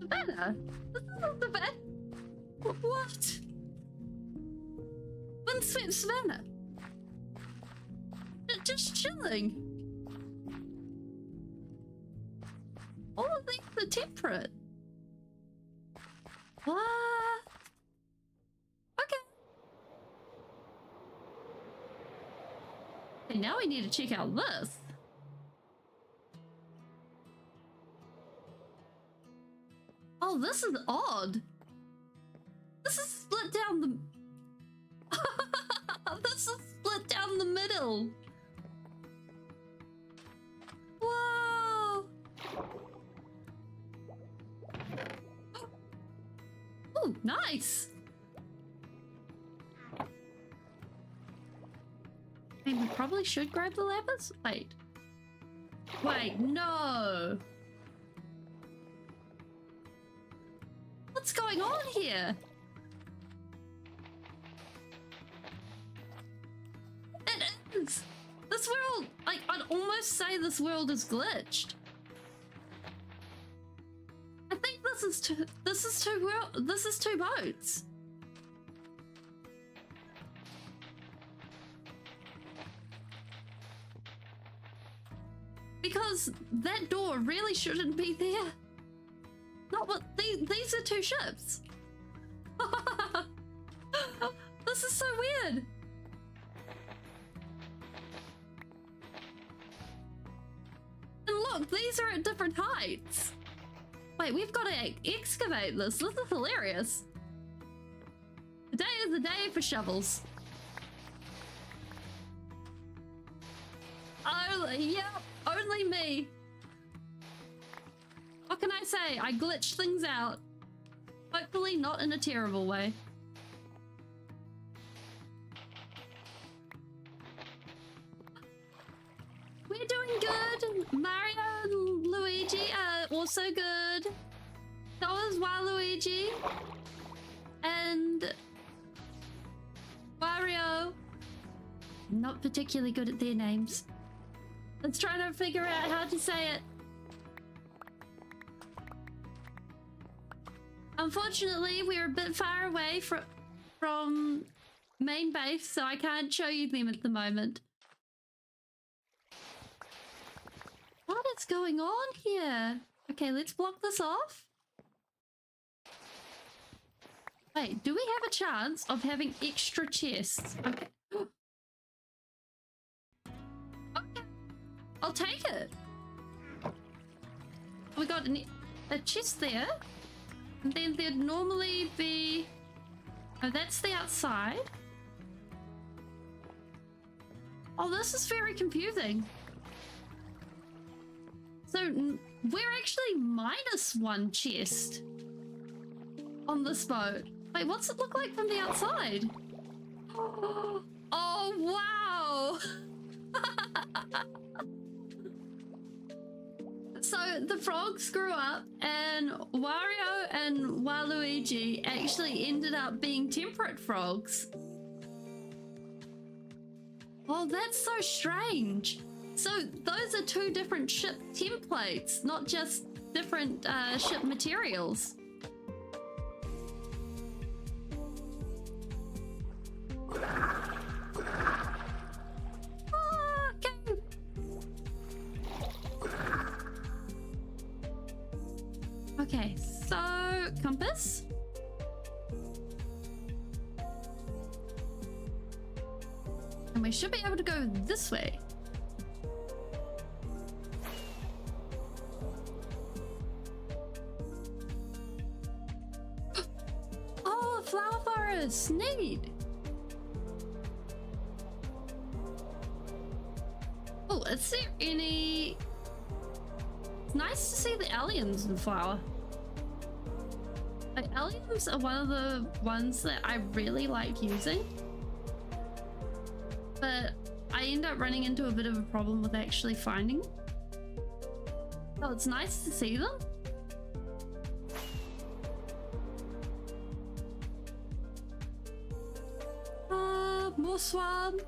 S1: savannah. This isn't the bed. What? Windswept savannah. Just chilling. All of these are temperate. What? Okay. And now we need to check out this. Oh, this is odd. This is split down the... This is split down the middle. Whoa. Oh, nice. I mean, we probably should grab the lapis. Wait. Wait, no. What's going on here? It is. This world, like, I'd almost say this world is glitched. I think this is two boats. Because that door really shouldn't be there. Not what these are two ships. This is so weird. And look, these are at different heights. Wait, we've got to excavate this. This is hilarious. Today is the day for shovels. Oh, yep, only me. What can I say? I glitched things out. Hopefully not in a terrible way. We're doing good. Mario and Luigi are also good. So is Waluigi. And Wario. I'm not particularly good at their names. Let's try to figure out how to say it. Unfortunately, we're a bit far away from main base, so I can't show you them at the moment. What is going on here? Okay, let's block this off. Wait, do we have a chance of having extra chests? Okay. Okay. I'll take it. We got a chest there. And then there'd normally be... Oh, that's the outside. Oh, this is very confusing. So we're actually -1 chest on this boat. Wait, what's it look like from the outside? Oh, wow! So the frogs grew up and Wario and Waluigi actually ended up being temperate frogs. Oh, that's so strange. So those are two different ship templates, not just different ship materials. Okay. Okay, so compass. And we should be able to go this way. Oh, flower forest, neat. Oh, is there any... It's nice to see the aliens in flower. Like, aliens are one of the ones that I really like using. But I end up running into a bit of a problem with actually finding them. So it's nice to see them. More swamp.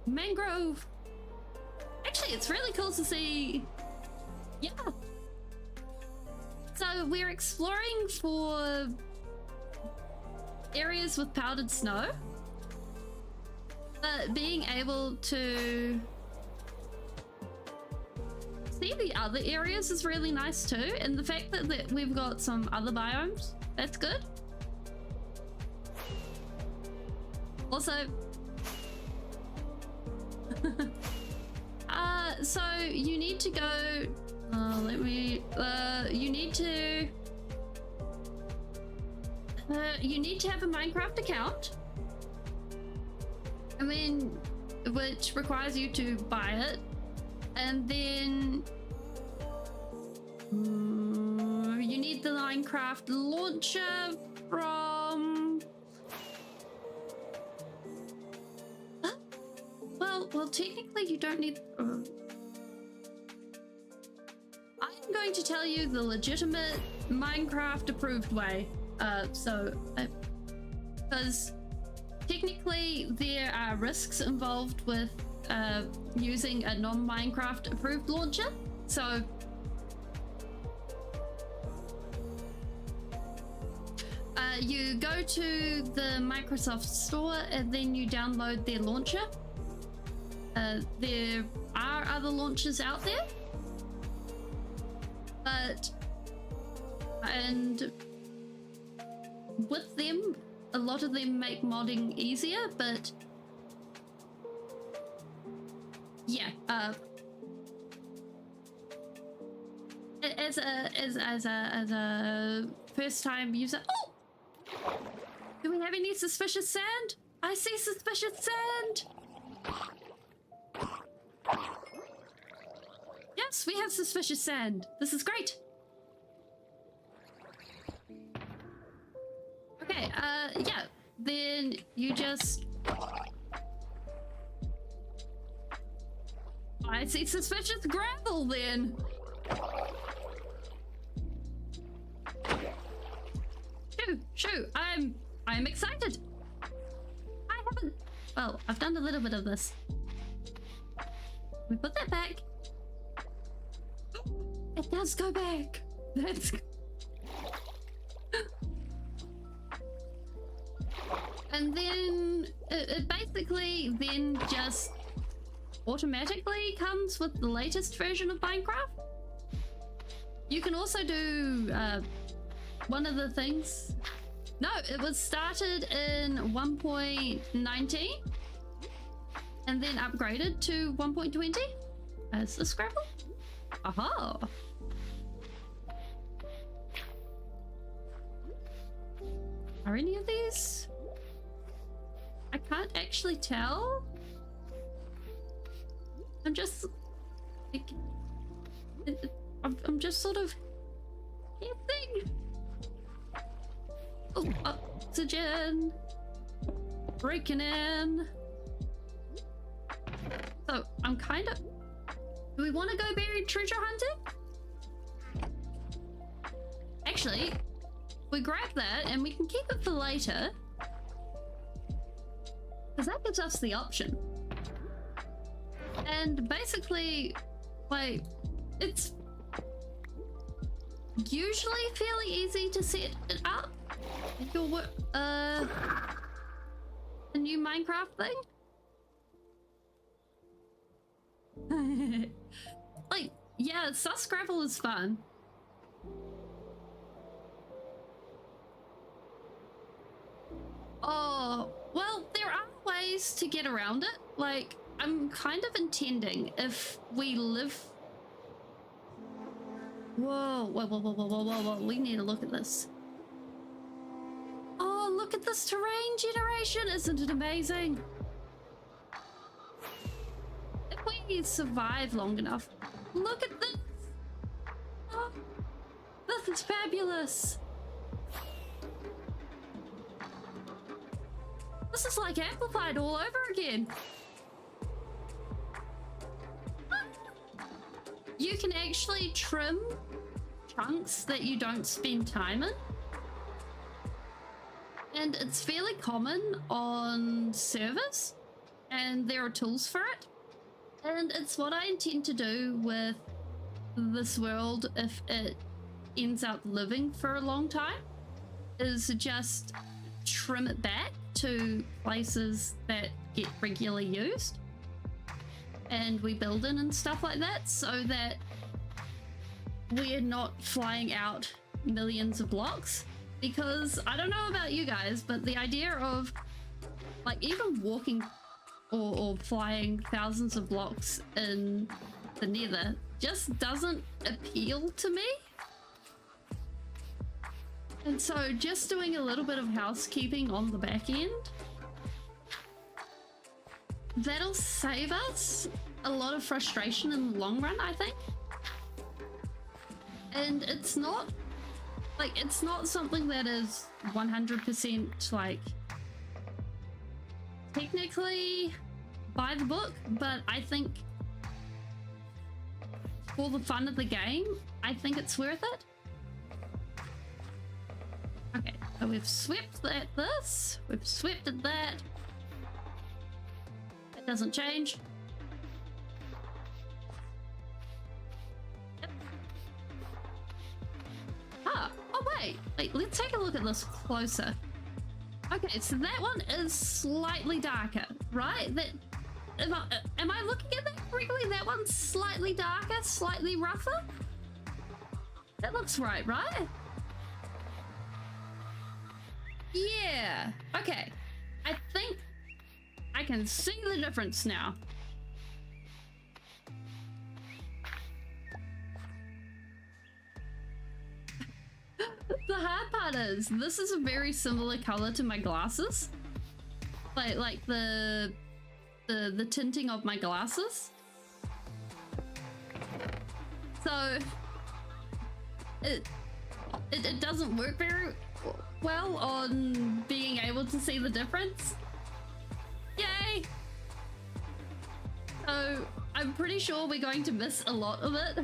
S1: Mangrove. Actually, it's really cool to see. Yeah. So we're exploring for areas with powdered snow, but being able to see the other areas is really nice too, and the fact that we've got some other biomes, that's good. Also, so you need to go, you need to have a Minecraft account. I mean, which requires you to buy it. And then you need the Minecraft launcher from... Well, technically you don't need... I'm going to tell you the legitimate Minecraft approved way. Because technically there are risks involved with using a non-Minecraft approved launcher. So you go to the Microsoft store and then you download their launcher. There are other launchers out there, and with them, a lot of them make modding easier, but yeah, as a first time user. Oh, do we have any suspicious sand? I see suspicious sand. Yes, we have suspicious sand. This is great. Okay, yeah, then you just buy I see suspicious gravel then. Shoo, I'm excited. I haven't, well, I've done a little bit of this. We put that back. It does go back. That's and then it basically then just automatically comes with the latest version of Minecraft. You can also do one of the things. No, it was started in 1.19 and then upgraded to 1.20 as the Scrabble. Aha! Are any of these? I can't actually tell. I'm just like, I'm just sort of guessing. Oh, oxygen breaking in. So I'm kind of, do we want to go buried treasure hunting? Actually, we grab that and we can keep it for later, because that gives us the option. And basically, like, it's usually fairly easy to set it up. Your a new Minecraft thing. Like, yeah, sus gravel is fun. Oh, well, there are ways to get around it. Like, I'm kind of intending if we live. Whoa, we need to look at this. Oh, look at this terrain generation. Isn't it amazing? If we survive long enough. Look at this. Oh, this is fabulous. This is like amplified all over again. You can actually trim chunks that you don't spend time in. And it's fairly common on servers, and there are tools for it. And it's what I intend to do with this world if it ends up living for a long time, is just trim it back to places that get regularly used. And we build in and stuff like that, so that we're not flying out millions of blocks. Because I don't know about you guys, but the idea of like even walking or flying thousands of blocks in the nether just doesn't appeal to me. And so just doing a little bit of housekeeping on the back end, that'll save us a lot of frustration in the long run, I think. And it's not like, it's not something that is 100% like technically by the book, but I think for the fun of the game, I think it's worth it. Okay, so we've swept that this, we've swept at that. It doesn't change. Yep. Ah, oh wait, let's take a look at this closer. Okay, so that one is slightly darker, right? That am I looking at that correctly? That one's slightly darker, slightly rougher? That looks right, right? Yeah, okay. I think I can see the difference now. The hard part is, this is a very similar color to my glasses. Like the tinting of my glasses. So it doesn't work very well on being able to see the difference. Yay! So I'm pretty sure we're going to miss a lot of it.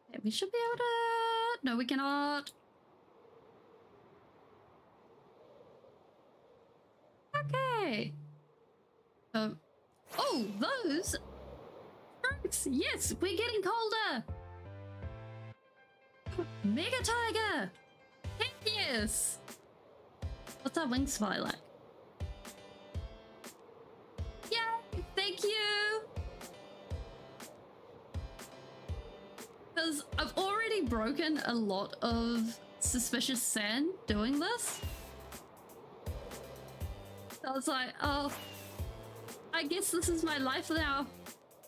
S1: Okay, we should be able to... No, we cannot. Okay. Oh, those strokes. Yes, we're getting colder. Mega tiger. Heck yes. What's our wing supply like? Yay! Thank you. Because I've already broken a lot of suspicious sand doing this. I was like, oh, I guess this is my life now.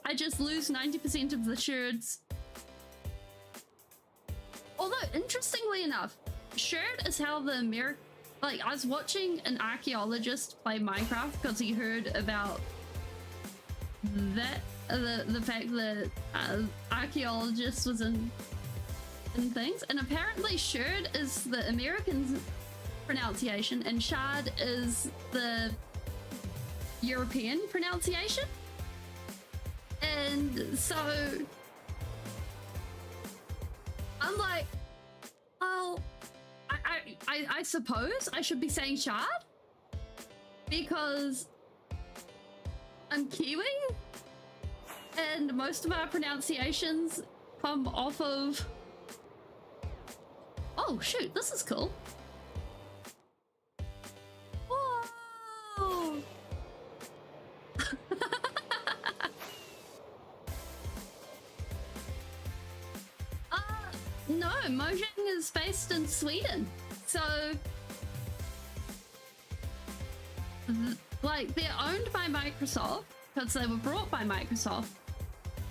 S1: I just lose 90% of the sherds. Although, interestingly enough, sherd is how the like, I was watching an archaeologist play Minecraft because he heard about that, the fact that archaeologist was in things, and apparently sherd is the American pronunciation and shard is the European pronunciation. And so I'm like, oh, I suppose I should be saying shard because I'm Kiwi and most of our pronunciations come off of... Oh shoot, this is cool. Whoa! No, Mojang is based in Sweden. So, like, they're owned by Microsoft because they were brought by Microsoft,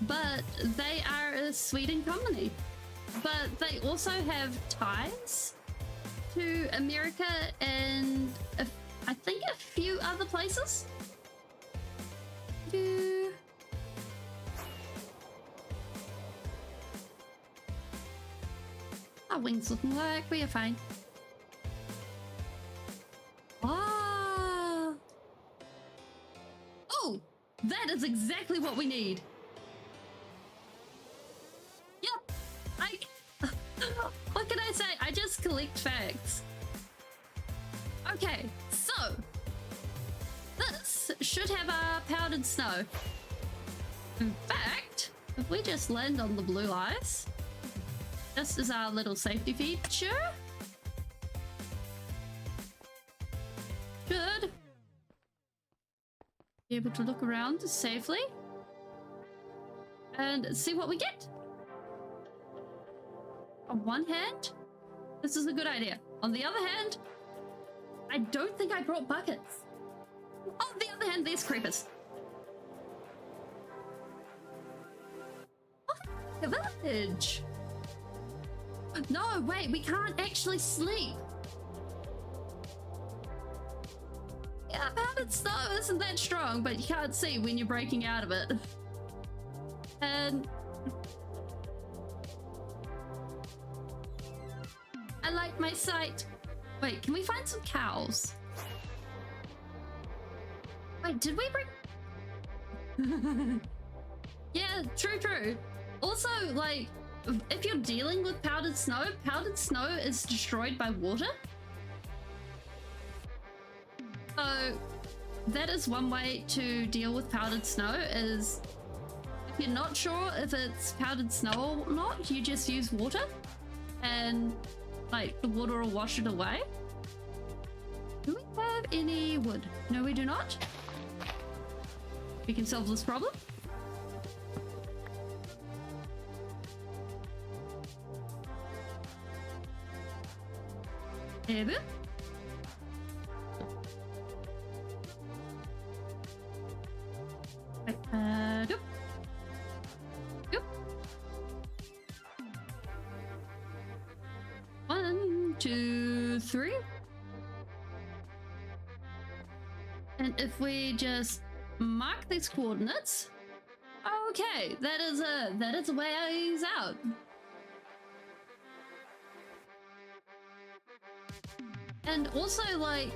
S1: but they are a Sweden company. But they also have ties to America and I think a few other places. Our wings looking like we are fine. Ah! Oh, that is exactly what we need. Yep. What can I say? I just collect facts. Okay, so this should have our powdered snow. In fact, if we just land on the blue ice, this is our little safety feature. Should be able to look around safely and see what we get. On one hand, this is a good idea. On the other hand, I don't think I brought buckets. On the other hand, there's creepers. Oh, a village. No, wait, we can't actually sleep. Yeah, powdered snow isn't that strong, but you can't see when you're breaking out of it. And I like my sight. Wait, can we find some cows? Wait, did we bring... Yeah, true. Also, like, if you're dealing with powdered snow is destroyed by water. So that is one way to deal with powdered snow, is if you're not sure if it's powdered snow or not, you just use water and like the water will wash it away. Do we have any wood? No, we do not. We can solve this problem. Maybe. Doop. Doop. 1, 2, 3. And if we just mark these coordinates, okay, that is a ways out. And also, like,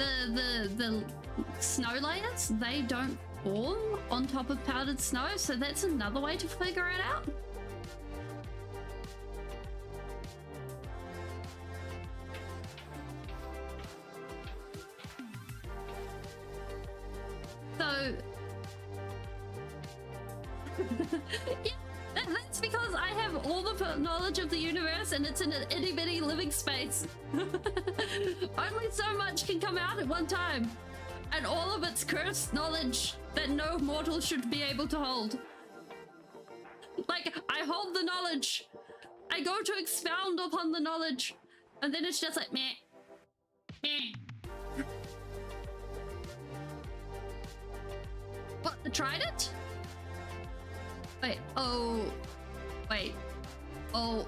S1: the snow layers, they don't fall on top of powdered snow, so that's another way to figure it out. So yeah, that's because I have all the knowledge of the universe and it's in an itty bitty living space. Only so much can come out at one time, and all of its cursed knowledge that no mortal should be able to hold. Like, I hold the knowledge, I go to expound upon the knowledge, and then it's just like meh, meh. What, the trident? Wait, oh, wait, oh.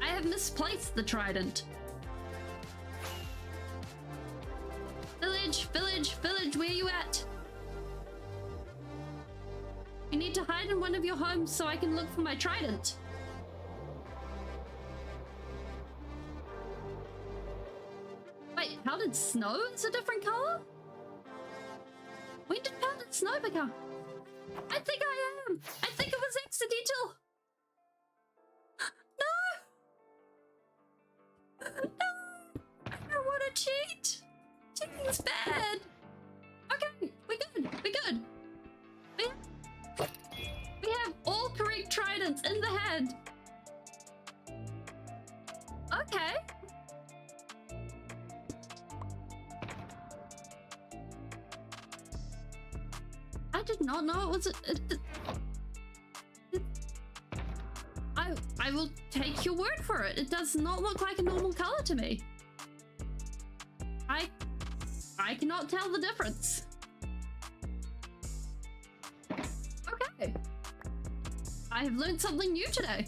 S1: I have misplaced the trident. Village, village, village, where you at? You need to hide in one of your homes so I can look for my trident. Wait, powdered snow is a different color? When did powdered snow become? I think I am. I think it was accidental. No. No. I don't want to cheat. Cheating's bad. Okay, we're good. We're good. We have all correct tridents in the head. Okay. I did not know it was I will take your word for it. It does not look like a normal color to me. I cannot tell the difference. Okay. I have learned something new today.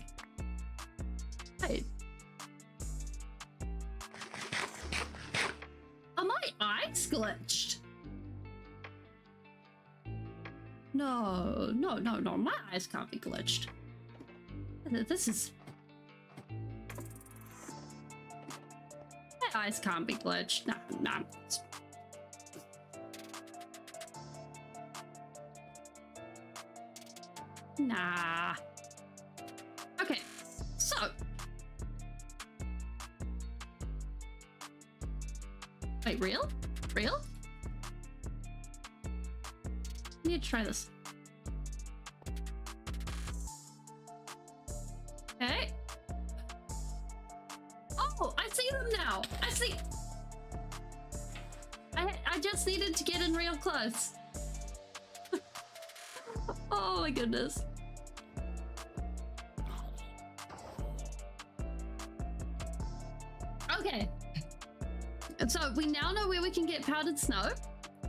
S1: Wait. Are my eyes glitched? No, my eyes can't be glitched. This is... My eyes can't be glitched. Nah. Nah. Okay, so... Wait, real? Real? I need to try this. Okay. Oh, I see them now. I see. I just needed to get in real close. Oh my goodness. Okay. And so we now know where we can get powdered snow.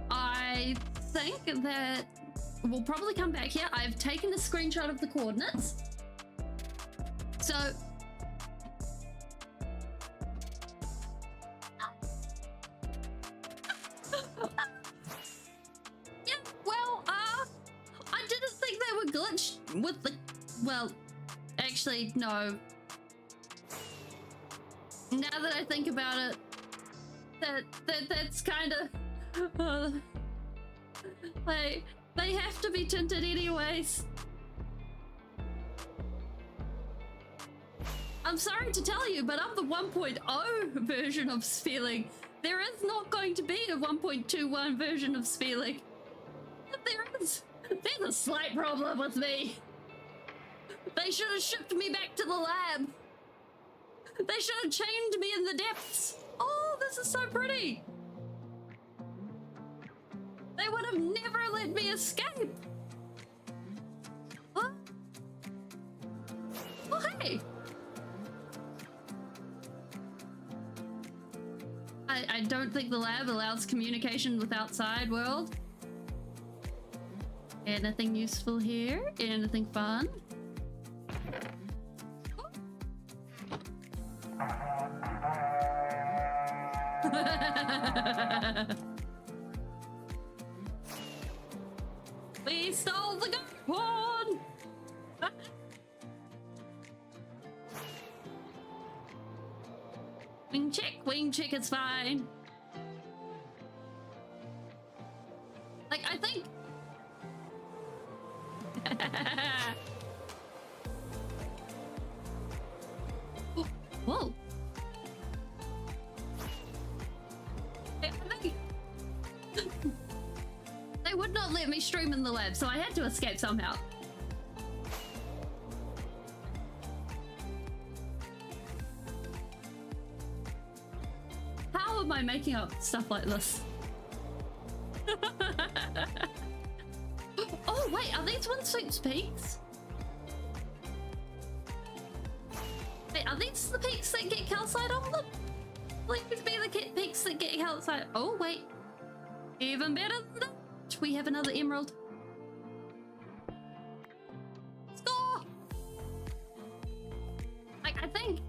S1: I think that we'll probably come back here. I've taken a screenshot of the coordinates. So yeah, well, I didn't think they were glitched with the, well, actually, no. Now that I think about it, that's kind of they have to be tinted anyways. I'm sorry to tell you, but I'm the 1.0 version of Spheling. There is not going to be a 1.21 version of Spheling. There is. There's a slight problem with me. They should have shipped me back to the lab. They should have chained me in the depths. Oh, this is so pretty. They would have never let me escape. Huh? Oh, hey. I don't think the lab allows communication with outside world. Anything useful here? Anything fun? We stole the gold horn! wing check is fine. Like, I think... Oh, whoa. I think... They would not let me stream in the lab, so I had to escape somehow. How am I making up stuff like this? Oh wait, are these Windsweep's peaks? Wait, are these the peaks that get calcite on them? Like to be the peaks that get calcite. Oh wait, even better than that. We have another emerald. Score! Like, I think...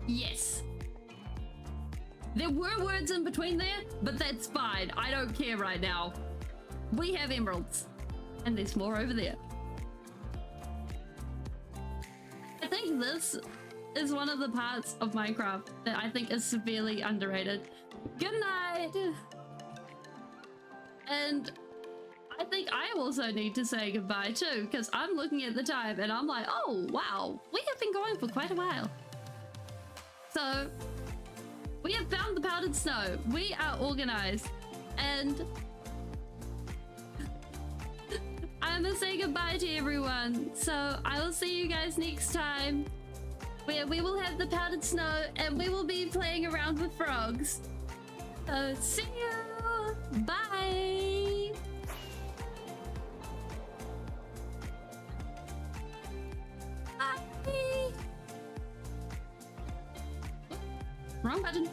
S1: Yes. There were words in between there, but that's fine. I don't care right now. We have emeralds. And there's more over there. I think this is one of the parts of Minecraft that I think is severely underrated. Good night! And I think I also need to say goodbye too, because I'm looking at the time and I'm like, oh wow, we have been going for quite a while. So we have found the powdered snow. We are organized, and I'm gonna say goodbye to everyone. So I will see you guys next time, where we will have the powdered snow and we will be playing around with frogs. So see you. Bye. Bye. Wrong button.